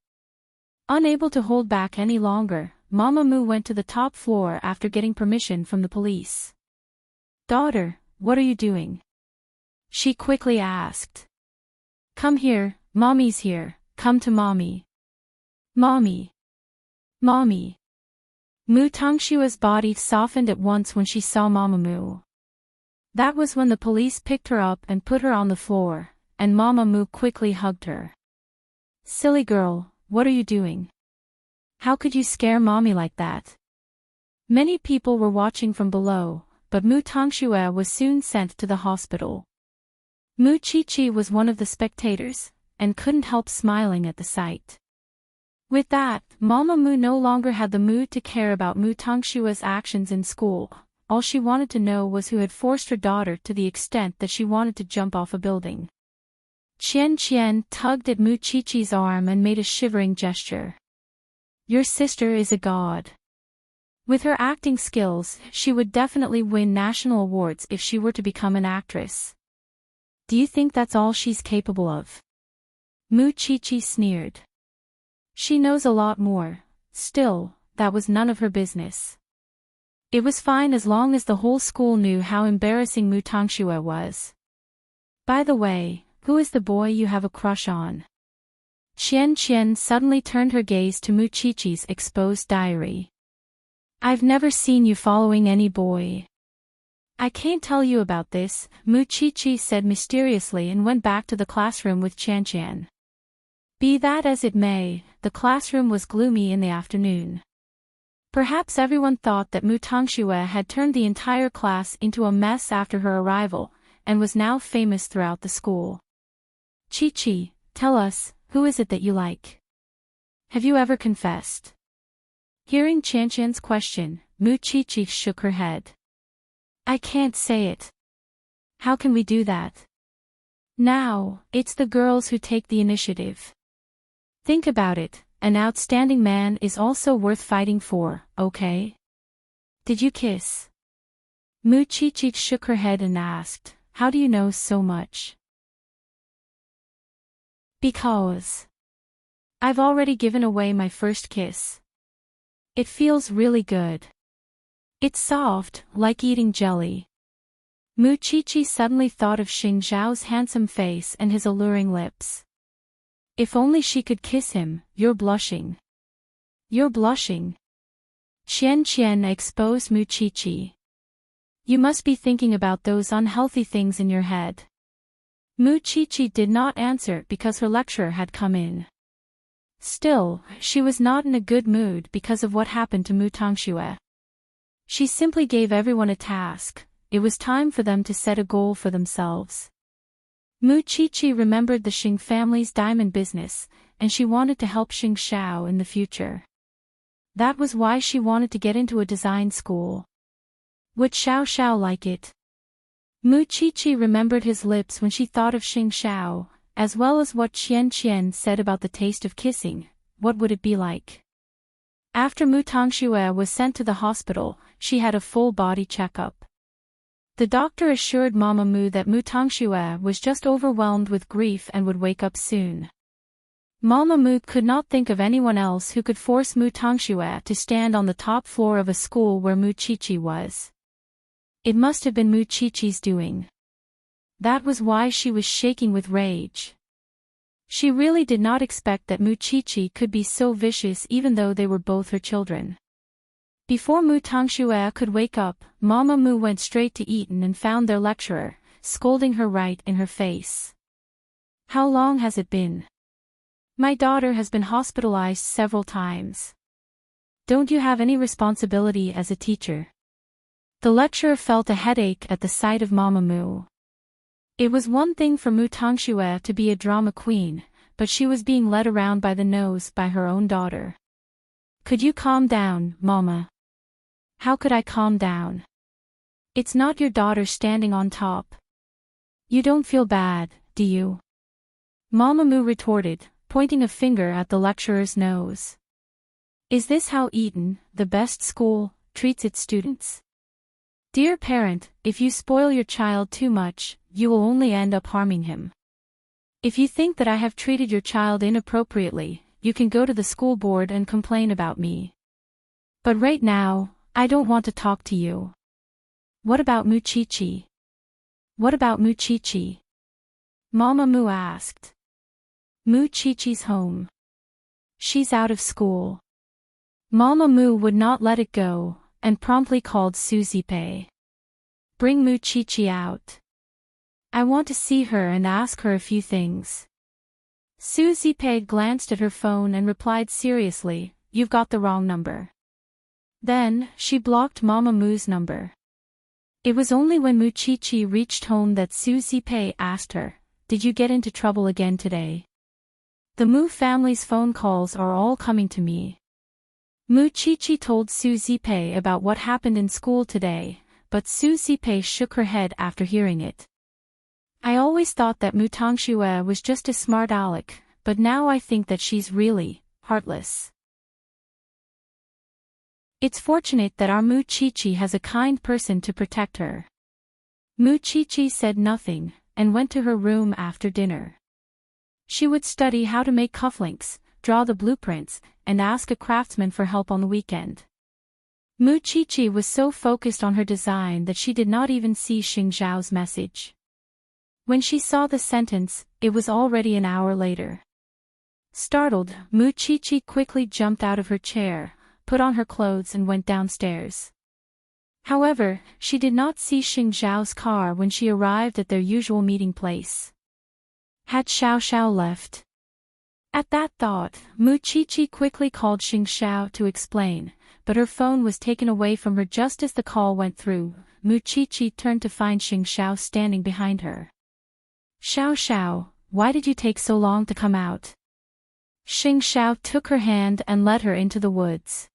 Unable to hold back any longer, Mamamoo went to the top floor after getting permission from the police. "Daughter, what are you doing?" she quickly asked. "Come here, Mommy's here, come to Mommy." "Mommy. Mommy." Mu Tangshua's body softened at once when she saw Mamamoo. That was when the police picked her up and put her on the floor, and Mamamoo quickly hugged her. "Silly girl, what are you doing? How could you scare Mommy like that?" Many people were watching from below, but Mu Tangxue was soon sent to the hospital. Mu Chi-Chi was one of the spectators, and couldn't help smiling at the sight. With that, Mamamoo no longer had the mood to care about Mu Tangshua's actions in school. All she wanted to know was who had forced her daughter to the extent that she wanted to jump off a building. Qian tugged at Mu Chi-Chi's arm and made a shivering gesture. "Your sister is a god. With her acting skills, she would definitely win national awards if she were to become an actress. Do you think that's all she's capable of?" Mu Chi-Chi sneered. "She knows a lot more. Still, that was none of her business. It was fine as long as the whole school knew how embarrassing Mu Tangxue was. By the way, who is the boy you have a crush on?" Qian suddenly turned her gaze to Mu Chi-Chi's exposed diary. "I've never seen you following any boy." "I can't tell you about this," Mu Chi-Chi said mysteriously and went back to the classroom with Qian. Be that as it may, the classroom was gloomy in the afternoon. Perhaps everyone thought that Mu Tangxue had turned the entire class into a mess after her arrival, and was now famous throughout the school. "Chi-Chi, tell us, who is it that you like? Have you ever confessed?" Hearing Qian's question, Mu Chi-Chi shook her head. "I can't say it. How can we do that? Now, it's the girls who take the initiative. Think about it, an outstanding man is also worth fighting for, okay? Did you kiss?" Mu Chi-Chi shook her head and asked, "How do you know so much?" "Because I've already given away my first kiss. It feels really good. It's soft, like eating jelly." Mu Chi-Chi suddenly thought of Xing Zhao's handsome face and his alluring lips. If only she could kiss him. "You're blushing. You're blushing." Qian exposed Mu Chi-Chi. "You must be thinking about those unhealthy things in your head." Mu Chi-Chi did not answer because her lecturer had come in. Still, she was not in a good mood because of what happened to Mu Tangxue. She simply gave everyone a task. It was time for them to set a goal for themselves. Mu Chi-Chi remembered the Xing family's diamond business, and she wanted to help Xing Xiao in the future. That was why she wanted to get into a design school. Would Xiao like it? Mu Chi-Chi remembered his lips when she thought of Xing Xiao, as well as what Qian said about the taste of kissing. What would it be like? After Mu Tangxue was sent to the hospital, she had a full-body checkup. The doctor assured Mamamoo that Mu Tangxue was just overwhelmed with grief and would wake up soon. Mamamoo could not think of anyone else who could force Mu Tangxue to stand on the top floor of a school where Mu Chi-Chi was. It must have been Mu Chi-Chi's doing. That was why she was shaking with rage. She really did not expect that Mu Chi-Chi could be so vicious even though they were both her children. Before Mu Tangxue could wake up, Mama Mu went straight to Eton and found their lecturer, scolding her right in her face. How long has it been? My daughter has been hospitalized several times. Don't you have any responsibility as a teacher? The lecturer felt a headache at the sight of Mama Mu. It was one thing for Mu Tangxue to be a drama queen, but she was being led around by the nose by her own daughter. Could you calm down, Mama? How could I calm down? It's not your daughter standing on top. You don't feel bad, do you? Mama Mu retorted, pointing a finger at the lecturer's nose. Is this how Eton, the best school, treats its students? Dear parent, if you spoil your child too much, you will only end up harming him. If you think that I have treated your child inappropriately, you can go to the school board and complain about me. But right now, I don't want to talk to you. What about Mu Chi-Chi? What about Mu Chi-Chi? Mama Mu asked. Mu Chi-Chi's home. She's out of school. Mama Mu would not let it go, and promptly called Su Zipei. Bring Mu Chi-Chi out. I want to see her and ask her a few things. Su Zipei glanced at her phone and replied seriously, You've got the wrong number. Then, she blocked Mama Mu's number. It was only when Mu Chi-Chi reached home that Su Zipei asked her, Did you get into trouble again today? The Mu family's phone calls are all coming to me. Mu Chi-Chi told Su Zipei about what happened in school today, but Su Zipei shook her head after hearing it. I always thought that Mu Tangxue was just a smart aleck, but now I think that she's really heartless. It's fortunate that our Mu Chi-Chi has a kind person to protect her. Mu Chi-Chi said nothing, and went to her room after dinner. She would study how to make cufflinks, draw the blueprints, and ask a craftsman for help on the weekend. Mu Chi-Chi was so focused on her design that she did not even see Xing Zhao's message. When she saw the sentence, it was already an hour later. Startled, Mu Chi-Chi quickly jumped out of her chair, put on her clothes and went downstairs. However, she did not see Xing Zhao's car when she arrived at their usual meeting place. Had Xiao Xiao left? At that thought, Mu Chi-Chi quickly called Xing Xiao to explain, but her phone was taken away from her just as the call went through. Mu Chi-Chi turned to find Xing Xiao standing behind her. Xiao Xiao, why did you take so long to come out? Xing Xiao took her hand and led her into the woods.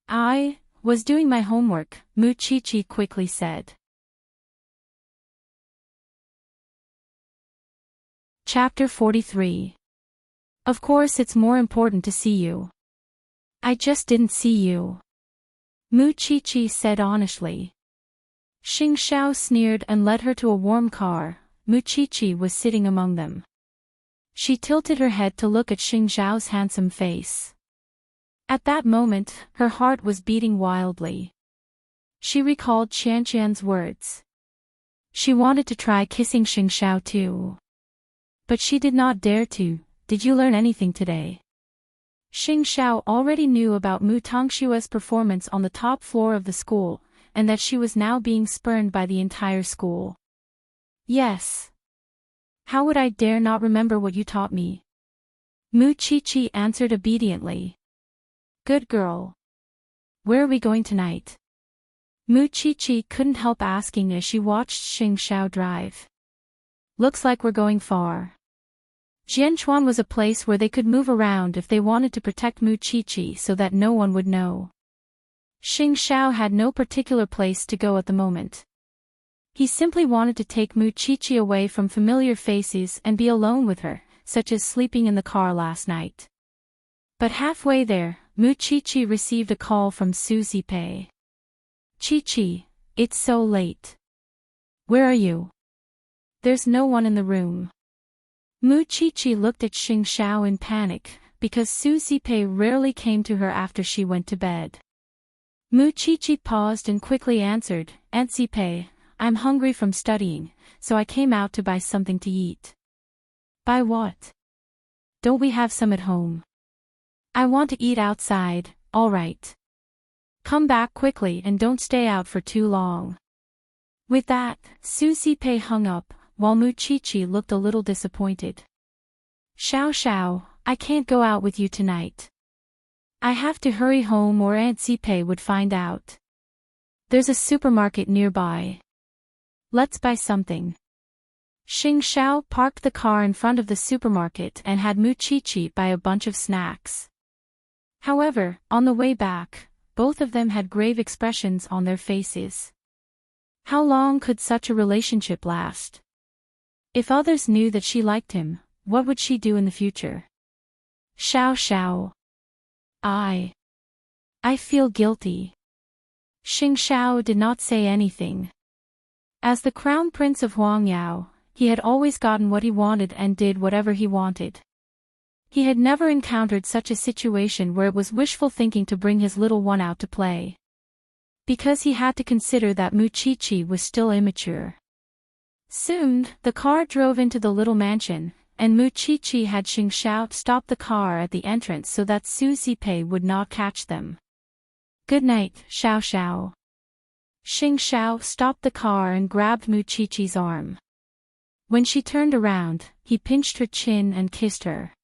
I was doing my homework, Mu Chi-Chi quickly said. Chapter 43. Of course it's more important to see you. I just didn't see you. Mu Chi-Chi said honestly. Xing Xiao sneered and led her to a warm car. Mu Chi-Chi was sitting among them. She tilted her head to look at Xing Zhao's handsome face. At that moment, her heart was beating wildly. She recalled Qianqian's words. She wanted to try kissing Xing Xiao too. But she did not dare to. Did you learn anything today? Xing Xiao already knew about Mu Tangxue's performance on the top floor of the school, and that she was now being spurned by the entire school. Yes. How would I dare not remember what you taught me? Mu Chi-Chi answered obediently. Good girl. Where are we going tonight? Mu Chi-Chi couldn't help asking as she watched Xing Xiao drive. Looks like we're going far. Jianchuan was a place where they could move around if they wanted to protect Mu Chi-Chi so that no one would know. Xing Xiao had no particular place to go at the moment. He simply wanted to take Mu Chi-Chi away from familiar faces and be alone with her, such as sleeping in the car last night. But halfway there, Mu Chi-Chi received a call from Su Zipei. Chi-Chi, it's so late. Where are you? There's no one in the room. Mu Chi-Chi looked at Xing Xiao in panic, because Su Zipei rarely came to her after she went to bed. Mu Chi-Chi paused and quickly answered, Aunt Zipei, I'm hungry from studying, so I came out to buy something to eat. Buy what? don't we have some at home? I want to eat outside, alright. Come back quickly and don't stay out for too long. With that, Susie Pei hung up, while Muchichi looked a little disappointed. Xiao Xiao, I can't go out with you tonight. I have to hurry home or Aunt Pei would find out. There's a supermarket nearby. Let's buy something. Xing Xiao parked the car in front of the supermarket and had Muchichi buy a bunch of snacks. However, on the way back, both of them had grave expressions on their faces. How long could such a relationship last? If others knew that she liked him, what would she do in the future? Xiao Xiao. I feel guilty. Xing Xiao did not say anything. As the crown prince of Huangyao, he had always gotten what he wanted and did whatever he wanted. He had never encountered such a situation where it was wishful thinking to bring his little one out to play. Because he had to consider that Muchichi was still immature. Soon, the car drove into the little mansion, and Muchichi had Xing Xiao stop the car at the entrance so that Susie Pei would not catch them. Good night, Xiao Xiao. Xing Xiao stopped the car and grabbed Muchichi's arm. When she turned around, he pinched her chin and kissed her.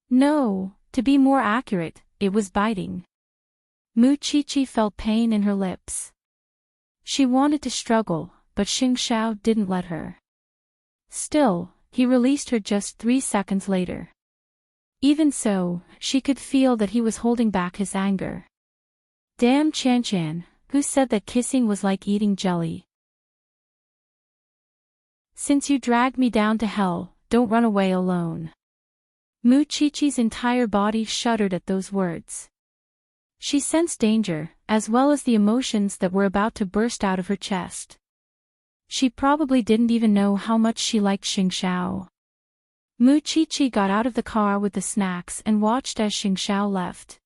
No, to be more accurate, it was biting. Muchichi felt pain in her lips. She wanted to struggle, but Xing Xiao didn't let her. Still, he released her just 3 seconds later. Even so, she could feel that he was holding back his anger. Damn Chan, who said that kissing was like eating jelly? Since you dragged me down to hell, don't run away alone. Muchichi's entire body shuddered at those words. She sensed danger, as well as the emotions that were about to burst out of her chest. She probably didn't even know how much she liked Xing Xiao. Muchichi got out of the car with the snacks and watched as Xing Xiao left.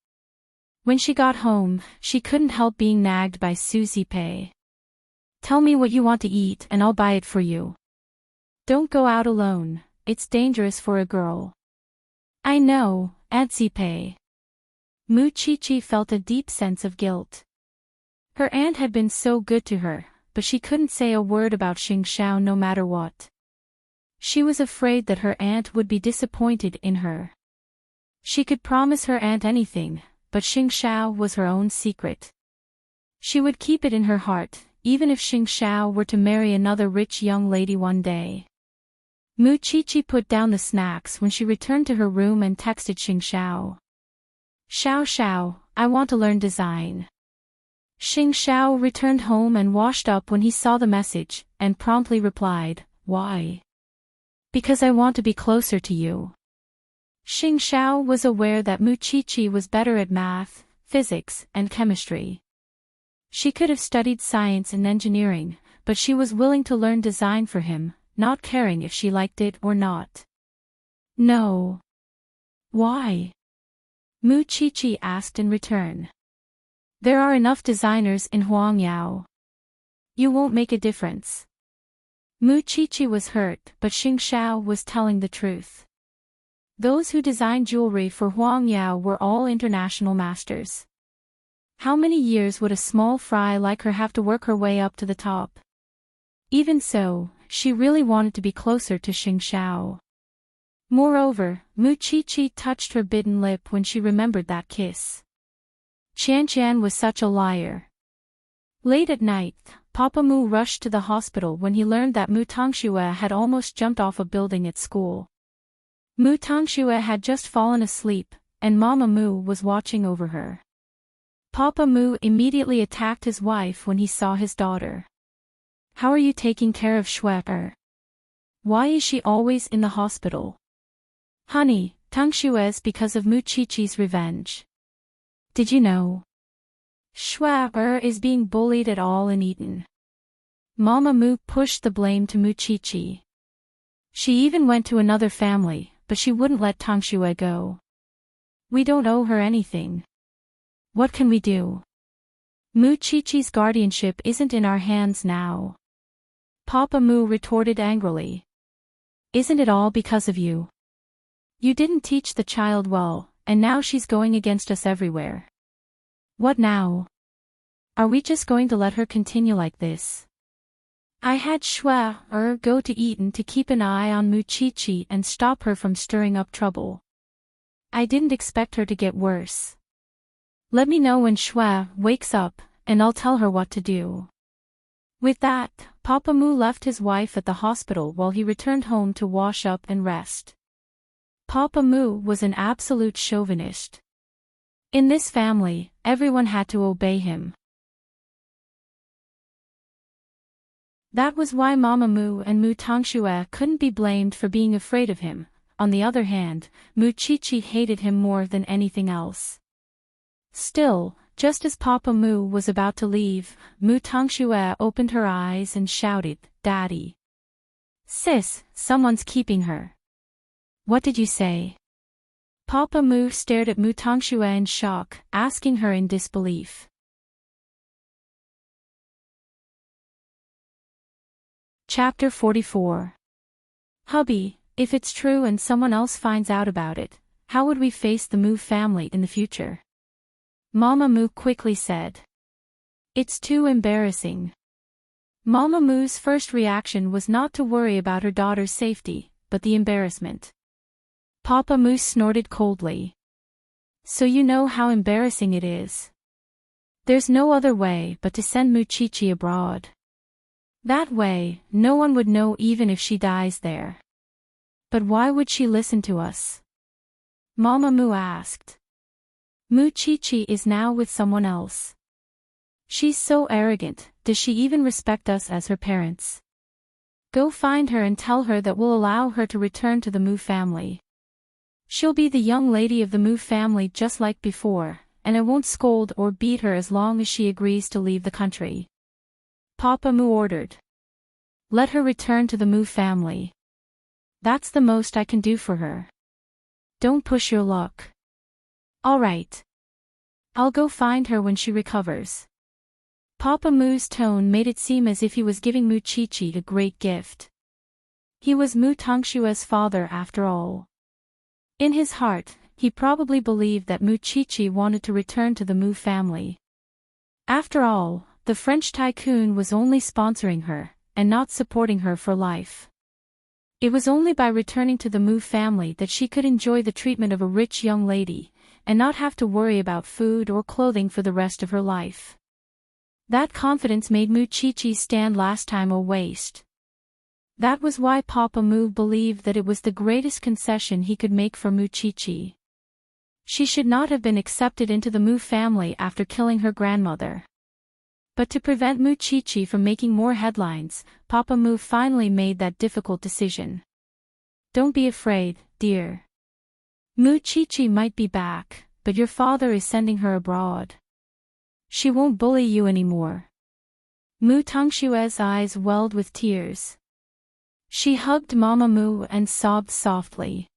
When she got home, she couldn't help being nagged by Susie Pei. Tell me what you want to eat and I'll buy it for you. Don't go out alone, it's dangerous for a girl. I know, Aunt Pei. Muchichi felt a deep sense of guilt. Her aunt had been so good to her, but she couldn't say a word about Xing Xiao no matter what. She was afraid that her aunt would be disappointed in her. She could promise her aunt anything, but Xing Xiao was her own secret. She would keep it in her heart, even if Xing Xiao were to marry another rich young lady one day. Muchichi put down the snacks when she returned to her room and texted Xing Xiao. Xiao Xiao, I want to learn design. Xing Xiao returned home and washed up when he saw the message, and promptly replied, Why? Because I want to be closer to you. Xing Xiao was aware that Muchichi was better at math, physics, and chemistry. She could have studied science and engineering, but she was willing to learn design for him, not caring if she liked it or not. No. Why? Muchichi asked in return. There are enough designers in Huangyao. You won't make a difference. Muchichi was hurt, but Xing Xiao was telling the truth. Those who designed jewelry for Huangyao were all international masters. How many years would a small fry like her have to work her way up to the top? Even so, she really wanted to be closer to Xing Xiao. Moreover, Muchichi touched her bitten lip when she remembered that kiss. Qian was such a liar. Late at night, Papa Mu rushed to the hospital when he learned that Mu Tangxue had almost jumped off a building at school. Mu Tangxue had just fallen asleep, and Mama Mu was watching over her. Papa Mu immediately attacked his wife when he saw his daughter. How are you taking care of Xue? Why is she always in the hospital? Honey, Tangshue's because of Muchichi's revenge. Did you know? Xue is being bullied at all in Eton. Mama Mu pushed the blame to Muchichi. She even went to another family, but she wouldn't let Tangxue go. We don't owe her anything. What can we do? Muchichi's guardianship isn't in our hands now. Papa Mu retorted angrily. Isn't it all because of you? You didn't teach the child well, and now she's going against us everywhere. What now? Are we just going to let her continue like this? I had Shua go to Eton to keep an eye on Muchichi and stop her from stirring up trouble. I didn't expect her to get worse. Let me know when Shua wakes up, and I'll tell her what to do. With that, Papa Mu left his wife at the hospital while he returned home to wash up and rest. Papa Mu was an absolute chauvinist. In this family, everyone had to obey him. That was why Mama Mu and Mu Tangxue couldn't be blamed for being afraid of him. On the other hand, Muchichi hated him more than anything else. Still, just as Papa Mu was about to leave, Mu Tangxue opened her eyes and shouted, "Daddy! Sis, someone's keeping her." What did you say? Papa Mu stared at Mu Tangxue in shock, asking her in disbelief. Chapter 44. Hubby, if it's true and someone else finds out about it, how would we face the Mu family in the future? Mama Mu quickly said. It's too embarrassing. Mama Mu's first reaction was not to worry about her daughter's safety, but the embarrassment. Papa Mu snorted coldly. So you know how embarrassing it is. There's no other way but to send Muchichi abroad. That way, no one would know even if she dies there. But why would she listen to us? Mama Mu asked. Muchichi is now with someone else. She's so arrogant, does she even respect us as her parents? Go find her and tell her that we'll allow her to return to the Mu family. She'll be the young lady of the Mu family just like before, and I won't scold or beat her as long as she agrees to leave the country. Papa Mu ordered. Let her return to the Mu family. That's the most I can do for her. Don't push your luck. All right. I'll go find her when she recovers. Papa Mu's tone made it seem as if he was giving Muchichi a great gift. He was Mu Tangxue's father after all. In his heart, he probably believed that Muchichi wanted to return to the Mu family. After all, the French tycoon was only sponsoring her, and not supporting her for life. It was only by returning to the Mu family that she could enjoy the treatment of a rich young lady, and not have to worry about food or clothing for the rest of her life. That confidence made Muchichi stand last time a waste. That was why Papa Mu believed that it was the greatest concession he could make for Muchichi. She should not have been accepted into the Mu family after killing her grandmother. But to prevent Muchichi from making more headlines, Papa Mu finally made that difficult decision. Don't be afraid, dear. Muchichi might be back, but your father is sending her abroad. She won't bully you anymore. Mu Tangxue's eyes welled with tears. She hugged Mama Mu and sobbed softly.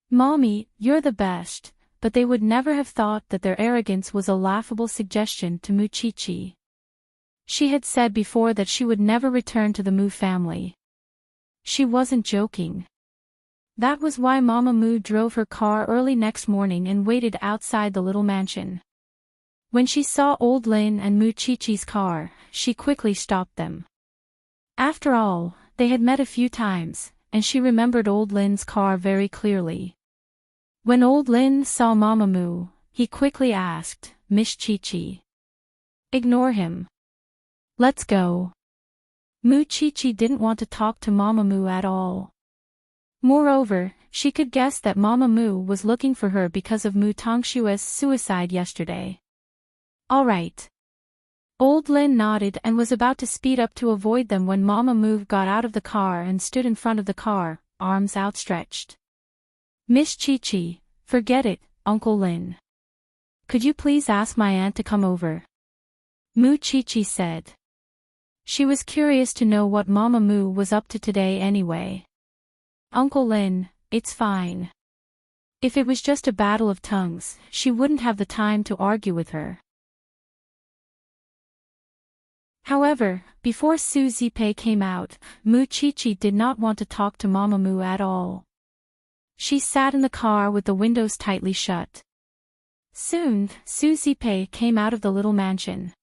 Mommy, you're the best, but they would never have thought that their arrogance was a laughable suggestion to Muchichi. She had said before that she would never return to the Mu family. She wasn't joking. That was why Mama Mu drove her car early next morning and waited outside the little mansion. When she saw Old Lin and Muchichi's car, she quickly stopped them. After all, they had met a few times, and she remembered Old Lin's car very clearly. When Old Lin saw Mama Mu, he quickly asked, Miss Chichi. Ignore him. Let's go. Muchichi didn't want to talk to Mama Mu at all. Moreover, she could guess that Mama Mu was looking for her because of Mu Tangxue's suicide yesterday. All right. Old Lin nodded and was about to speed up to avoid them when Mama Mu got out of the car and stood in front of the car, arms outstretched. Miss Chichi, forget it, Uncle Lin. Could you please ask my aunt to come over? Muchichi said. She was curious to know what Mama Mu was up to today anyway. Uncle Lin, it's fine. If it was just a battle of tongues, she wouldn't have the time to argue with her. However, before Su Zipei came out, Muchichi did not want to talk to Mama Mu at all. She sat in the car with the windows tightly shut. Soon, Susie Pei came out of the little mansion.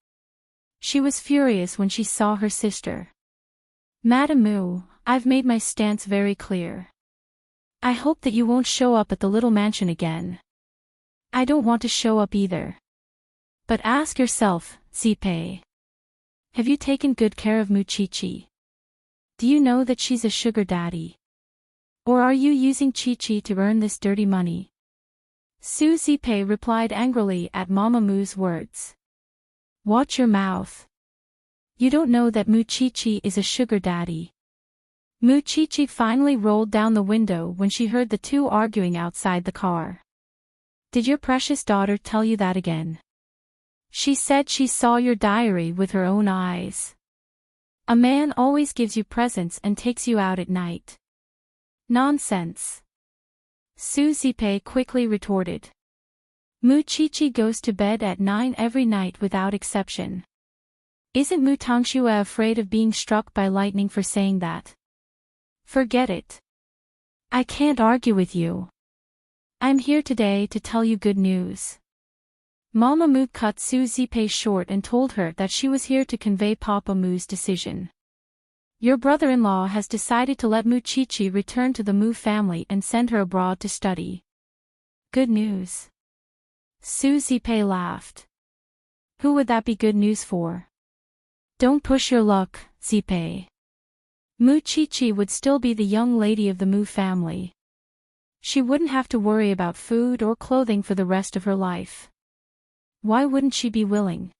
She was furious when she saw her sister. Madam Mu, I've made my stance very clear. I hope that you won't show up at the little mansion again. I don't want to show up either. But ask yourself, Pei. Have you taken good care of Chi? Do you know that she's a sugar daddy? Or are you using Chi to earn this dirty money? Susie Pei replied angrily at Mama Mu's words. Watch your mouth. You don't know that Chi is a sugar daddy. Chi finally rolled down the window when she heard the two arguing outside the car. Did your precious daughter tell you that again? She said she saw your diary with her own eyes. A man always gives you presents and takes you out at night. Nonsense. Susie Pei quickly retorted. Chi goes to bed at 9 every night without exception. Isn't Tangxue afraid of being struck by lightning for saying that? Forget it. I can't argue with you. I'm here today to tell you good news. Mama Mu cut Susie Pei short and told her that she was here to convey Papa Mu's decision. Your brother-in-law has decided to let Chi return to the Mu family and send her abroad to study. Good news. Susie Pei laughed. Who would that be good news for? Don't push your luck, Pei. Chi would still be the young lady of the Mu family. She wouldn't have to worry about food or clothing for the rest of her life. Why wouldn't she be willing?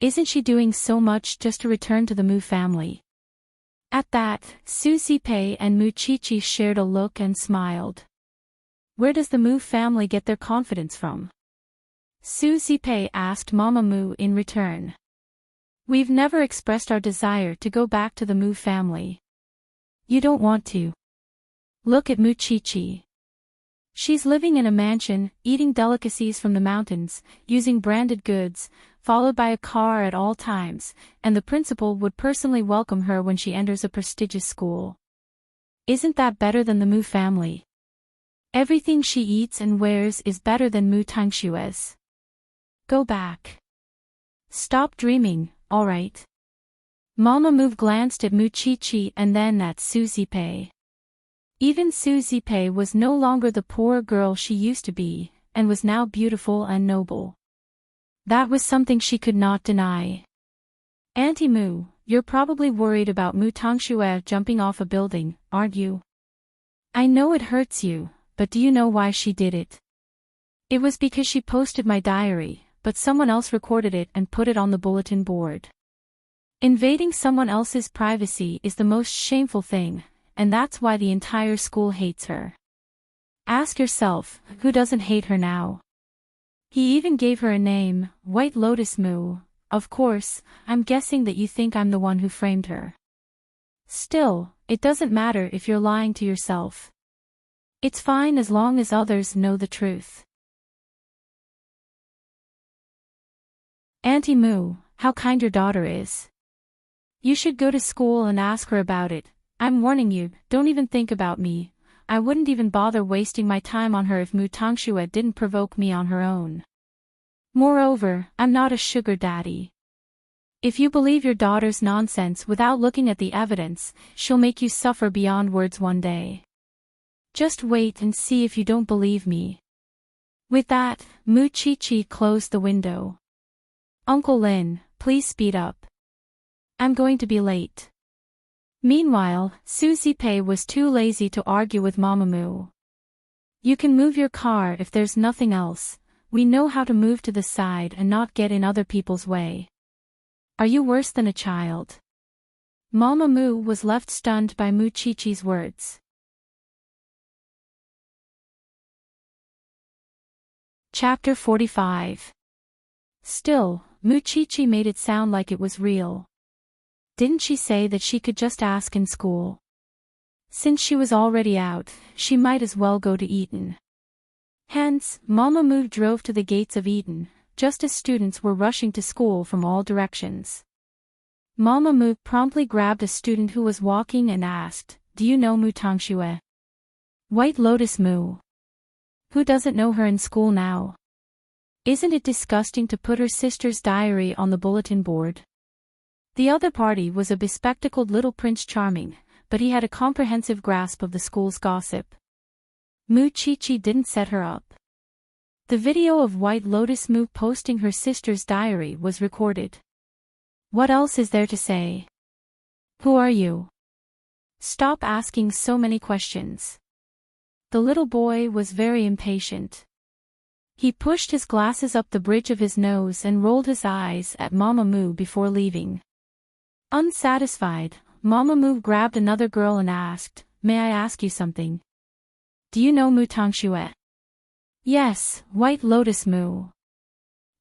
Isn't she doing so much just to return to the Mu family? At that, Susie Pei and Chi shared a look and smiled. Where does the Mu family get their confidence from? Susie Pei asked Mama Mu in return. We've never expressed our desire to go back to the Mu family. You don't want to. Look at Chi. She's living in a mansion, eating delicacies from the mountains, using branded goods, followed by a car at all times, and the principal would personally welcome her when she enters a prestigious school. Isn't that better than the Mu family? Everything she eats and wears is better than Tangxue's. Go back. Stop dreaming, alright? Mama Mu glanced at Chi and then at Susie Pei. Even Susie Pei was no longer the poor girl she used to be, and was now beautiful and noble. That was something she could not deny. Auntie Mu, you're probably worried about Tangxue jumping off a building, aren't you? I know it hurts you, but do you know why she did it? It was because she posted my diary, but someone else recorded it and put it on the bulletin board. Invading someone else's privacy is the most shameful thing, and that's why the entire school hates her. Ask yourself, who doesn't hate her now? He even gave her a name, White Lotus Mu. Of course, I'm guessing that you think I'm the one who framed her. Still, it doesn't matter if you're lying to yourself. It's fine as long as others know the truth. Auntie Mu, how kind your daughter is. You should go to school and ask her about it. I'm warning you, don't even think about me. I wouldn't even bother wasting my time on her if Tangxue didn't provoke me on her own. Moreover, I'm not a sugar daddy. If you believe your daughter's nonsense without looking at the evidence, she'll make you suffer beyond words one day. Just wait and see if you don't believe me. With that, Chi closed the window. Uncle Lin, please speed up. I'm going to be late. Meanwhile, Susie Pei was too lazy to argue with Mama Mu. You can move your car if there's nothing else. We know how to move to the side and not get in other people's way. Are you worse than a child? Mama Mu was left stunned by Chi's words. Chapter 45. Still, Chi made it sound like it was real. Didn't she say that she could just ask in school? Since she was already out, she might as well go to Eton. Hence, Mama Mu drove to the gates of Eton, just as students were rushing to school from all directions. Mama Mu promptly grabbed a student who was walking and asked, "Do you know Tangxue?" White Lotus Moo. Who doesn't know her in school now? Isn't it disgusting to put her sister's diary on the bulletin board? The other party was a bespectacled little Prince Charming, but he had a comprehensive grasp of the school's gossip. Moo Chi-Chi didn't set her up. The video of White Lotus Moo posting her sister's diary was recorded. What else is there to say? Who are you? Stop asking so many questions. The little boy was very impatient. He pushed his glasses up the bridge of his nose and rolled his eyes at Mama Moo before leaving. Unsatisfied, Mama Moo grabbed another girl and asked, "May I ask you something? Do you know Moo Tangxue?" "Yes, White Lotus Moo.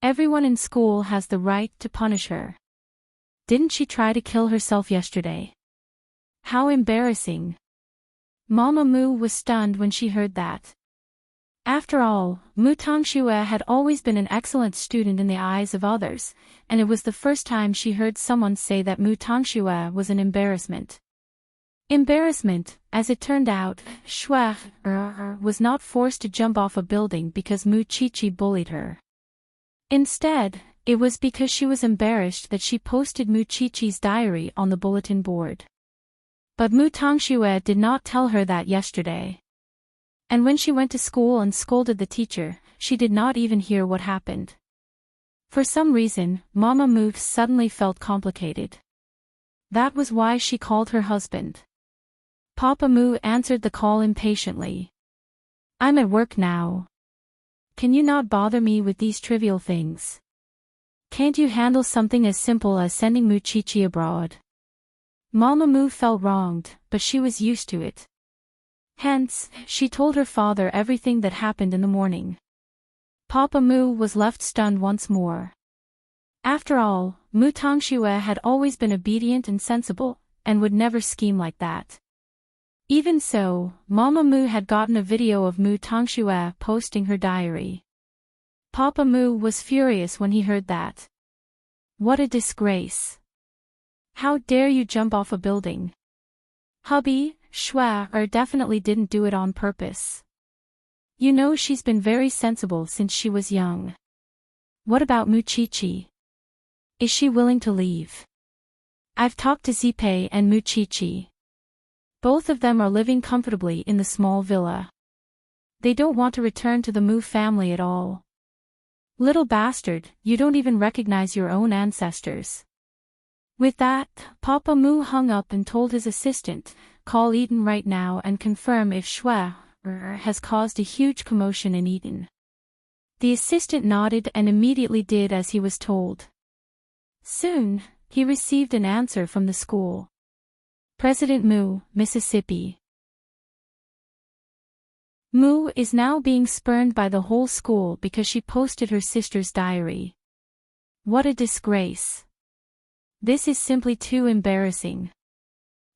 Everyone in school has the right to punish her. Didn't she try to kill herself yesterday? How embarrassing." Mama Moo was stunned when she heard that. After all, Moo Tangxue had always been an excellent student in the eyes of others, and it was the first time she heard someone say that Moo Tangxue was an embarrassment. Embarrassment, as it turned out, Shui was not forced to jump off a building because Moo Chi-Chi bullied her. Instead, it was because she was embarrassed that she posted Moo Chi-Chi's diary on the bulletin board. But Moo Tangxue did not tell her that yesterday. And when she went to school and scolded the teacher, she did not even hear what happened. For some reason, Mama Moo suddenly felt complicated. That was why she called her husband. Papa Moo answered the call impatiently. "I'm at work now. Can you not bother me with these trivial things? Can't you handle something as simple as sending Moo Chi-Chi abroad?" Mama Moo felt wronged, but she was used to it. Hence, she told her father everything that happened in the morning. Papa Moo was left stunned once more. After all, Moo Tangxue had always been obedient and sensible, and would never scheme like that. Even so, Mama Moo had gotten a video of Moo Tangxue posting her diary. Papa Moo was furious when he heard that. What a disgrace. How dare you jump off a building? Hubby, Shui definitely didn't do it on purpose. You know she's been very sensible since she was young. What about Moo Chi-Chi? Is she willing to leave? I've talked to Zipei and Moo Chi-Chi. Both of them are living comfortably in the small villa. They don't want to return to the Moo family at all. Little bastard, you don't even recognize your own ancestors. With that, Papa Moo hung up and told his assistant, "Call Eden right now and confirm if Shui has caused a huge commotion in Eden." The assistant nodded and immediately did as he was told. Soon, he received an answer from the school. President Moo, Mississippi. Moo is now being spurned by the whole school because she posted her sister's diary. What a disgrace. This is simply too embarrassing.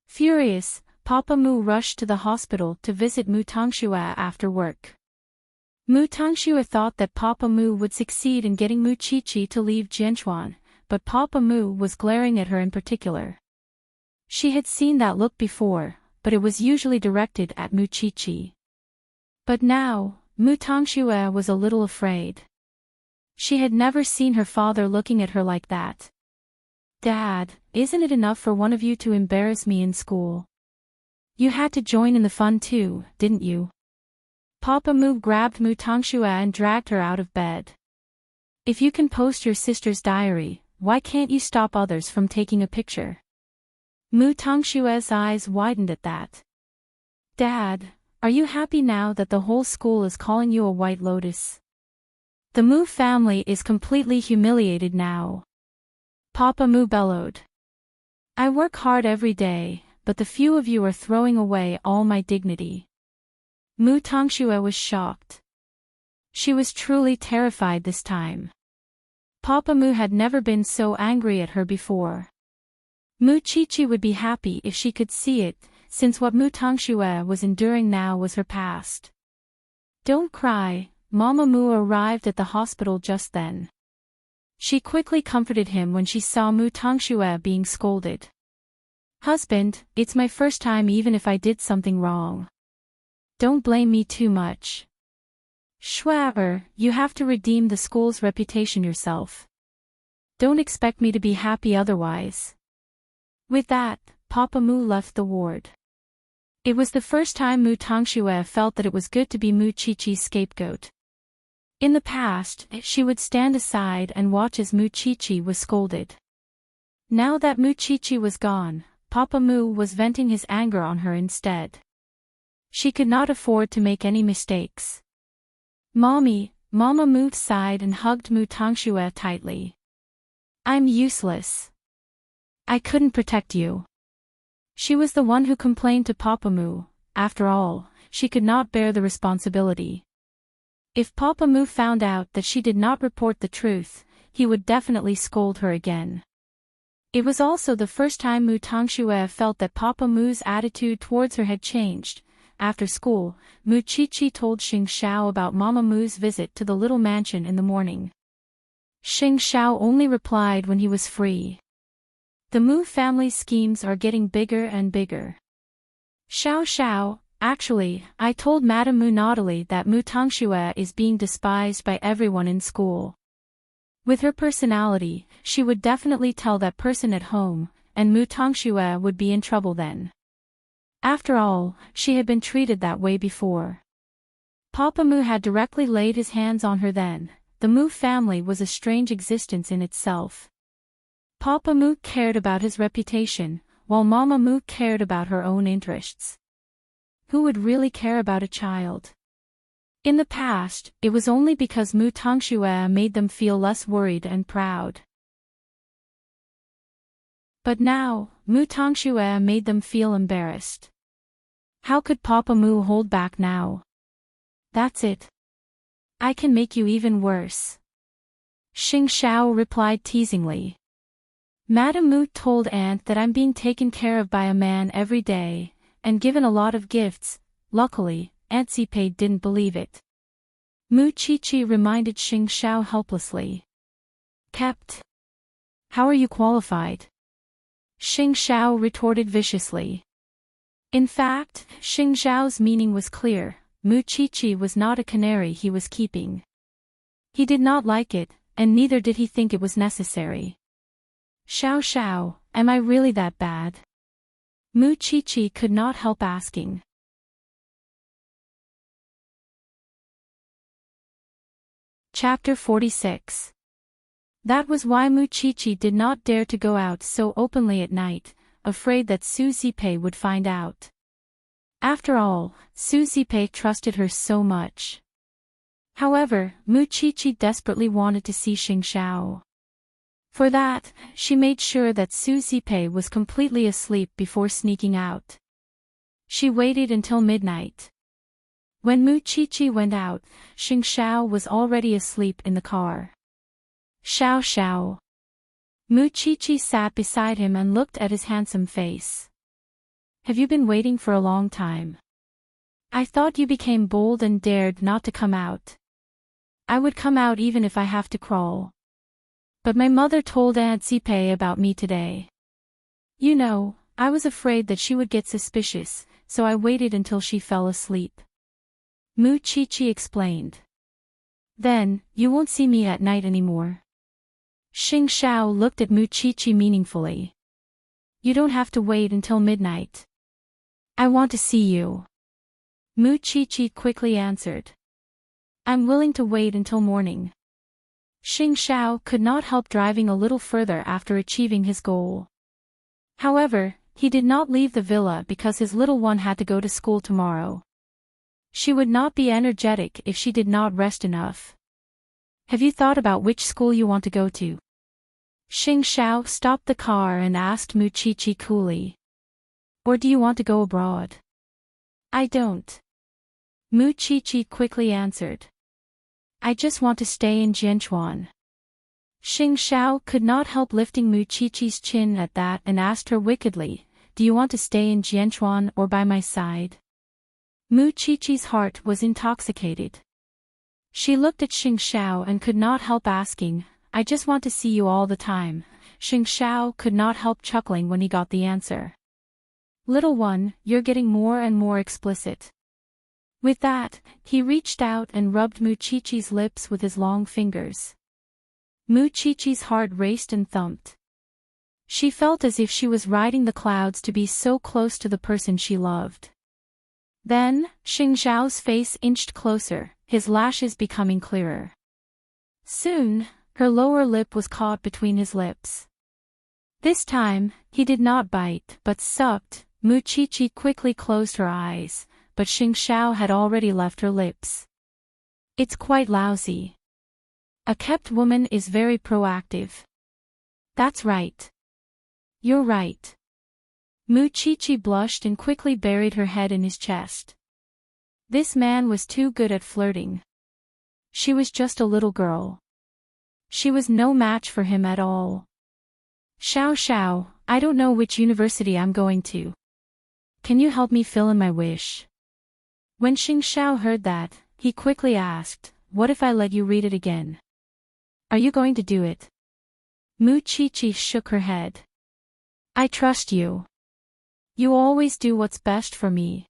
Furious, Papa Moo rushed to the hospital to visit Moo Tangxue after work. Moo Tangxue thought that Papa Moo would succeed in getting Moo Chi-Chi to leave Jianchuan, but Papa Moo was glaring at her in particular. She had seen that look before, but it was usually directed at Moo Chi-Chi. But now, Moo Tangxue was a little afraid. She had never seen her father looking at her like that. "Dad, isn't it enough for one of you to embarrass me in school? You had to join in the fun too, didn't you?" Papa Moo grabbed Moo Tangxue and dragged her out of bed. "If you can post your sister's diary, why can't you stop others from taking a picture?" Moo Tangxue's eyes widened at that. "Dad, are you happy now that the whole school is calling you a white lotus? The Moo family is completely humiliated now." Papa Moo bellowed. "I work hard every day, but the few of you are throwing away all my dignity." Moo Tangxue was shocked. She was truly terrified this time. Papa Moo had never been so angry at her before. Moo Chi-Chi would be happy if she could see it, since what Moo Tangxue was enduring now was her past. "Don't cry," Mama Moo arrived at the hospital just then. She quickly comforted him when she saw Moo Tangxue being scolded. "Husband, it's my first time even if I did something wrong. Don't blame me too much. Schwaber, you have to redeem the school's reputation yourself. Don't expect me to be happy otherwise. With that, Papa Mu left the ward. It was the first time Mu Tongxue felt that it was good to be Mu Qiqi's scapegoat. In the past, she would stand aside and watch as Mu Qiqi was scolded. Now that Mu Qiqi was gone, Papa Mu was venting his anger on her instead. She could not afford to make any mistakes. Mommy, Mama Mu sighed and hugged Mu Tongxue tightly. I'm useless. I couldn't protect you. She was the one who complained to Papa Mu. After all, she could not bear the responsibility. If Papa Mu found out that she did not report the truth, he would definitely scold her again. It was also the first time Mu Tongxue felt that Papa Mu's attitude towards her had changed. After school, Mu Qiqi told Xing Xiao about Mama Mu's visit to the little mansion in the morning. Xing Xiao only replied when he was free. The Mu family's schemes are getting bigger and bigger. Xiao, actually, I told Madame Mu naughtily that Mu Tongxue is being despised by everyone in school. With her personality, she would definitely tell that person at home, and Mu Tongxue would be in trouble then. After all, she had been treated that way before. Papa Mu had directly laid his hands on her then. The Mu family was a strange existence in itself. Papa Mu cared about his reputation, while Mama Mu cared about her own interests. Who would really care about a child? In the past, it was only because Mu Tongxue made them feel less worried and proud. But now, Mu Tongxue made them feel embarrassed. How could Papa Mu hold back now? That's it. I can make you even worse. Xing Xiao replied teasingly. Madame Mu told Aunt that I'm being taken care of by a man every day, and given a lot of gifts. Luckily, Aunt Escapades didn't believe it. Mu Qiqi reminded Xing Xiao helplessly. Kept. How are you qualified? Xing Xiao retorted viciously. In fact, Xing Xiao's meaning was clear. Mu Qiqi was not a canary he was keeping. He did not like it, and neither did he think it was necessary. Xiao, am I really that bad? Mu Qiqi could not help asking. Chapter 46. That was why Mu Qiqi did not dare to go out so openly at night, afraid that Su Zipei would find out. After all, Su Zipei trusted her so much. However, Mu Qiqi desperately wanted to see Xing Xiao. For that, she made sure that Su Zipei was completely asleep before sneaking out. She waited until midnight. When Mu Qiqi went out, Xing Xiao was already asleep in the car. Xiao. Mu Qiqi sat beside him and looked at his handsome face. Have you been waiting for a long time? I thought you became bold and dared not to come out. I would come out even if I have to crawl. But my mother told Aunt Zipei about me today. You know, I was afraid that she would get suspicious, so I waited until she fell asleep. Mu Qiqi explained. Then, you won't see me at night anymore. Xing Xiao looked at Mu Qiqi meaningfully. You don't have to wait until midnight. I want to see you. Mu Qiqi quickly answered. I'm willing to wait until morning. Xing Xiao could not help driving a little further after achieving his goal. However, he did not leave the villa because his little one had to go to school tomorrow. She would not be energetic if she did not rest enough. Have you thought about which school you want to go to? Xing Xiao stopped the car and asked Mu Qiqi coolly. Or do you want to go abroad? I don't. Mu Qiqi quickly answered. I just want to stay in Jianchuan. Xing Xiao could not help lifting Mu Qiqi's chin at that and asked her wickedly, do you want to stay in Jianchuan or by my side? Mu Qiqi's heart was intoxicated. She looked at Xing Xiao and could not help asking, I just want to see you all the time. Xing Xiao could not help chuckling when he got the answer. Little one, you're getting more and more explicit. With that, he reached out and rubbed Muchichi's lips with his long fingers. Muchichi's heart raced and thumped. She felt as if she was riding the clouds to be so close to the person she loved. Then, Xingxiao's face inched closer, his lashes becoming clearer. Soon, her lower lip was caught between his lips. This time, he did not bite but sucked. Muchichi quickly closed her eyes, but Xingxiao had already left her lips. It's quite lousy. A kept woman is very proactive. That's right. You're right. Muchichi blushed and quickly buried her head in his chest. This man was too good at flirting. She was just a little girl. She was no match for him at all. Xiao, I don't know which university I'm going to. Can you help me fill in my wish? When Xingxiao heard that, he quickly asked, what if I let you read it again? Are you going to do it? Muchichi shook her head. I trust you. You always do what's best for me.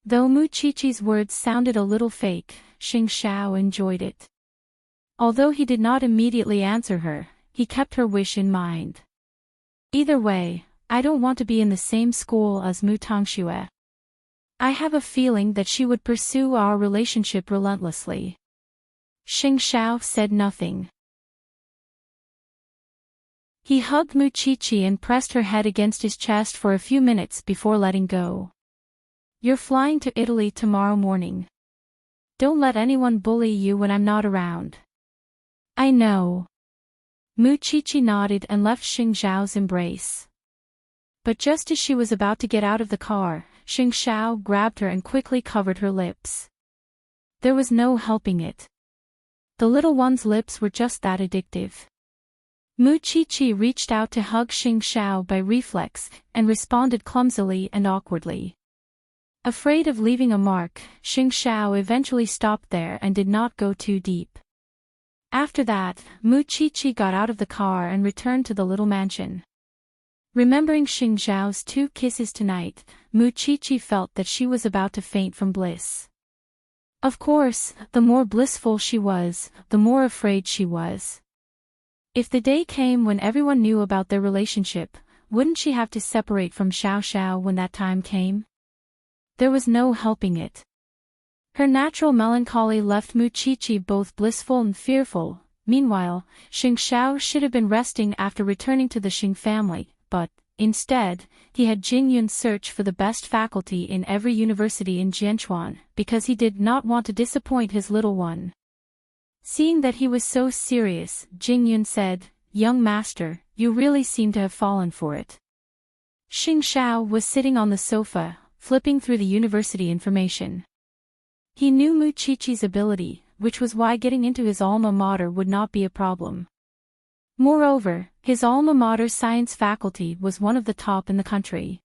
Though Muchichi's words sounded a little fake, Xingxiao enjoyed it. Although he did not immediately answer her, he kept her wish in mind. Either way, I don't want to be in the same school as Mu Tangxue. I have a feeling that she would pursue our relationship relentlessly. Xingxiao said nothing. He hugged Muchichi and pressed her head against his chest for a few minutes before letting go. You're flying to Italy tomorrow morning. Don't let anyone bully you when I'm not around. I know. Muchichi nodded and left Xingxiao's embrace. But just as she was about to get out of the car, Xingxiao grabbed her and quickly covered her lips. There was no helping it. The little one's lips were just that addictive. Muchichi reached out to hug Xingxiao by reflex, and responded clumsily and awkwardly. Afraid of leaving a mark, Xingxiao eventually stopped there and did not go too deep. After that, Muchichi got out of the car and returned to the little mansion. Remembering Xingxiao's 2 kisses tonight, Muchichi felt that she was about to faint from bliss. Of course, the more blissful she was, the more afraid she was. If the day came when everyone knew about their relationship, wouldn't she have to separate from Xiao when that time came? There was no helping it. Her natural melancholy left Muchichi both blissful and fearful. Meanwhile, Xingxiao should have been resting after returning to the Xing family, but, instead, he had Jingyun search for the best faculty in every university in Jianchuan, because he did not want to disappoint his little one. Seeing that he was so serious, Jingyun said, Young master, you really seem to have fallen for it. Xingxiao was sitting on the sofa, flipping through the university information. He knew Muchichi's ability, which was why getting into his alma mater would not be a problem. Moreover, his alma mater's science faculty was one of the top in the country.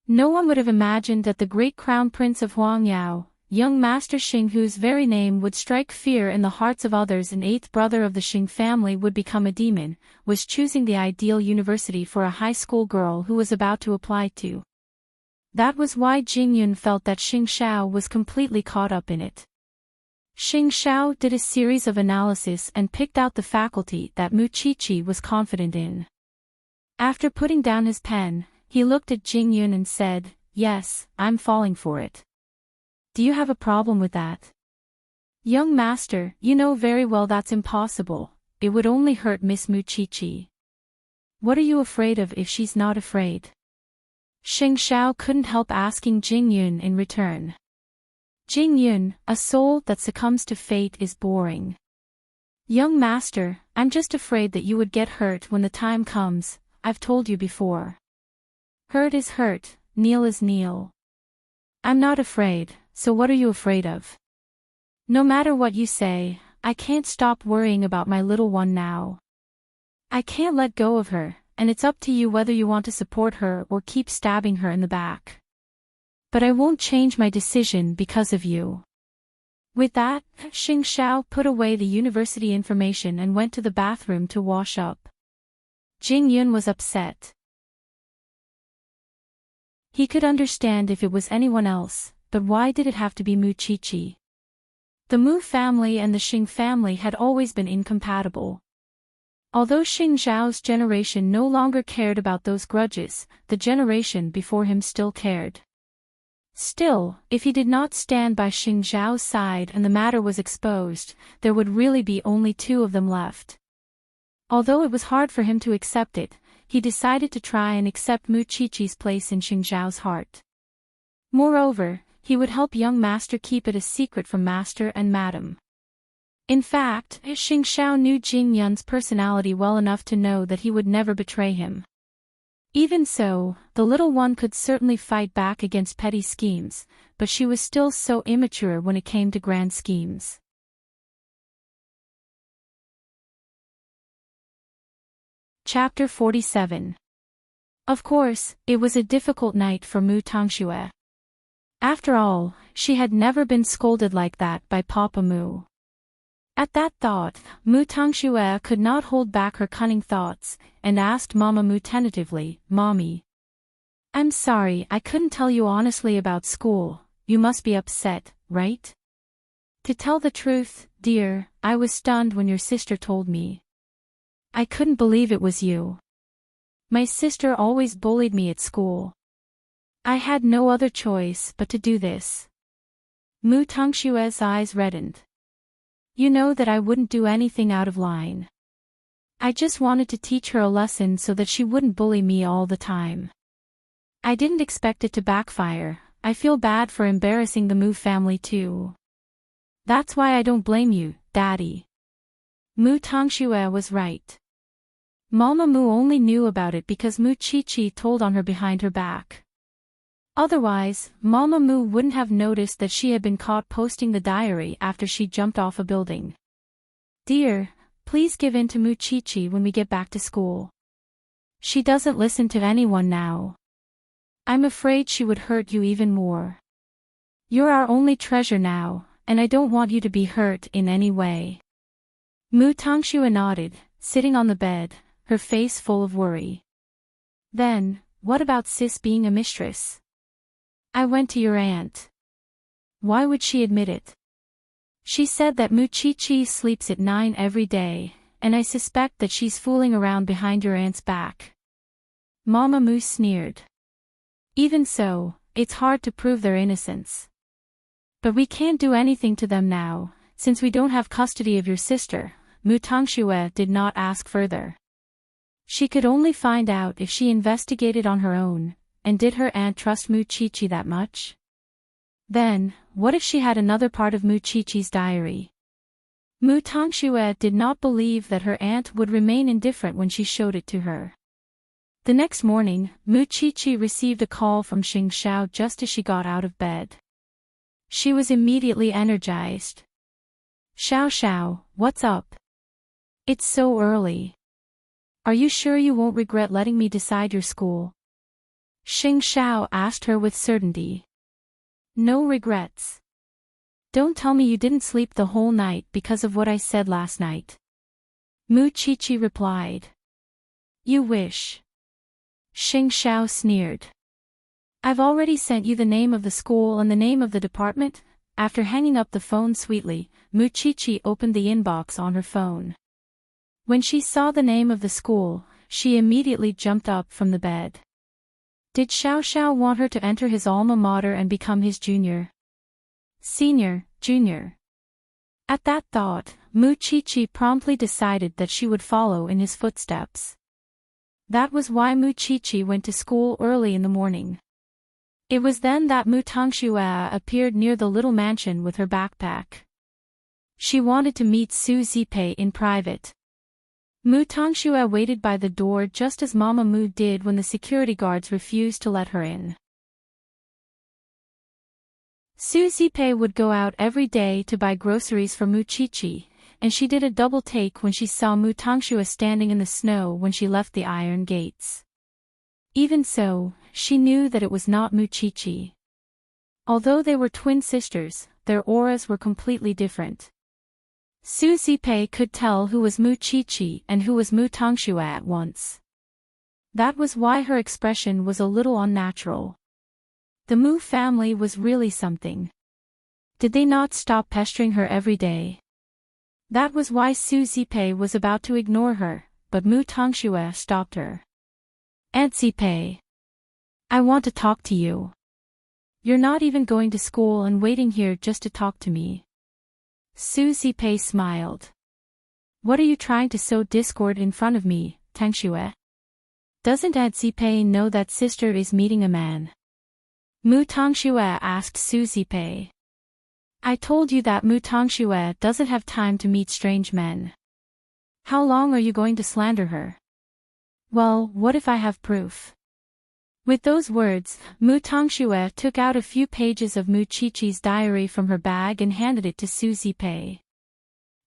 No one would have imagined that the great crown prince of Huangyao, young master Xing, whose very name would strike fear in the hearts of others and 8th brother of the Xing family would become a demon, was choosing the ideal university for a high school girl who was about to apply to. That was why Jingyun felt that Xingxiao was completely caught up in it. Xingxiao did a series of analysis and picked out the faculty that Muchichi was confident in. After putting down his pen, he looked at Jingyun and said, Yes, I'm falling for it. Do you have a problem with that? Young master, you know very well that's impossible. It would only hurt Miss Muchichi. What are you afraid of if she's not afraid? Xingxiao couldn't help asking Jingyun in return. Jingyun, a soul that succumbs to fate is boring. Young master, I'm just afraid that you would get hurt when the time comes. I've told you before. Hurt is hurt, kneel is kneel. I'm not afraid, so what are you afraid of? No matter what you say, I can't stop worrying about my little one now. I can't let go of her, and it's up to you whether you want to support her or keep stabbing her in the back. But I won't change my decision because of you. With that, Xingxiao put away the university information and went to the bathroom to wash up. Jingyun was upset. He could understand if it was anyone else, but why did it have to be Mu Chi-Chi? The Mu family and the Xing family had always been incompatible. Although Xing Zhao's generation no longer cared about those grudges, the generation before him still cared. Still, if he did not stand by Xing Zhao's side and the matter was exposed, there would really be only two of them left. Although it was hard for him to accept it, he decided to try and accept Mu Chi-Chi's place in Xing Zhao's heart. Moreover, he would help young Master keep it a secret from Master and Madam. In fact, Xing Zhao knew Jing Yun's personality well enough to know that he would never betray him. Even so, the little one could certainly fight back against petty schemes, but she was still so immature when it came to grand schemes. Chapter 47. Of course, it was a difficult night for Mu Tangxue. After all, she had never been scolded like that by Papa Mu. At that thought, Mu Tangxue could not hold back her cunning thoughts, and asked Mama Mu tentatively, "Mommy, I'm sorry I couldn't tell you honestly about school, you must be upset, right?" "To tell the truth, dear, I was stunned when your sister told me. I couldn't believe it was you. My sister always bullied me at school. I had no other choice but to do this." Mu Tangxue's eyes reddened. "You know that I wouldn't do anything out of line. I just wanted to teach her a lesson so that she wouldn't bully me all the time. I didn't expect it to backfire. I feel bad for embarrassing the Mu family too. That's why I don't blame you, Daddy." Mu Tangxue was right. Mama Mu only knew about it because Mu Chi-Chi told on her behind her back. Otherwise, Mama Mu wouldn't have noticed that she had been caught posting the diary after she jumped off a building. "Dear, please give in to Mu Chi-Chi when we get back to school. She doesn't listen to anyone now. I'm afraid she would hurt you even more. You're our only treasure now, and I don't want you to be hurt in any way." Mu Tangxue nodded, sitting on the bed, her face full of worry. "Then, what about Sis being a mistress? I went to your aunt. Why would she admit it? She said that Mu Chi-Chi sleeps at 9 every day, and I suspect that she's fooling around behind your aunt's back." Mama Mu sneered. "Even so, it's hard to prove their innocence. But we can't do anything to them now, since we don't have custody of your sister." Mu Tangxue did not ask further. She could only find out if she investigated on her own, and did her aunt trust Mu Chi-Chi that much? Then, what if she had another part of Mu Chi-Chi's diary? Mu Tangxue did not believe that her aunt would remain indifferent when she showed it to her. The next morning, Mu Chi-Chi received a call from Xing Zhao just as she got out of bed. She was immediately energized. "Xiao, what's up? It's so early. Are you sure you won't regret letting me decide your school?" Xing Zhao asked her with certainty. "No regrets. Don't tell me you didn't sleep the whole night because of what I said last night." Mu Chi-Chi replied. "You wish." Xing Zhao sneered. "I've already sent you the name of the school and the name of the department." After hanging up the phone sweetly, Mu Chi-Chi opened the inbox on her phone. When she saw the name of the school, she immediately jumped up from the bed. Did Xiao want her to enter his alma mater and become his junior? Senior, junior. At that thought, Mu Chi-Chi promptly decided that she would follow in his footsteps. That was why Mu Chi-Chi went to school early in the morning. It was then that Mu Tangxue appeared near the little mansion with her backpack. She wanted to meet Su Zipei in private. Mu Tangxue waited by the door just as Mama Mu did when the security guards refused to let her in. Su Zipei would go out every day to buy groceries for Mu Chi-Chi, and she did a double take when she saw Mu Tangxue standing in the snow when she left the iron gates. Even so, she knew that it was not Mu Chi-Chi. Although they were twin sisters, their auras were completely different. Su Zipei could tell who was Mu Chi-Chi and who was Mu Tangxue at once. That was why her expression was a little unnatural. The Mu family was really something. Did they not stop pestering her every day? That was why Su Zipei was about to ignore her, but Mu Tongxue stopped her. Aunt Zipei, I want to talk to you. You're not even going to school and waiting here just to talk to me. Su Zipei smiled. What are you trying to sow discord in front of me, Tangxue? Doesn't Aunt Zipei know that sister is meeting a man? Mu Tongxue asked Su Zipei. I told you that Mu Tongxue doesn't have time to meet strange men. How long are you going to slander her? Well, what if I have proof? With those words, Mu Tongxue took out a few pages of Mu Qiqi's diary from her bag and handed it to Su Zipei.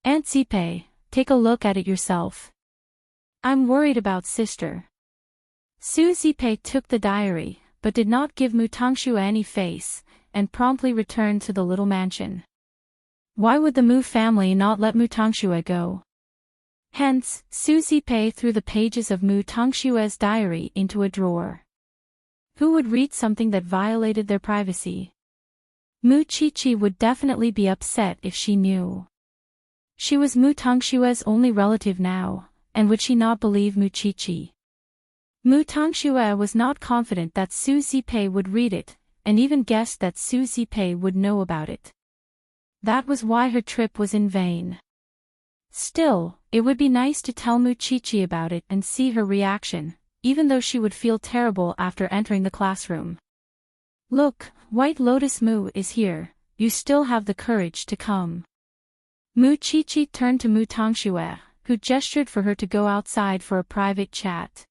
Aunt Zipei, take a look at it yourself. I'm worried about sister. Su Zipei took the diary, but did not give Mu Tongxue any face, and promptly returned to the little mansion. Why would the Mu family not let Mu Tongxue go? Hence, Su Zipei threw the pages of Mu Tongxue's diary into a drawer. Who would read something that violated their privacy? Mu Qiqi would definitely be upset if she knew. She was Mu Tongxue's only relative now, and would she not believe Mu Qiqi? Mu Tongxue was not confident that Su Zipei would read it, and even guessed that Su Zipei would know about it. That was why her trip was in vain. Still, it would be nice to tell Mu Qiqi about it and see her reaction, even though she would feel terrible after entering the classroom. Look, White Lotus Mu is here, you still have the courage to come. Mu Qiqi turned to Mu Tongxue, who gestured for her to go outside for a private chat.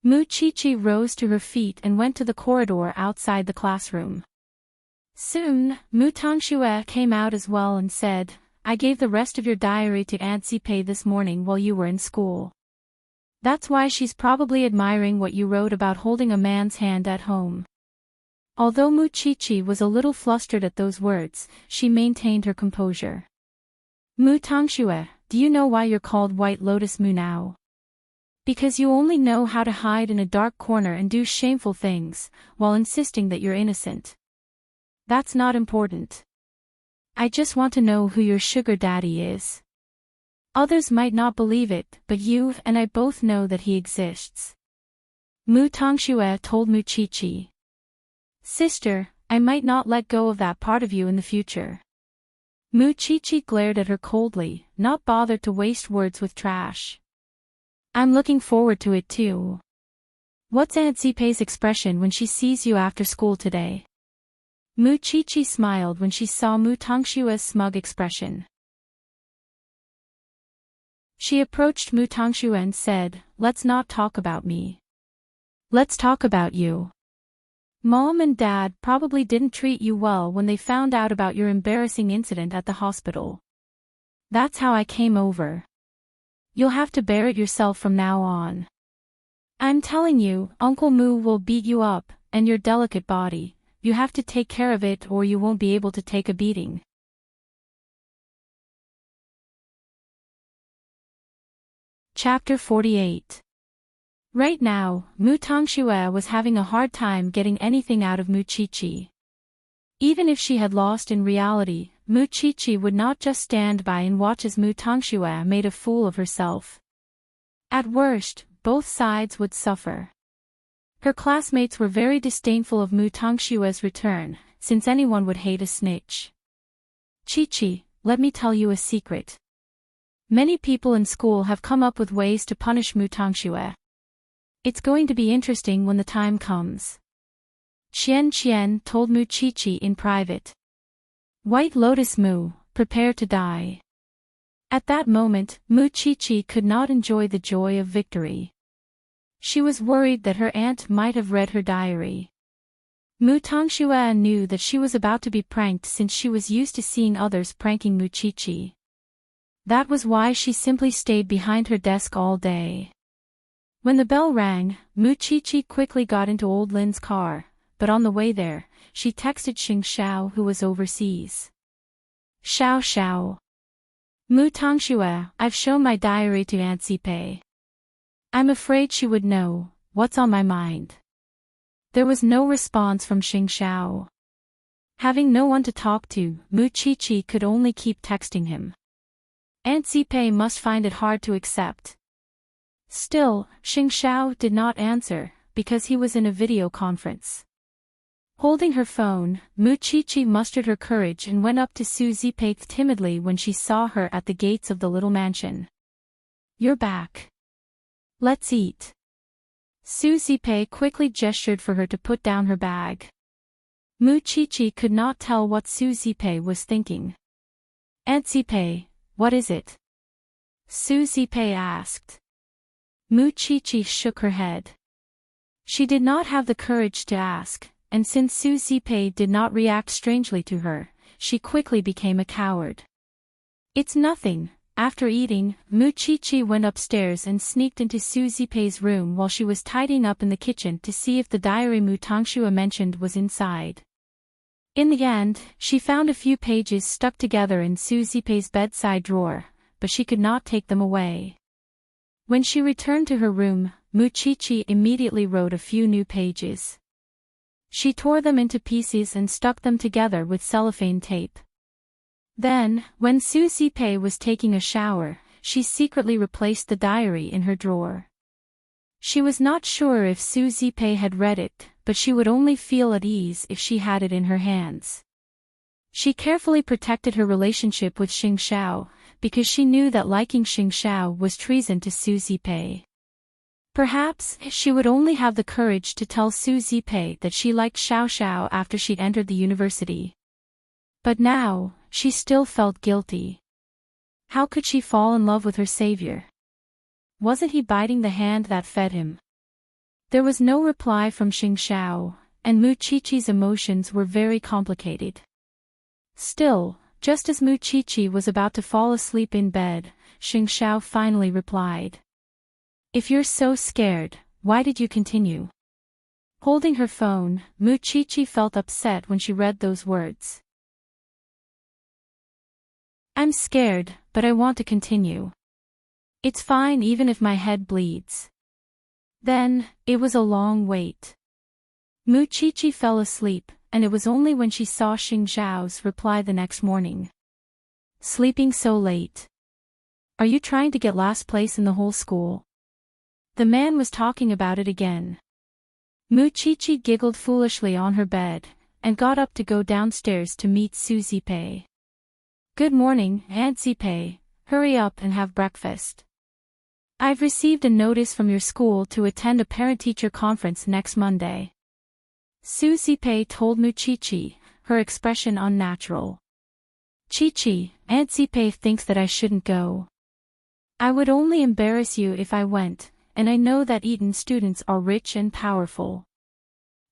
Mu Qiqi rose to her feet and went to the corridor outside the classroom. Soon, Mu Tongxue came out as well and said, I gave the rest of your diary to Aunt Zipei this morning while you were in school. That's why she's probably admiring what you wrote about holding a man's hand at home. Although Mu Qiqi was a little flustered at those words, she maintained her composure. Mu Tongxue, do you know why you're called White Lotus Mu now? Because you only know how to hide in a dark corner and do shameful things, while insisting that you're innocent. That's not important. I just want to know who your sugar daddy is. Others might not believe it, but you and I both know that he exists. Mu Tongxue told Mu Qiqi. Sister, I might not let go of that part of you in the future. Mu Qiqi glared at her coldly, not bothered to waste words with trash. I'm looking forward to it too. What's Aunt Zipei's expression when she sees you after school today? Mu Qiqi smiled when she saw Mu Tongxue's smug expression. She approached Mu Tongxue and said, Let's not talk about me. Let's talk about you. Mom and Dad probably didn't treat you well when they found out about your embarrassing incident at the hospital. That's how I came over. You'll have to bear it yourself from now on. I'm telling you, Uncle Mu will beat you up, and your delicate body, you have to take care of it or you won't be able to take a beating. Chapter 48. Right now, Mu Tongxue was having a hard time getting anything out of Mu Qiqi. Even if she had lost in reality, Mu Qiqi would not just stand by and watch as Mu Tongxue made a fool of herself. At worst, both sides would suffer. Her classmates were very disdainful of Mu Tongxue's return, since anyone would hate a snitch. Qiqi, let me tell you a secret. Many people in school have come up with ways to punish Mu Tongxue. It's going to be interesting when the time comes. Qian told Mu Qiqi in private. White Lotus Mu, prepare to die. At that moment, Mu Qiqi could not enjoy the joy of victory. She was worried that her aunt might have read her diary. Mu Tongxue knew that she was about to be pranked since she was used to seeing others pranking Mu Qiqi. That was why she simply stayed behind her desk all day. When the bell rang, Mu Qiqi quickly got into old Lin's car, but on the way there, she texted Xing Xiao who was overseas. Xiao. Mu Tongxue, I've shown my diary to Aunt Zipei. I'm afraid she would know what's on my mind. There was no response from Xingxiao. Having no one to talk to, Mu Qiqi could only keep texting him. Aunt Zipei must find it hard to accept. Still, Xingxiao did not answer, because he was in a video conference. Holding her phone, Mu Qiqi mustered her courage and went up to Su Zipei timidly when she saw her at the gates of the little mansion. "You're back. Let's eat." Su Zipei quickly gestured for her to put down her bag. Mu Qiqi could not tell what Su Zipei was thinking. "Aunt Zipei, what is it?" Su Zipei asked. Mu Qiqi shook her head. She did not have the courage to ask, and since Su Zipei did not react strangely to her, she quickly became a coward. "It's nothing." After eating, Mu Qiqi went upstairs and sneaked into Su Zipei's room while she was tidying up in the kitchen to see if the diary Mu Tangxue mentioned was inside. In the end, she found a few pages stuck together in Su Zipei's bedside drawer, but she could not take them away. When she returned to her room, Mu Qiqi immediately wrote a few new pages. She tore them into pieces and stuck them together with cellophane tape. Then, when Su Zipei was taking a shower, she secretly replaced the diary in her drawer. She was not sure if Su Zipei had read it, but she would only feel at ease if she had it in her hands. She carefully protected her relationship with Xingxiao, because she knew that liking Xingxiao was treason to Su Zipei. Perhaps she would only have the courage to tell Su Zipei that she liked Xiao after she'd entered the university. But now, she still felt guilty. How could she fall in love with her savior? Wasn't he biting the hand that fed him? There was no reply from Xingxiao, and Mu Qiqi's emotions were very complicated. Still, just as Mu Qiqi was about to fall asleep in bed, Xingxiao finally replied. "If you're so scared, why did you continue?" Holding her phone, Mu Qiqi felt upset when she read those words. "I'm scared, but I want to continue. It's fine even if my head bleeds." Then, it was a long wait. Mu Qiqi fell asleep, and it was only when she saw Xingxiao's reply the next morning. "Sleeping so late. Are you trying to get last place in the whole school?" The man was talking about it again. Mu Qiqi giggled foolishly on her bed, and got up to go downstairs to meet Su Zipei. "Good morning, Aunt Zipei. Hurry up and have breakfast. I've received a notice from your school to attend a parent-teacher conference next Monday." Su Zipei told Mu Qiqi, her expression unnatural. "Qiqi, Aunt Zipei thinks that I shouldn't go. I would only embarrass you if I went, and I know that Eton students are rich and powerful."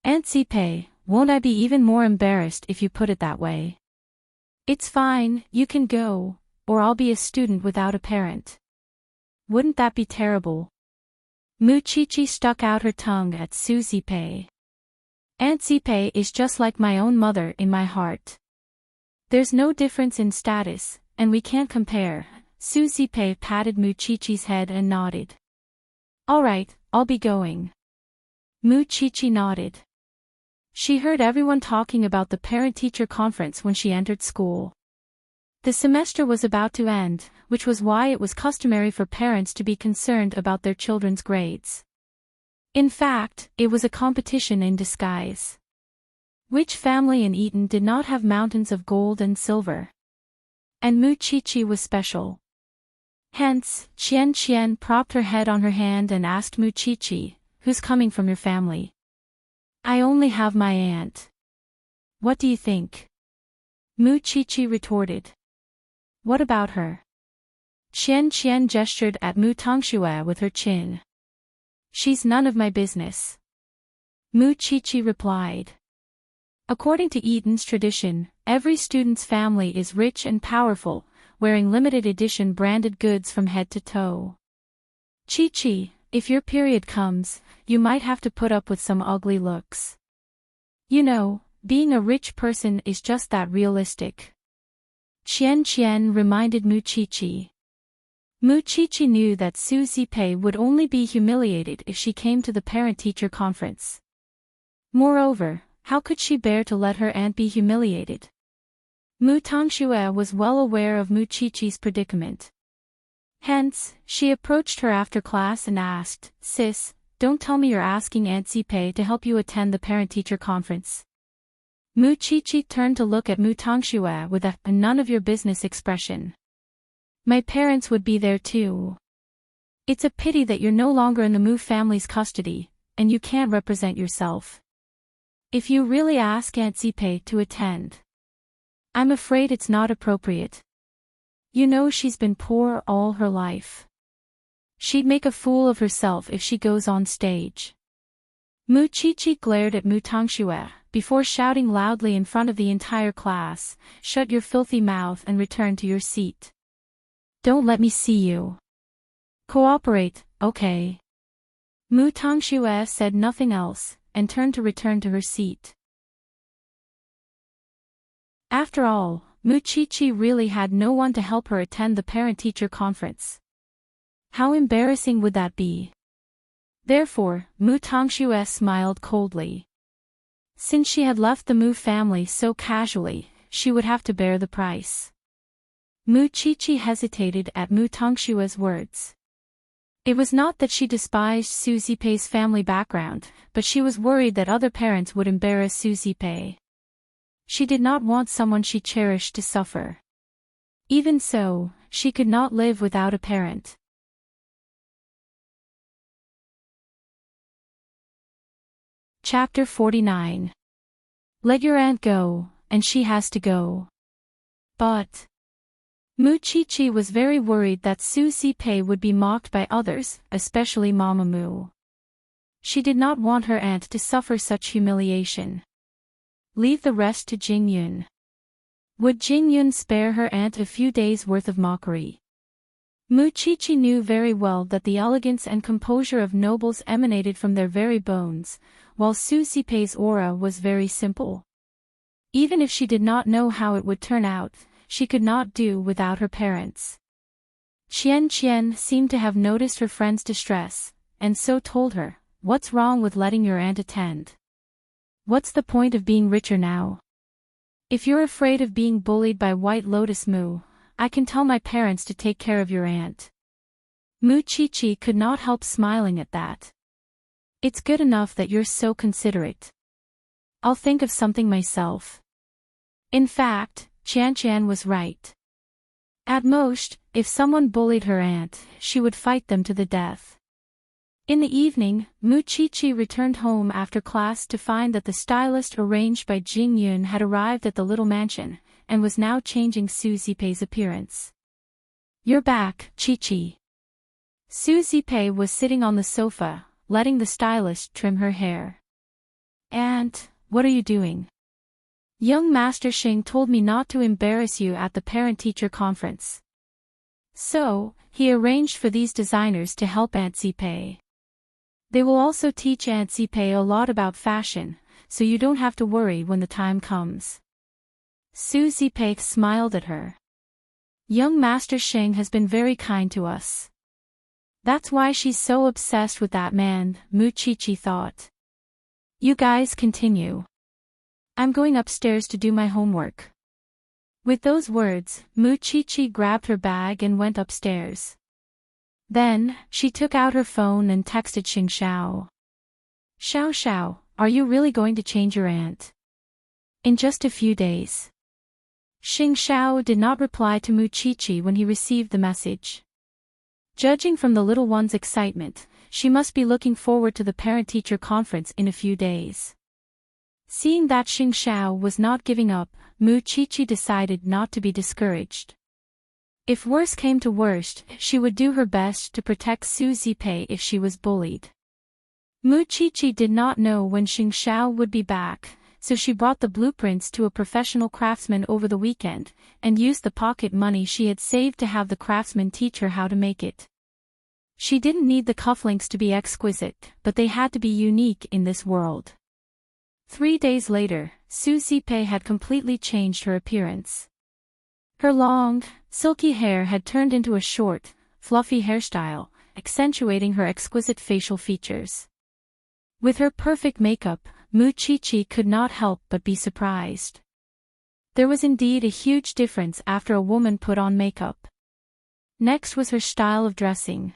"Aunt Zipei, won't I be even more embarrassed if you put it that way?" "It's fine, you can go, or I'll be a student without a parent." "Wouldn't that be terrible?" Mu Qiqi stuck out her tongue at Su Zipei. "Aunt Zipei is just like my own mother in my heart. There's no difference in status, and we can't compare." Su Zipei patted Mu Qiqi's head and nodded. "All right, I'll be going." Mu Qiqi nodded. She heard everyone talking about the parent-teacher conference when she entered school. The semester was about to end, which was why it was customary for parents to be concerned about their children's grades. In fact, it was a competition in disguise. Which family in Eton did not have mountains of gold and silver? And Mu Qiqi was special. Hence, Qian propped her head on her hand and asked Mu Qiqi, "Who's coming from your family?" "I only have my aunt." "What do you think?" Mu Qiqi retorted. "What about her?" Qian gestured at Mu Tangxue with her chin. "She's none of my business." Mu Qiqi replied. According to Eton's tradition, every student's family is rich and powerful, wearing limited edition branded goods from head to toe. "Qiqi, if your period comes, you might have to put up with some ugly looks. You know, being a rich person is just that realistic." Qian reminded Mu Qiqi. Mu Qiqi knew that Su Zipei would only be humiliated if she came to the parent-teacher conference. Moreover, how could she bear to let her aunt be humiliated? Mu Tongxue was well aware of Mu Qiqi's predicament. Hence, she approached her after class and asked, "Sis, don't tell me you're asking Aunt Zipei to help you attend the parent-teacher conference." Mu Qiqi turned to look at Mu Tongxue with a "none of your business" expression. "My parents would be there too. It's a pity that you're no longer in the Mu family's custody, and you can't represent yourself. If you really ask Aunt Zipei to attend, I'm afraid it's not appropriate. You know she's been poor all her life. She'd make a fool of herself if she goes on stage." Mu Qiqi glared at Mu Tongxue, before shouting loudly in front of the entire class, "Shut your filthy mouth and return to your seat. Don't let me see you. Cooperate, okay?" Mu Tongxue said nothing else, and turned to return to her seat. After all, Mu Qiqi really had no one to help her attend the parent-teacher conference. How embarrassing would that be? Therefore, Mu Tongxue smiled coldly. Since she had left the Mu family so casually, she would have to bear the price. Mu Qiqi hesitated at Mu Tongxue's words. It was not that she despised Su Zipei's family background, but she was worried that other parents would embarrass Su Zipei. She did not want someone she cherished to suffer. Even so, she could not live without a parent. Chapter 49. Let your aunt go, and she has to go. But Mu Qiqi was very worried that Su Zipei would be mocked by others, especially Mama Mu. She did not want her aunt to suffer such humiliation. Leave the rest to Jingyun. Would Jingyun spare her aunt a few days' worth of mockery? Mu Qiqi knew very well that the elegance and composure of nobles emanated from their very bones, while Su Zipei's aura was very simple. Even if she did not know how it would turn out, she could not do without her parents. Qian seemed to have noticed her friend's distress, and so told her, "What's wrong with letting your aunt attend? What's the point of being richer now? If you're afraid of being bullied by White Lotus Mu, I can tell my parents to take care of your aunt." Mu Qiqi could not help smiling at that. "It's good enough that you're so considerate. I'll think of something myself." In fact, Qian was right. At most, if someone bullied her aunt, she would fight them to the death. In the evening, Mu Qiqi returned home after class to find that the stylist arranged by Jingyun had arrived at the little mansion, and was now changing Su Zipei's appearance. "You're back, Qiqi." Su Zipei was sitting on the sofa, letting the stylist trim her hair. "Aunt, what are you doing? Young Master Xing told me not to embarrass you at the parent-teacher conference. So, he arranged for these designers to help Aunt Zipei. They will also teach Aunt Zipei a lot about fashion, so you don't have to worry when the time comes." Su Zipei smiled at her. "Young Master Xing has been very kind to us. That's why she's so obsessed with that man," Mu Qiqi thought. "You guys continue. I'm going upstairs to do my homework." With those words, Mu Qiqi grabbed her bag and went upstairs. Then, she took out her phone and texted Xing Xiao. Xiao, are you really going to change your aunt? In just a few days." Xing Xiao did not reply to Mu Qiqi when he received the message. Judging from the little one's excitement, she must be looking forward to the parent-teacher conference in a few days. Seeing that Xing Xiao was not giving up, Mu Qiqi decided not to be discouraged. If worse came to worst, she would do her best to protect Su Zipei if she was bullied. Mu Qiqi did not know when Xing Xiao would be back, so she brought the blueprints to a professional craftsman over the weekend, and used the pocket money she had saved to have the craftsman teach her how to make it. She didn't need the cufflinks to be exquisite, but they had to be unique in this world. 3 days later, Su Zipei had completely changed her appearance. Her long, silky hair had turned into a short, fluffy hairstyle, accentuating her exquisite facial features. With her perfect makeup, Muchichi could not help but be surprised. There was indeed a huge difference after a woman put on makeup. Next was her style of dressing.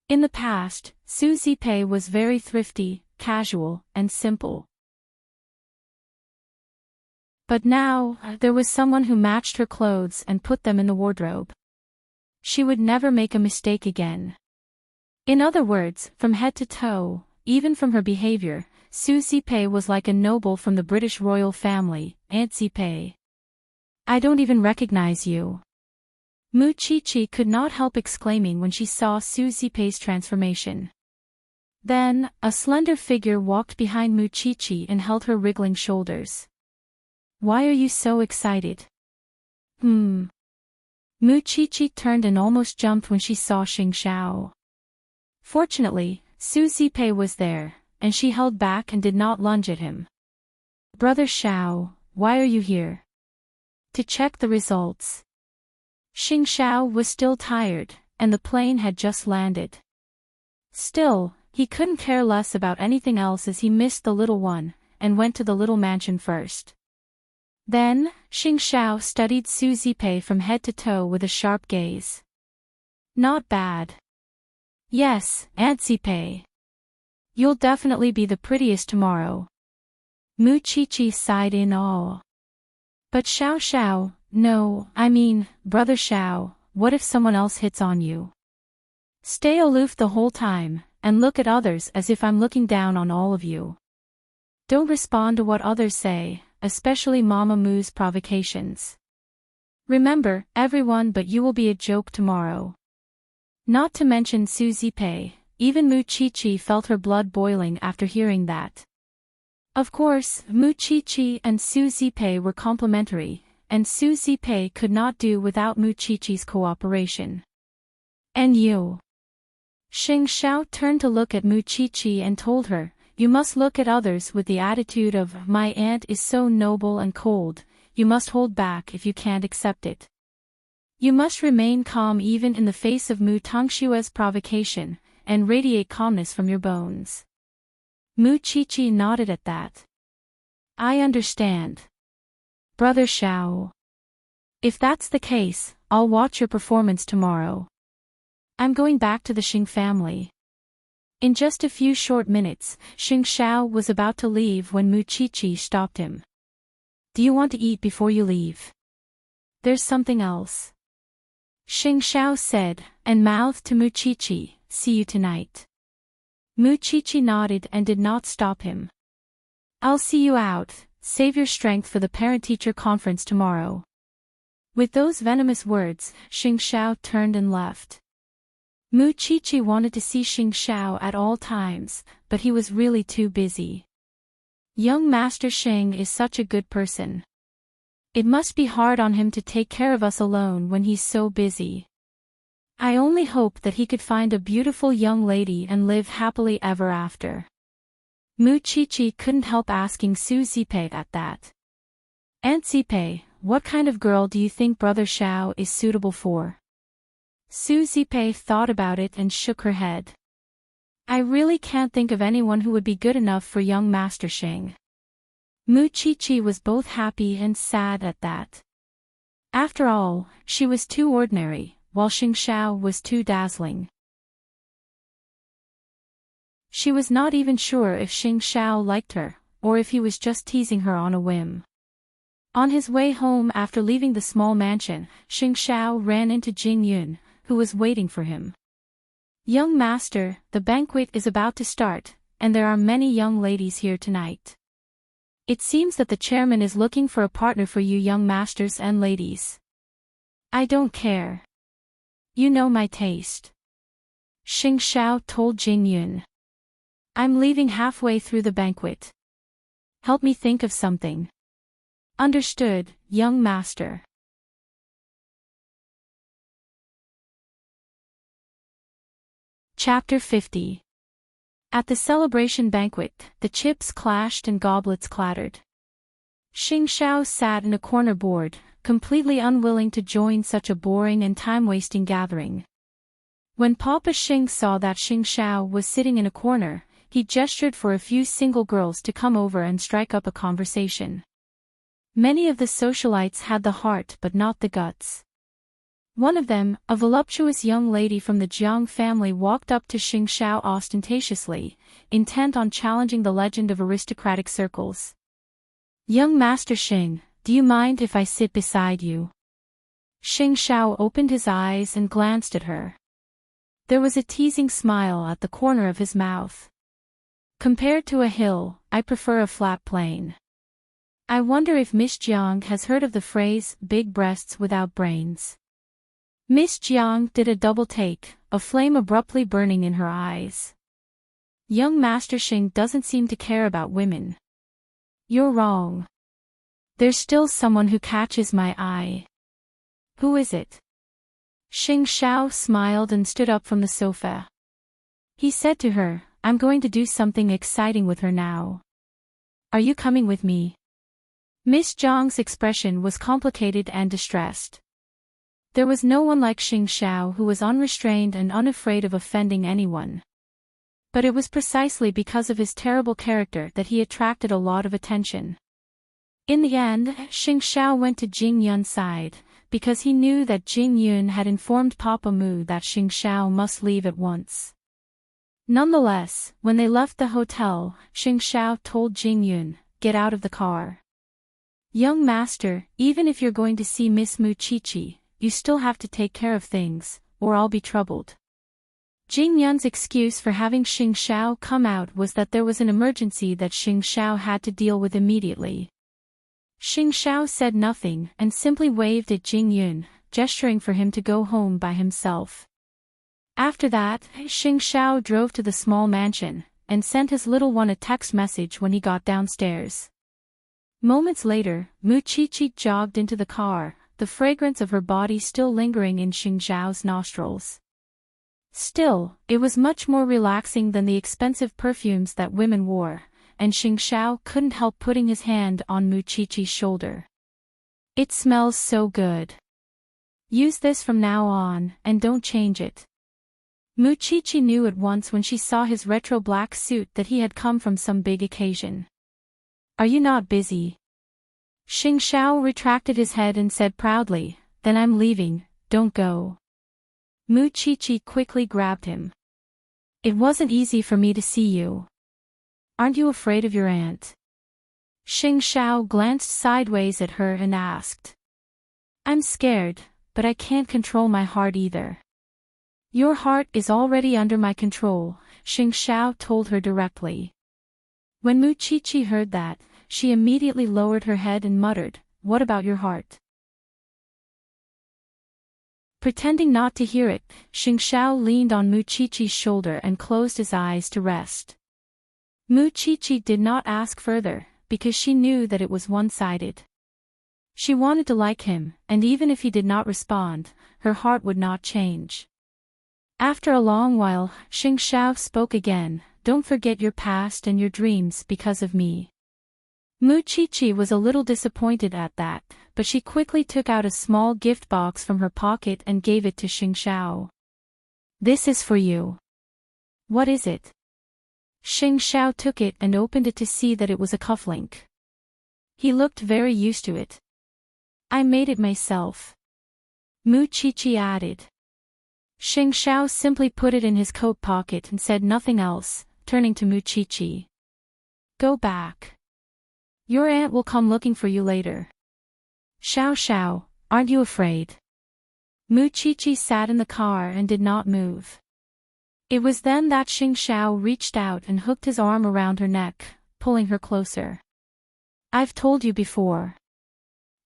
In the past, Suzie was very thrifty, casual, and simple. But now, there was someone who matched her clothes and put them in the wardrobe. She would never make a mistake again. In other words, from head to toe, even from her behavior, Suzie was like a noble from the British royal family, Auntie. I don't even recognize you. Muchichi could not help exclaiming when she saw Suzie's transformation. Then, a slender figure walked behind Muchichi and held her wriggling shoulders. Why are you so excited? Muchichi turned and almost jumped when she saw Xingxiao. Fortunately, Suzie was there, and she held back and did not lunge at him. Brother Xiao, why are you here? To check the results. Xingxiao was still tired, and the plane had just landed. Still, he couldn't care less about anything else as he missed the little one, and went to the little mansion first. Then, Xingxiao studied Suzie from head to toe with a sharp gaze. Not bad. Yes, Auntie. You'll definitely be the prettiest tomorrow. Muchichi sighed in awe. But Xiao, no, I mean, Brother Xiao, what if someone else hits on you? Stay aloof the whole time, and look at others as if I'm looking down on all of you. Don't respond to what others say, especially Mama Moo's provocations. Remember, everyone but you will be a joke tomorrow. Not to mention Suzie, even Muchichi felt her blood boiling after hearing that. Of course, Muchichi and Suzie were complementary, and Suzie could not do without Muchichi's cooperation. And you? Xingxiao turned to look at Muchichi and told her, you must look at others with the attitude of, my aunt is so noble and cold, you must hold back if you can't accept it. You must remain calm even in the face of Mu Tongshue's provocation, and radiate calmness from your bones. Muchichi nodded at that. I understand. Brother Xiao. If that's the case, I'll watch your performance tomorrow. I'm going back to the Xing family. In just a few short minutes, Xingxiao was about to leave when Muchichi stopped him. Do you want to eat before you leave? There's something else. Xingxiao said, and mouthed to Muchichi, see you tonight. Muchichi nodded and did not stop him. I'll see you out, save your strength for the parent-teacher conference tomorrow. With those venomous words, Xingxiao turned and left. Muchichi wanted to see Xingxiao at all times, but he was really too busy. Young Master Xing is such a good person. It must be hard on him to take care of us alone when he's so busy. I only hope that he could find a beautiful young lady and live happily ever after. Muchichi couldn't help asking Suzie at that. Auntie, what kind of girl do you think Brother Xiao is suitable for? Suzie thought about it and shook her head. I really can't think of anyone who would be good enough for young Master Xing. Muchichi was both happy and sad at that. After all, she was too ordinary, while Xingxiao was too dazzling. She was not even sure if Xingxiao liked her, or if he was just teasing her on a whim. On his way home after leaving the small mansion, Xingxiao ran into Jing Yun, who was waiting for him. Young master, the banquet is about to start, and there are many young ladies here tonight. It seems that the chairman is looking for a partner for you young masters and ladies. I don't care. You know my taste. Xingxiao told Jing Yun. I'm leaving halfway through the banquet. Help me think of something. Understood, young master. Chapter 50. At the celebration banquet, the chips clashed and goblets clattered. Xingxiao sat in a corner bored, completely unwilling to join such a boring and time-wasting gathering. When Papa Xing saw that Xingxiao was sitting in a corner, he gestured for a few single girls to come over and strike up a conversation. Many of the socialites had the heart but not the guts. One of them, a voluptuous young lady from the Jiang family, walked up to Xing Xiao ostentatiously, intent on challenging the legend of aristocratic circles. "Young Master Xing, do you mind if I sit beside you?" Xing Xiao opened his eyes and glanced at her. There was a teasing smile at the corner of his mouth. "Compared to a hill, I prefer a flat plain. I wonder if Miss Jiang has heard of the phrase, big breasts without brains." Miss Jiang did a double take, a flame abruptly burning in her eyes. "Young Master Xing doesn't seem to care about women." "You're wrong. There's still someone who catches my eye." "Who is it?" Xing Xiao smiled and stood up from the sofa. He said to her, "I'm going to do something exciting with her now. Are you coming with me?" Miss Jiang's expression was complicated and distressed. There was no one like Xing Xiao who was unrestrained and unafraid of offending anyone. But it was precisely because of his terrible character that he attracted a lot of attention. In the end, Xing Xiao went to Jing Yun's side, because he knew that Jing Yun had informed Papa Mu that Xing Xiao must leave at once. Nonetheless, when they left the hotel, Xing Xiao told Jing Yun, "Get out of the car. Young master, even if you're going to see Miss Mu Chi-Chi, you still have to take care of things, or I'll be troubled." Jing Yun's excuse for having Xing Xiao come out was that there was an emergency that Xing Xiao had to deal with immediately. Xing Xiao said nothing and simply waved at Jing Yun, gesturing for him to go home by himself. After that, Xing Xiao drove to the small mansion, and sent his little one a text message when he got downstairs. Moments later, Mu Chi-Chi jogged into the car, the fragrance of her body still lingering in Xing Xiao's nostrils. Still, it was much more relaxing than the expensive perfumes that women wore, and Xing Xiao couldn't help putting his hand on Mu Chi-Chi's shoulder. "It smells so good. Use this from now on, and don't change it." Mu Chi-Chi knew at once when she saw his retro black suit that he had come from some big occasion. "Are you not busy?" Xing Xiao retracted his head and said proudly, "Then I'm leaving, don't go." Mu Chi-Chi quickly grabbed him. "It wasn't easy for me to see you. Aren't you afraid of your aunt?" Xing Xiao glanced sideways at her and asked. "I'm scared, but I can't control my heart either." "Your heart is already under my control," Xing Xiao told her directly. When Mu Chi-Chi heard that, she immediately lowered her head and muttered, "What about your heart?" Pretending not to hear it, Xing Xiao leaned on Mu Chi-Chi's shoulder and closed his eyes to rest. Mu Chi-Chi did not ask further, because she knew that it was one-sided. She wanted to like him, and even if he did not respond, her heart would not change. After a long while, Xing Xiao spoke again, "Don't forget your past and your dreams because of me." Mu Chi-Chi was a little disappointed at that, but she quickly took out a small gift box from her pocket and gave it to Xing Xiao. "This is for you." "What is it?" Xing Xiao took it and opened it to see that it was a cufflink. He looked very used to it. "I made it myself," Mu Chi-Chi added. Xing Xiao simply put it in his coat pocket and said nothing else, turning to Mu Chi-Chi. "Go back. Your aunt will come looking for you later." "Xiao Xiao, aren't you afraid?" Mu Chi-Chi sat in the car and did not move. It was then that Xing Xiao reached out and hooked his arm around her neck, pulling her closer. "I've told you before.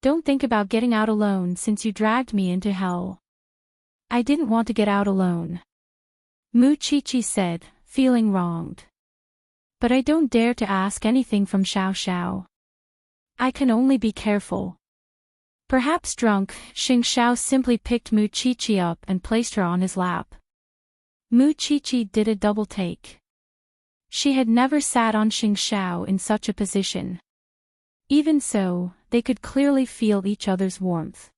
Don't think about getting out alone since you dragged me into hell." "I didn't want to get out alone," Mu Chi-Chi said, feeling wronged. "But I don't dare to ask anything from Xiao Xiao. I can only be careful." Perhaps drunk, Xing Xiao simply picked Mu Chi-Chi up and placed her on his lap. Mu Chi-Chi did a double take. She had never sat on Xing Xiao in such a position. Even so, they could clearly feel each other's warmth.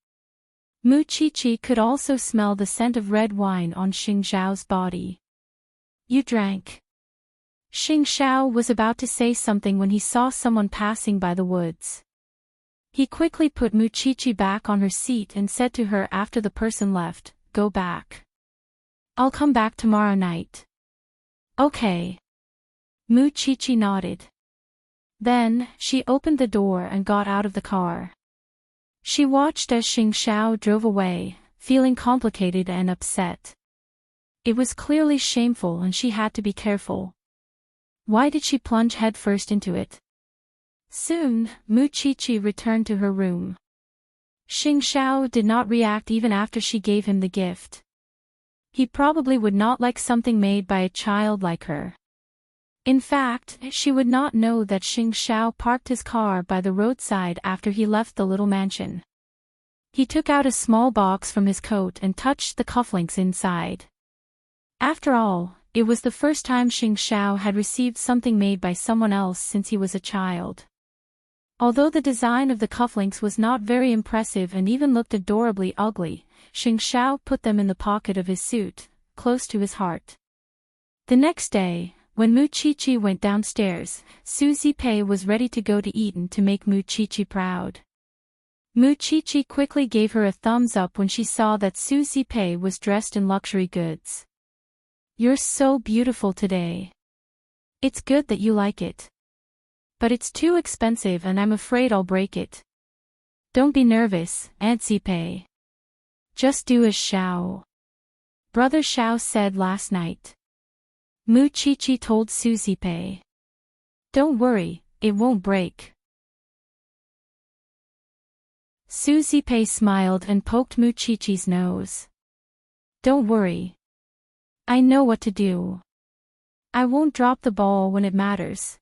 Mu Chi-Chi could also smell the scent of red wine on Xing Xiao's body. "You drank." Xing Xiao was about to say something when he saw someone passing by the woods. He quickly put Muchichi back on her seat and said to her after the person left, "Go back. I'll come back tomorrow night." "Okay." Muchichi nodded. Then, she opened the door and got out of the car. She watched as Xing Xiao drove away, feeling complicated and upset. It was clearly shameful and she had to be careful. Why did she plunge headfirst into it? Soon, Muchichi returned to her room. Xing Xiao did not react even after she gave him the gift. He probably would not like something made by a child like her. In fact, she would not know that Xing Xiao parked his car by the roadside after he left the little mansion. He took out a small box from his coat and touched the cufflinks inside. After all, it was the first time Xing Xiao had received something made by someone else since he was a child. Although the design of the cufflinks was not very impressive and even looked adorably ugly, Xing Xiao put them in the pocket of his suit, close to his heart. The next day, when Muchichi went downstairs, Suzy Pei was ready to go to Eton to make Muchichi proud. Muchichi quickly gave her a thumbs up when she saw that Suzy Pei was dressed in luxury goods. "You're so beautiful today. It's good that you like it. But it's too expensive and I'm afraid I'll break it." "Don't be nervous, Auntie Pei. Just do as Xiao. Brother Xiao said last night." Muchichi told Suzy Pei. "Don't worry, it won't break." Suzy Pei smiled and poked Muchichi's nose. "Don't worry. I know what to do. I won't drop the ball when it matters."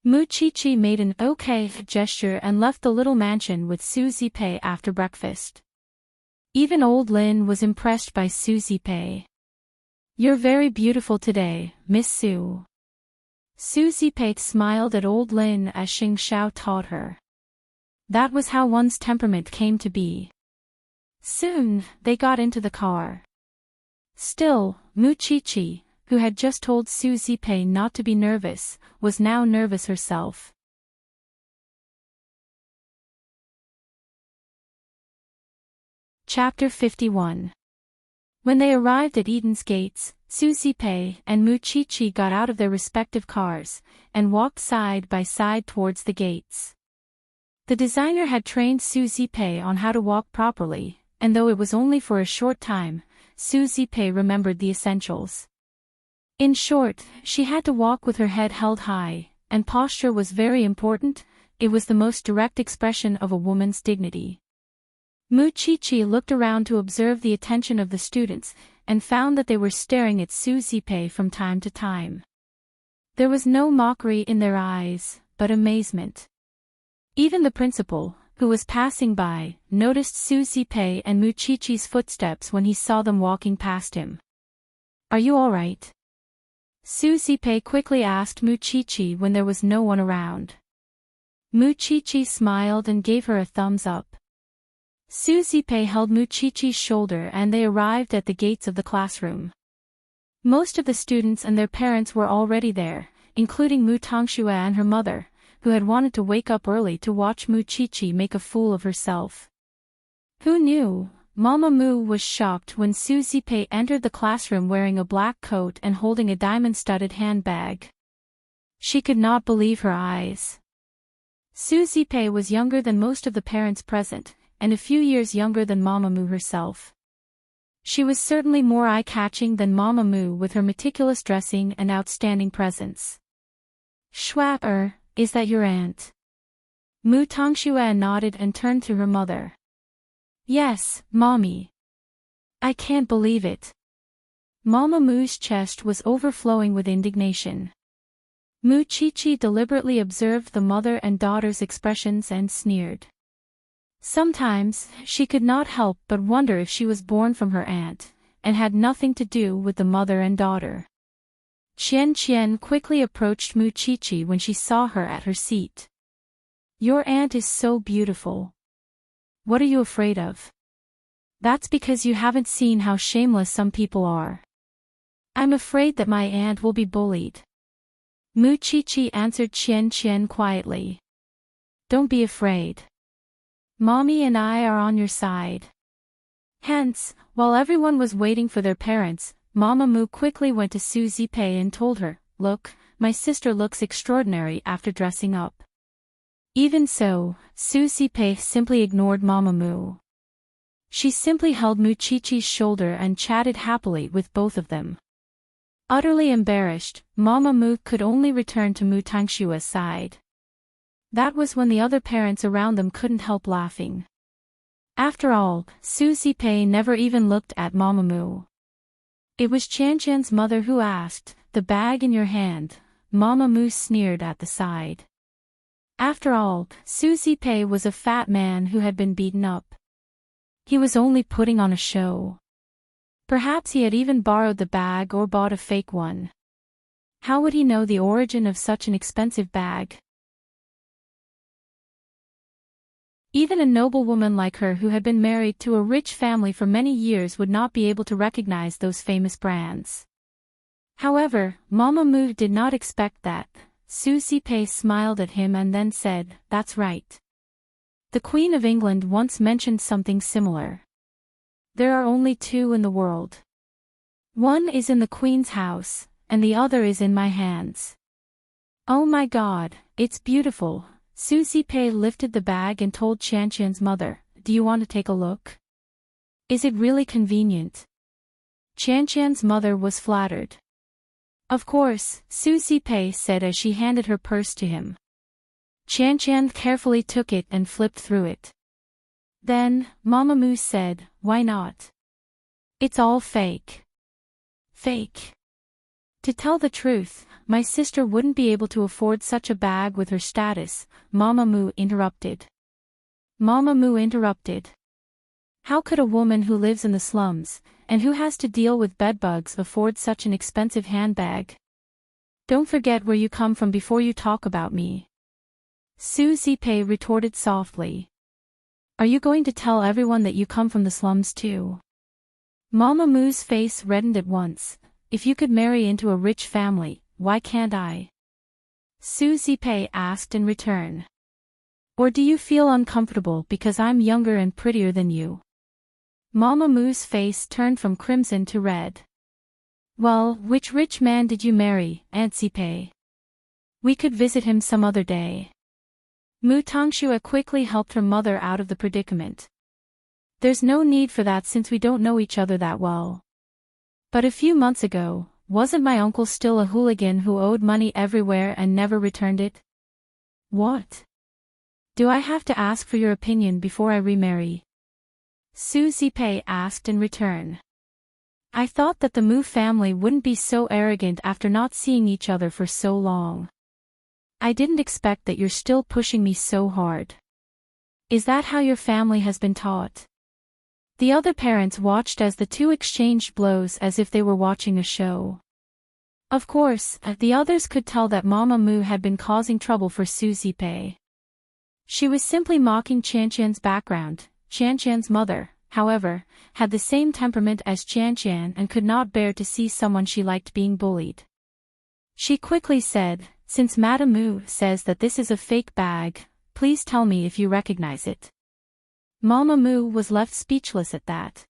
Muchichi made an okay gesture and left the little mansion with Suzy Pei after breakfast. Even old Lin was impressed by Suzy Pei. "You're very beautiful today, Miss Su." Suzy Pei smiled at old Lin as Xing Xiao taught her. That was how one's temperament came to be. Soon, they got into the car. Still, Muchichi, who had just told Suzy Pei not to be nervous, was now nervous herself. Chapter 51. When they arrived at Eton's gates, Suzy Pei and Muchichi got out of their respective cars, and walked side by side towards the gates. The designer had trained Suzy Pei on how to walk properly, and though it was only for a short time, Suzy Pei remembered the essentials. In short, she had to walk with her head held high, and posture was very important. It was the most direct expression of a woman's dignity. Muchichi looked around to observe the attention of the students, and found that they were staring at Suzy Pei from time to time. There was no mockery in their eyes, but amazement. Even the principal, who was passing by, noticed Suzy Pei and Muchichi's footsteps when he saw them walking past him. "Are you all right?" Suzy Pei quickly asked Muchichi when there was no one around. Muchichi smiled and gave her a thumbs up. Suzy Pei held Muchichi's shoulder and they arrived at the gates of the classroom. Most of the students and their parents were already there, including Mu Tongxue and her mother, who had wanted to wake up early to watch Muchichi make a fool of herself. Who knew? Mama Mu was shocked when Suzy Pei entered the classroom wearing a black coat and holding a diamond-studded handbag. She could not believe her eyes. Suzy Pei was younger than most of the parents present, and a few years younger than Mama Mu herself. She was certainly more eye-catching than Mama Mu with her meticulous dressing and outstanding presence. "Schwapper, is that your aunt?" Mu Tongxue nodded and turned to her mother. "Yes, Mommy. I can't believe it." Mama Mu's chest was overflowing with indignation. Muchichi deliberately observed the mother and daughter's expressions and sneered. Sometimes, she could not help but wonder if she was born from her aunt, and had nothing to do with the mother and daughter. Qian quickly approached Muchichi when she saw her at her seat. "Your aunt is so beautiful. What are you afraid of?" "That's because you haven't seen how shameless some people are. I'm afraid that my aunt will be bullied." Mu Chi-Chi answered Qian quietly. Don't be afraid. Mommy and I are on your side. Hence, while everyone was waiting for their parents, Mama Mu quickly went to Su Zipei and told her, "Look, my sister looks extraordinary after dressing up." Even so, Su Zipei simply ignored Mama Mu. She simply held Mu Chi-Chi's shoulder and chatted happily with both of them. Utterly embarrassed, Mama Mu could only return to Mu Tangshua's side. That was when the other parents around them couldn't help laughing. After all, Su Zipei never even looked at Mama Mu. It was Qian's mother who asked, "The bag in your hand?" Mama Mu sneered at the side. After all, Su Zipei was a fat man who had been beaten up. He was only putting on a show. Perhaps he had even borrowed the bag or bought a fake one. How would he know the origin of such an expensive bag? Even a noblewoman like her who had been married to a rich family for many years would not be able to recognize those famous brands. However, Mama Mu did not expect that. Su Zipei smiled at him and then said, "That's right. The Queen of England once mentioned something similar. There are only two in the world. One is in the Queen's house, and the other is in my hands." "Oh my God, it's beautiful." Su Zipei lifted the bag and told Qian's mother, "Do you want to take a look? Is it really convenient?" Qian's mother was flattered. "Of course," Su Zipei said as she handed her purse to him. Qian carefully took it and flipped through it. Then, Mama Mu said, "Why not? It's all fake." "Fake? To tell the truth, my sister wouldn't be able to afford such a bag with her status," Mama Mu interrupted. Mama Mu interrupted. How could a woman who lives in the slums, and who has to deal with bedbugs afford such an expensive handbag? "Don't forget where you come from before you talk about me," Su Zipei retorted softly. "Are you going to tell everyone that you come from the slums too?" Mama Mu's face reddened at once. "If you could marry into a rich family, why can't I?" Su Zipei asked in return. "Or do you feel uncomfortable because I'm younger and prettier than you?" Mama Mu's face turned from crimson to red. "Well, which rich man did you marry, Aunt Zipei? We could visit him some other day." Mu Tangxue quickly helped her mother out of the predicament. "There's no need for that since we don't know each other that well. But a few months ago, wasn't my uncle still a hooligan who owed money everywhere and never returned it?" "What? Do I have to ask for your opinion before I remarry?" Su Zipei asked in return. "I thought that the Mu family wouldn't be so arrogant after not seeing each other for so long. I didn't expect that you're still pushing me so hard. Is that how your family has been taught?" The other parents watched as the two exchanged blows as if they were watching a show. Of course, the others could tell that Mama Mu had been causing trouble for Su Zipei. She was simply mocking Qian's background. Qian's mother, however, had the same temperament as Qian and could not bear to see someone she liked being bullied. She quickly said, "Since Madame Mu says that this is a fake bag, please tell me if you recognize it." Mama Mu was left speechless at that.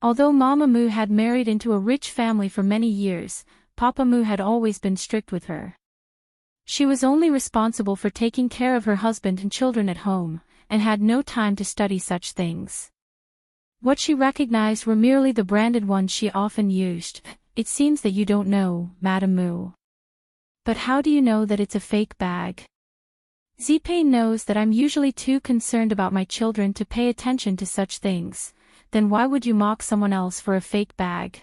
Although Mama Mu had married into a rich family for many years, Papa Mu had always been strict with her. She was only responsible for taking care of her husband and children at home, and had no time to study such things. What she recognized were merely the branded ones she often used. "It seems that you don't know, Madame Mu. But how do you know that it's a fake bag?" "Zipei knows that I'm usually too concerned about my children to pay attention to such things. Then why would you mock someone else for a fake bag?"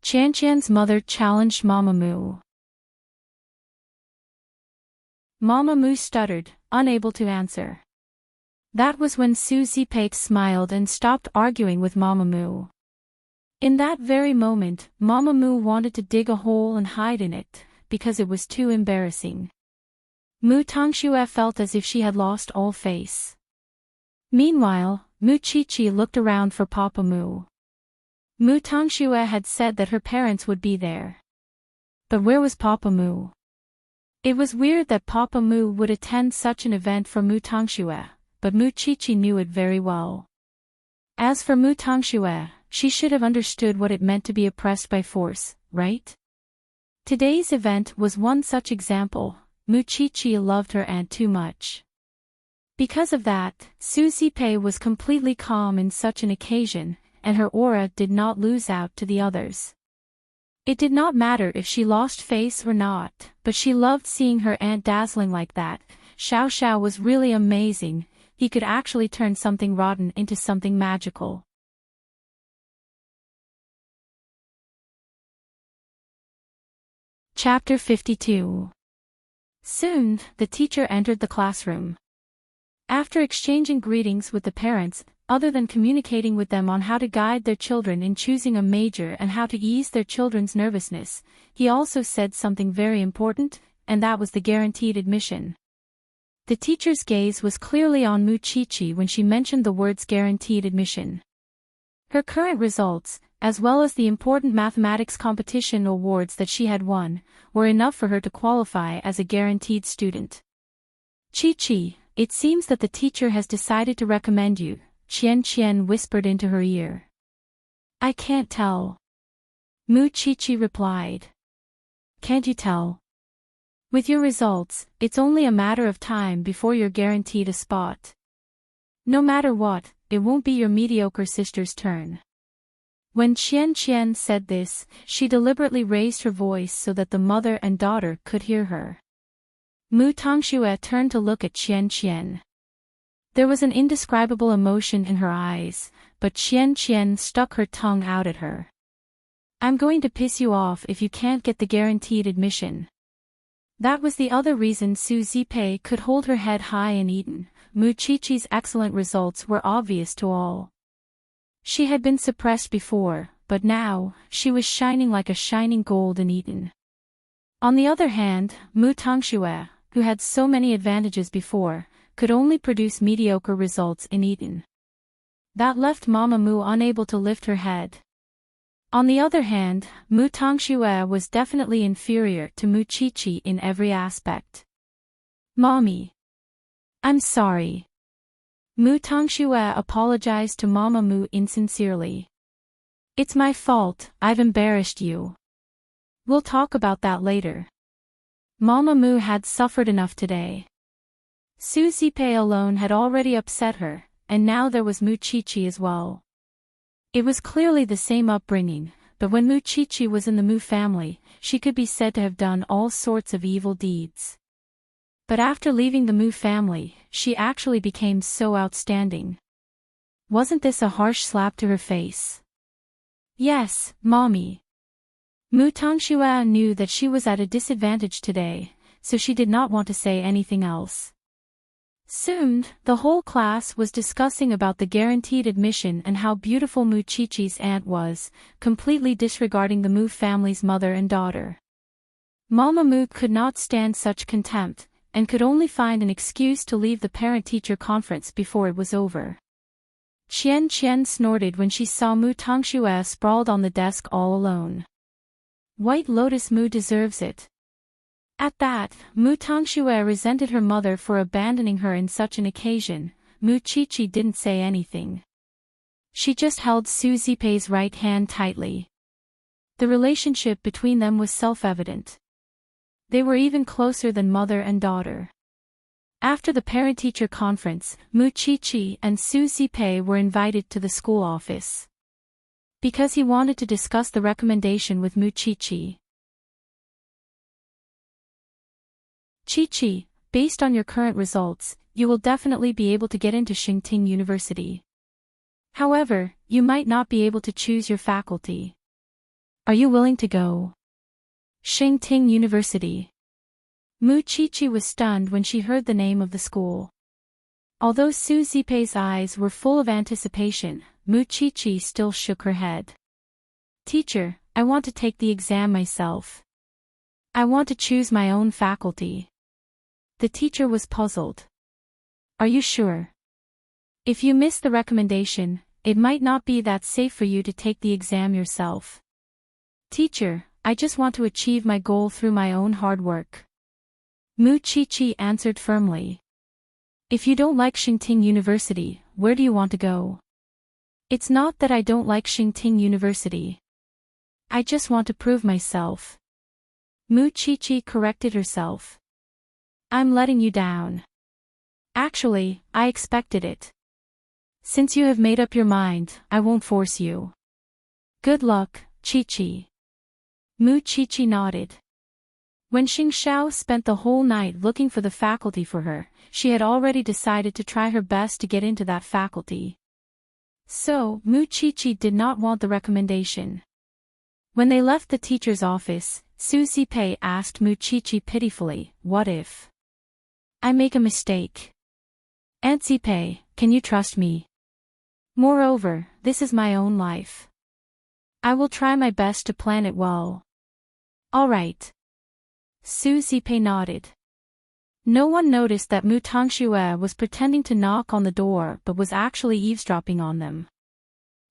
Qian's mother challenged Mama Mu. Mama Mu stuttered, unable to answer. That was when Su Zipei smiled and stopped arguing with Mama Mu. In that very moment, Mama Mu wanted to dig a hole and hide in it, because it was too embarrassing. Mu Tangxue felt as if she had lost all face. Meanwhile, Mu Chi-Chi looked around for Papa Mu. Mu Tangxue had said that her parents would be there. But where was Papa Mu? It was weird that Papa Mu would attend such an event for Mu Tongxue, but Mu Qiqi knew it very well. As for Mu Tongxue, she should have understood what it meant to be oppressed by force, right? Today's event was one such example. Mu Qiqi loved her aunt too much. Because of that, Su Zipei was completely calm in such an occasion, and her aura did not lose out to the others. It did not matter if she lost face or not, but she loved seeing her aunt dazzling like that. Xiao Xiao was really amazing. He could actually turn something rotten into something magical. Chapter 52. Soon, the teacher entered the classroom. After exchanging greetings with the parents, other than communicating with them on how to guide their children in choosing a major and how to ease their children's nervousness, he also said something very important, and that was the guaranteed admission. The teacher's gaze was clearly on Mu Qiqi when she mentioned the words guaranteed admission. Her current results, as well as the important mathematics competition awards that she had won, were enough for her to qualify as a guaranteed student. Qiqi, it seems that the teacher has decided to recommend you, Qian whispered into her ear. I can't tell. Mu Qiqi replied. Can't you tell? With your results, it's only a matter of time before you're guaranteed a spot. No matter what, it won't be your mediocre sister's turn. When Qian said this, she deliberately raised her voice so that the mother and daughter could hear her. Mu Tongxue turned to look at Qian. There was an indescribable emotion in her eyes, but Qian stuck her tongue out at her. I'm going to piss you off if you can't get the guaranteed admission. That was the other reason Su Zipei could hold her head high in Eton. Mu Qiqi's excellent results were obvious to all. She had been suppressed before, but now, she was shining like a shining gold in Eton. On the other hand, Mu Tongxue, who had so many advantages before, could only produce mediocre results in Eton. That left Mama Mu unable to lift her head. On the other hand, Mu Tongxue was definitely inferior to Mu Qiqi in every aspect. Mommy. I'm sorry. Mu Tongxue apologized to Mama Mu insincerely. It's my fault, I've embarrassed you. We'll talk about that later. Mama Mu had suffered enough today. Su Zipei alone had already upset her, and now there was Mu Qiqi as well. It was clearly the same upbringing, but when Mu Qiqi was in the Mu family, she could be said to have done all sorts of evil deeds. But after leaving the Mu family, she actually became so outstanding. Wasn't this a harsh slap to her face? Yes, Mommy. Mu Tongxue knew that she was at a disadvantage today, so she did not want to say anything else. Soon, the whole class was discussing about the guaranteed admission and how beautiful Mu Qiqi's aunt was, completely disregarding the Mu family's mother and daughter. Mama Mu could not stand such contempt, and could only find an excuse to leave the parent-teacher conference before it was over. Qian snorted when she saw Mu Tongxue sprawled on the desk all alone. White Lotus Mu deserves it. At that, Mu Tongxue resented her mother for abandoning her in such an occasion. Mu Qiqi didn't say anything. She just held Su Zipei's right hand tightly. The relationship between them was self-evident. They were even closer than mother and daughter. After the parent-teacher conference, Mu Qiqi and Su Zipei were invited to the school office. Because he wanted to discuss the recommendation with Mu Qiqi. Qiqi, based on your current results, you will definitely be able to get into Enchanting University. However, you might not be able to choose your faculty. Are you willing to go? Enchanting University. Mu Qiqi was stunned when she heard the name of the school. Although Su Zipei's eyes were full of anticipation, Mu Qiqi still shook her head. Teacher, I want to take the exam myself. I want to choose my own faculty. The teacher was puzzled. Are you sure? If you miss the recommendation, it might not be that safe for you to take the exam yourself. Teacher, I just want to achieve my goal through my own hard work. Mu Chi answered firmly. If you don't like Enchanting University, where do you want to go? It's not that I don't like Enchanting University. I just want to prove myself. Mu Chi corrected herself. I'm letting you down. Actually, I expected it. Since you have made up your mind, I won't force you. Good luck, Chi. Mu Chi nodded. When Xiao spent the whole night looking for the faculty for her, she had already decided to try her best to get into that faculty. So, Mu Chi did not want the recommendation. When they left the teacher's office, Su Zipei asked Mu Chi pitifully, what if I make a mistake? Aunt Zipei, can you trust me? Moreover, this is my own life. I will try my best to plan it well. All right. Su Zipei nodded. No one noticed that Mu Tongxue was pretending to knock on the door but was actually eavesdropping on them.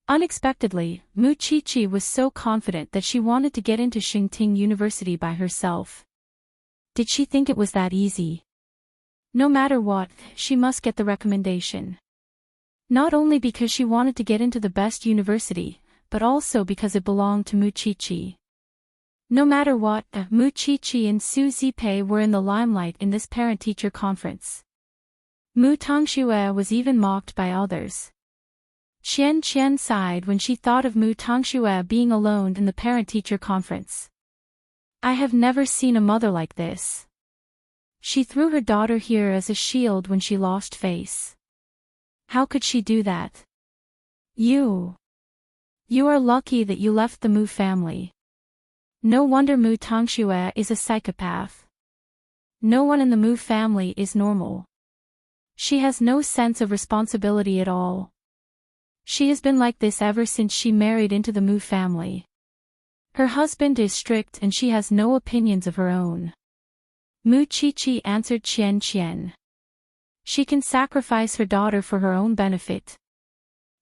Unexpectedly, Mu Chi was so confident that she wanted to get into Enchanting University by herself. Did she think it was that easy? No matter what, she must get the recommendation. Not only because she wanted to get into the best university, but also because it belonged to Mu Chi. No matter what, Mu Chi and Su Zipei were in the limelight in this parent-teacher conference. Mu Tongxue was even mocked by others. Qian sighed when she thought of Mu Tongxue being alone in the parent-teacher conference. I have never seen a mother like this. She threw her daughter here as a shield when she lost face. How could she do that? You are lucky that you left the Mu family. No wonder Mu Tongxue is a psychopath. No one in the Mu family is normal. She has no sense of responsibility at all. She has been like this ever since she married into the Mu family. Her husband is strict and she has no opinions of her own. Mu Chi answered Qian. She can sacrifice her daughter for her own benefit.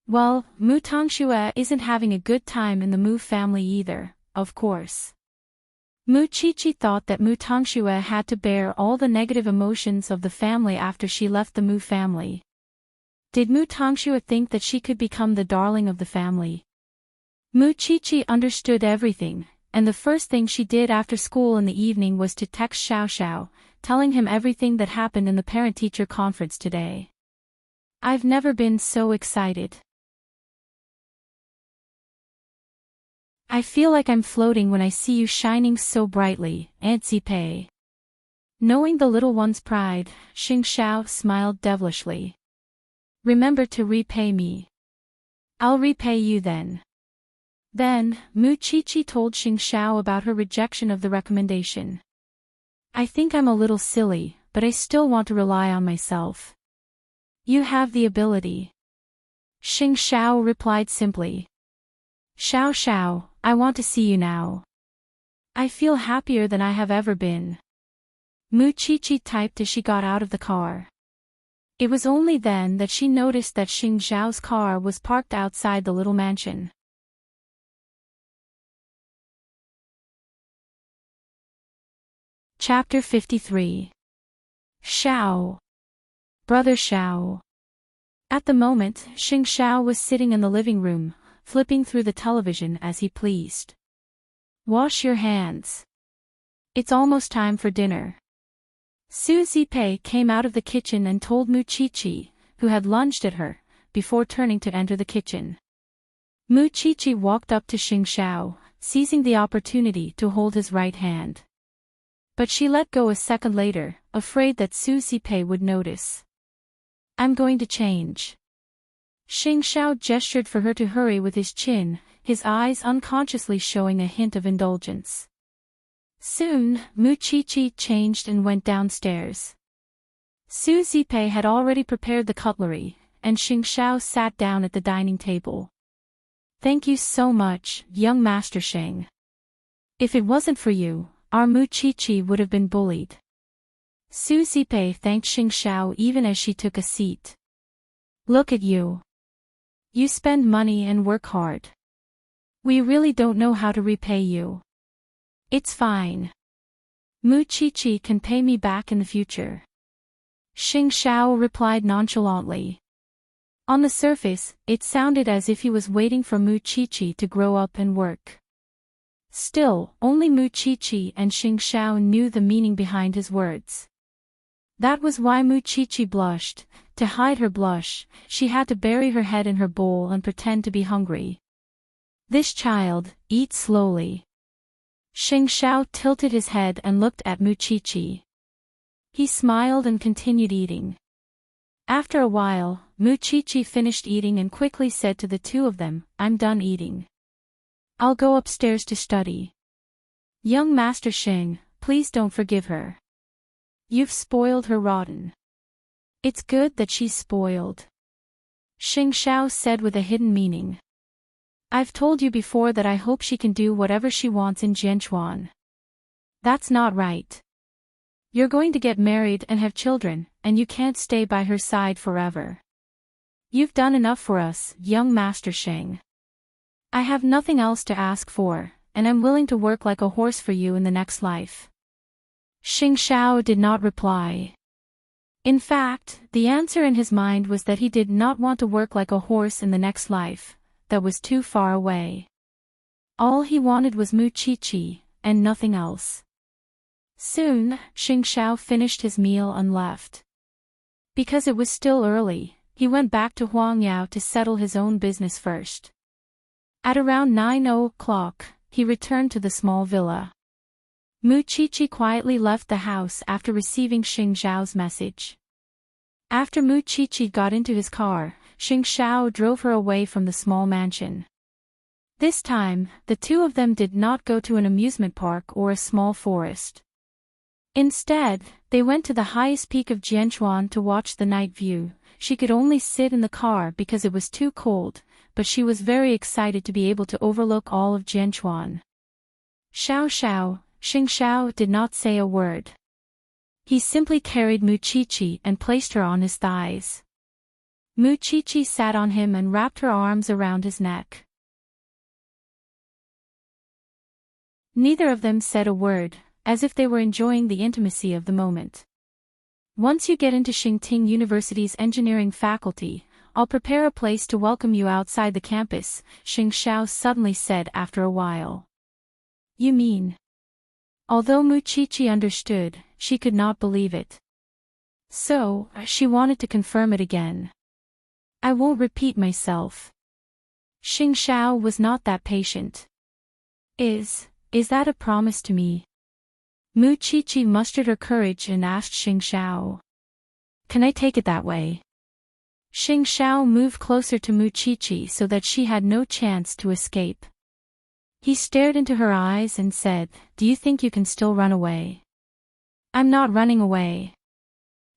Well, Mu Tongxue isn't having a good time in the Mu family either, of course. Mu Chi thought that Mu Tongxue had to bear all the negative emotions of the family after she left the Mu family. Did Mu Tongxue think that she could become the darling of the family? Mu Chi understood everything, and the first thing she did after school in the evening was to text Xiao, telling him everything that happened in the parent-teacher conference today. I've never been so excited. I feel like I'm floating when I see you shining so brightly, Aunt Zipei. Knowing the little one's pride, Xiao smiled devilishly. Remember to repay me. I'll repay you then. Then, Mu Chi told Xiao about her rejection of the recommendation. I think I'm a little silly, but I still want to rely on myself. You have the ability. Xiao replied simply. Xiao, I want to see you now. I feel happier than I have ever been. Mu Chi typed as she got out of the car. It was only then that she noticed that Xiao's car was parked outside the little mansion. Chapter 53. Xiao. Brother Xiao. At the moment, Xiao was sitting in the living room, flipping through the television as he pleased. Wash your hands. It's almost time for dinner. Su Zipei came out of the kitchen and told Mu Chi, who had lunged at her, before turning to enter the kitchen. Mu Chi walked up to Xiao, seizing the opportunity to hold his right hand. But she let go a second later, afraid that Su Zipei would notice. I'm going to change. Xiao gestured for her to hurry with his chin, his eyes unconsciously showing a hint of indulgence. Soon, Mu Chi changed and went downstairs. Su Zipei had already prepared the cutlery, and Xiao sat down at the dining table. Thank you so much, young Master Sheng. If it wasn't for you, our Mu Chi would have been bullied. Su Zipei thanked Xiao even as she took a seat. Look at you. You spend money and work hard. We really don't know how to repay you. It's fine. Mu Chi-Chi can pay me back in the future. Xing Xiao replied nonchalantly. On the surface, it sounded as if he was waiting for Mu Chi-Chi to grow up and work. Still, only Mu Chi-Chi and Xing Xiao knew the meaning behind his words. That was why Mu Chi-Chi blushed. To hide her blush, she had to bury her head in her bowl and pretend to be hungry. This child, eats slowly. Xing Xiao tilted his head and looked at Mu Chi-Chi. He smiled and continued eating. After a while, Mu Chi-Chi finished eating and quickly said to the two of them, "I'm done eating. I'll go upstairs to study. Young Master Xing, please don't forgive her. You've spoiled her rotten." "It's good that she's spoiled," Xing Xiao said with a hidden meaning. "I've told you before that I hope she can do whatever she wants in Jianchuan." "That's not right. You're going to get married and have children, and you can't stay by her side forever. You've done enough for us, young Master Sheng. I have nothing else to ask for, and I'm willing to work like a horse for you in the next life." Xing Xiao did not reply. In fact, the answer in his mind was that he did not want to work like a horse in the next life. That was too far away. All he wanted was Mu Chi-Chi, and nothing else. Soon, Xing Xiao finished his meal and left. Because it was still early, he went back to Huangyao to settle his own business first. At around 9 o'clock, he returned to the small villa. Mu Chi-Chi quietly left the house after receiving Xing Xiao's message. After Mu Chi-Chi got into his car, Xing Xiao drove her away from the small mansion. This time, the two of them did not go to an amusement park or a small forest. Instead, they went to the highest peak of Jianchuan to watch the night view. She could only sit in the car because it was too cold, but she was very excited to be able to overlook all of Jianchuan. Xiao Xiao, Xing Xiao did not say a word. He simply carried Mu Chi-Chi and placed her on his thighs. Mu Chi-Chi sat on him and wrapped her arms around his neck. Neither of them said a word, as if they were enjoying the intimacy of the moment. "Once you get into Xingting University's engineering faculty, I'll prepare a place to welcome you outside the campus," Xing Xiao suddenly said after a while. "You mean?" Although Mu Chi-Chi understood, she could not believe it. So, she wanted to confirm it again. "I won't repeat myself." Xing Xiao was not that patient. Is that a promise to me?" Mu Chi-Chi mustered her courage and asked Xing Xiao. "Can I take it that way?" Xing Xiao moved closer to Mu Chi-Chi so that she had no chance to escape. He stared into her eyes and said, "Do you think you can still run away?" "I'm not running away.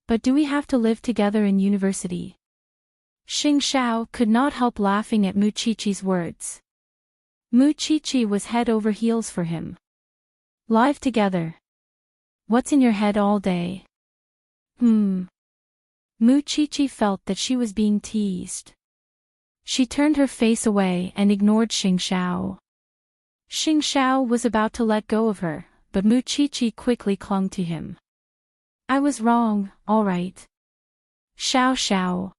But do we have to live together in university?" Xing Xiao could not help laughing at Mu Chi-Chi's words. Mu Chi-Chi was head over heels for him. "Live together? What's in your head all day?" Mu Chi-Chi felt that she was being teased. She turned her face away and ignored Xing Xiao. Xing Xiao was about to let go of her, but Mu Chi-Chi quickly clung to him. "I was wrong, all right. Xiao Xiao.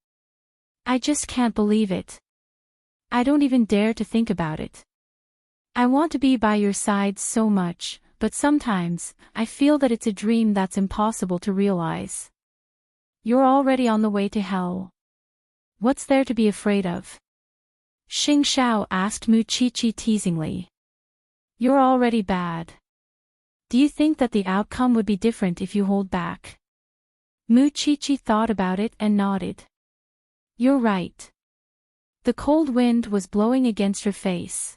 I just can't believe it. I don't even dare to think about it. I want to be by your side so much, but sometimes, I feel that it's a dream that's impossible to realize. You're already on the way to hell. What's there to be afraid of?" Xing Xiao asked Mu Chi-Chi teasingly. "You're already bad. Do you think that the outcome would be different if you hold back?" Mu Chi-Chi thought about it and nodded. "You're right." The cold wind was blowing against her face.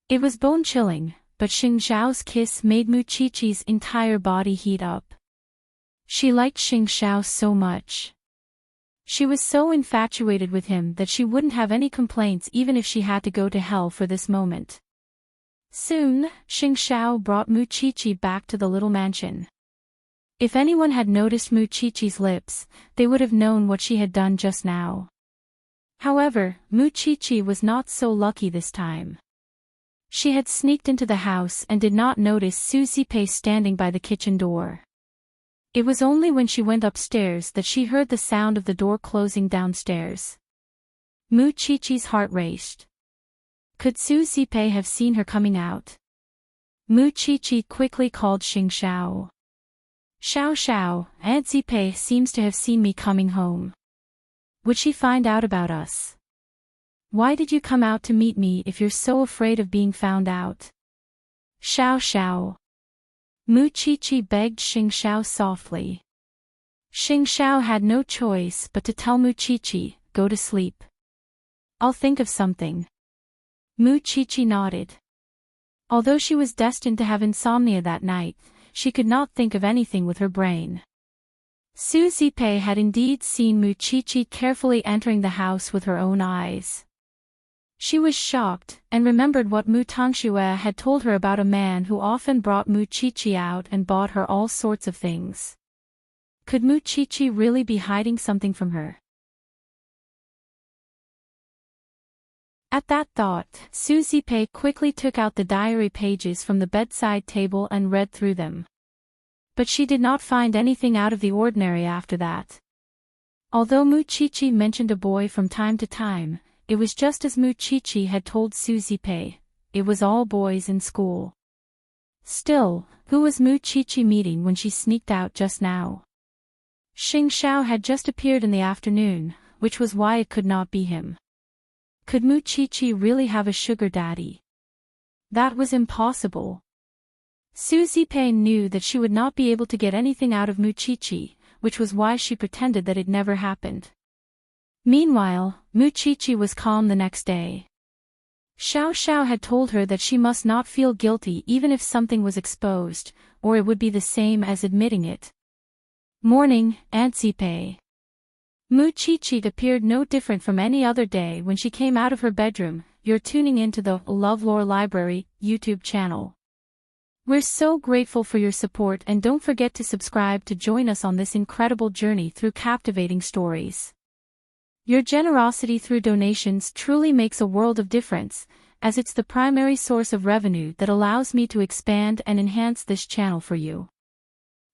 It was bone-chilling, but Xing Xiao's kiss made Mu Chi-Chi's entire body heat up. She liked Xing Xiao so much. She was so infatuated with him that she wouldn't have any complaints even if she had to go to hell for this moment. Soon, Xing Xiao brought Mu Chi-Chi back to the little mansion. If anyone had noticed Mu Chi-Chi's lips, they would have known what she had done just now. However, Mu Chi-Chi was not so lucky this time. She had sneaked into the house and did not notice Susie Pei standing by the kitchen door. It was only when she went upstairs that she heard the sound of the door closing downstairs. Mu Chi-Chi's heart raced. Could Susie Pei have seen her coming out? Mu Chi-Chi quickly called Xing Xiao. Xiao Xiao, Aunt Pei seems to have seen me coming home. Would she find out about us? Why did you come out to meet me if you're so afraid of being found out? Xiao Xiao. Mu Chi-Chi begged Xing Xiao softly. Xing Xiao had no choice but to tell Mu Chi-Chi, go to sleep. I'll think of something. Mu Chi-Chi nodded. Although she was destined to have insomnia that night, she could not think of anything with her brain. Susie Pei had indeed seen Mu Chi-Chi carefully entering the house with her own eyes. She was shocked, and remembered what Mu Tangxue had told her about a man who often brought Mu Chi-Chi out and bought her all sorts of things. Could Mu Chi-Chi really be hiding something from her? At that thought, Susie Pei quickly took out the diary pages from the bedside table and read through them. But she did not find anything out of the ordinary after that. Although Mu Chi-Chi mentioned a boy from time to time, it was just as Mu Chi-Chi had told Susie Pei, it was all boys in school. Still, who was Mu Chi-Chi meeting when she sneaked out just now? Xing Xiao had just appeared in the afternoon, which was why it could not be him. Could Mu Chi-Chi really have a sugar daddy? That was impossible. Susie Pei knew that she would not be able to get anything out of Mu Chi-Chi, which was why she pretended that it never happened. Meanwhile, Mu Chi-Chi was calm the next day. Xiao Xiao had told her that she must not feel guilty even if something was exposed, or it would be the same as admitting it. Morning, Aunt Pei. Mu Chi-Chi appeared no different from any other day when she came out of her bedroom. You're tuning into the LoveLore Library YouTube channel. We're so grateful for your support, and don't forget to subscribe to join us on this incredible journey through captivating stories. Your generosity through donations truly makes a world of difference, as it's the primary source of revenue that allows me to expand and enhance this channel for you.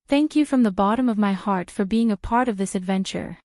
Thank you from the bottom of my heart for being a part of this adventure.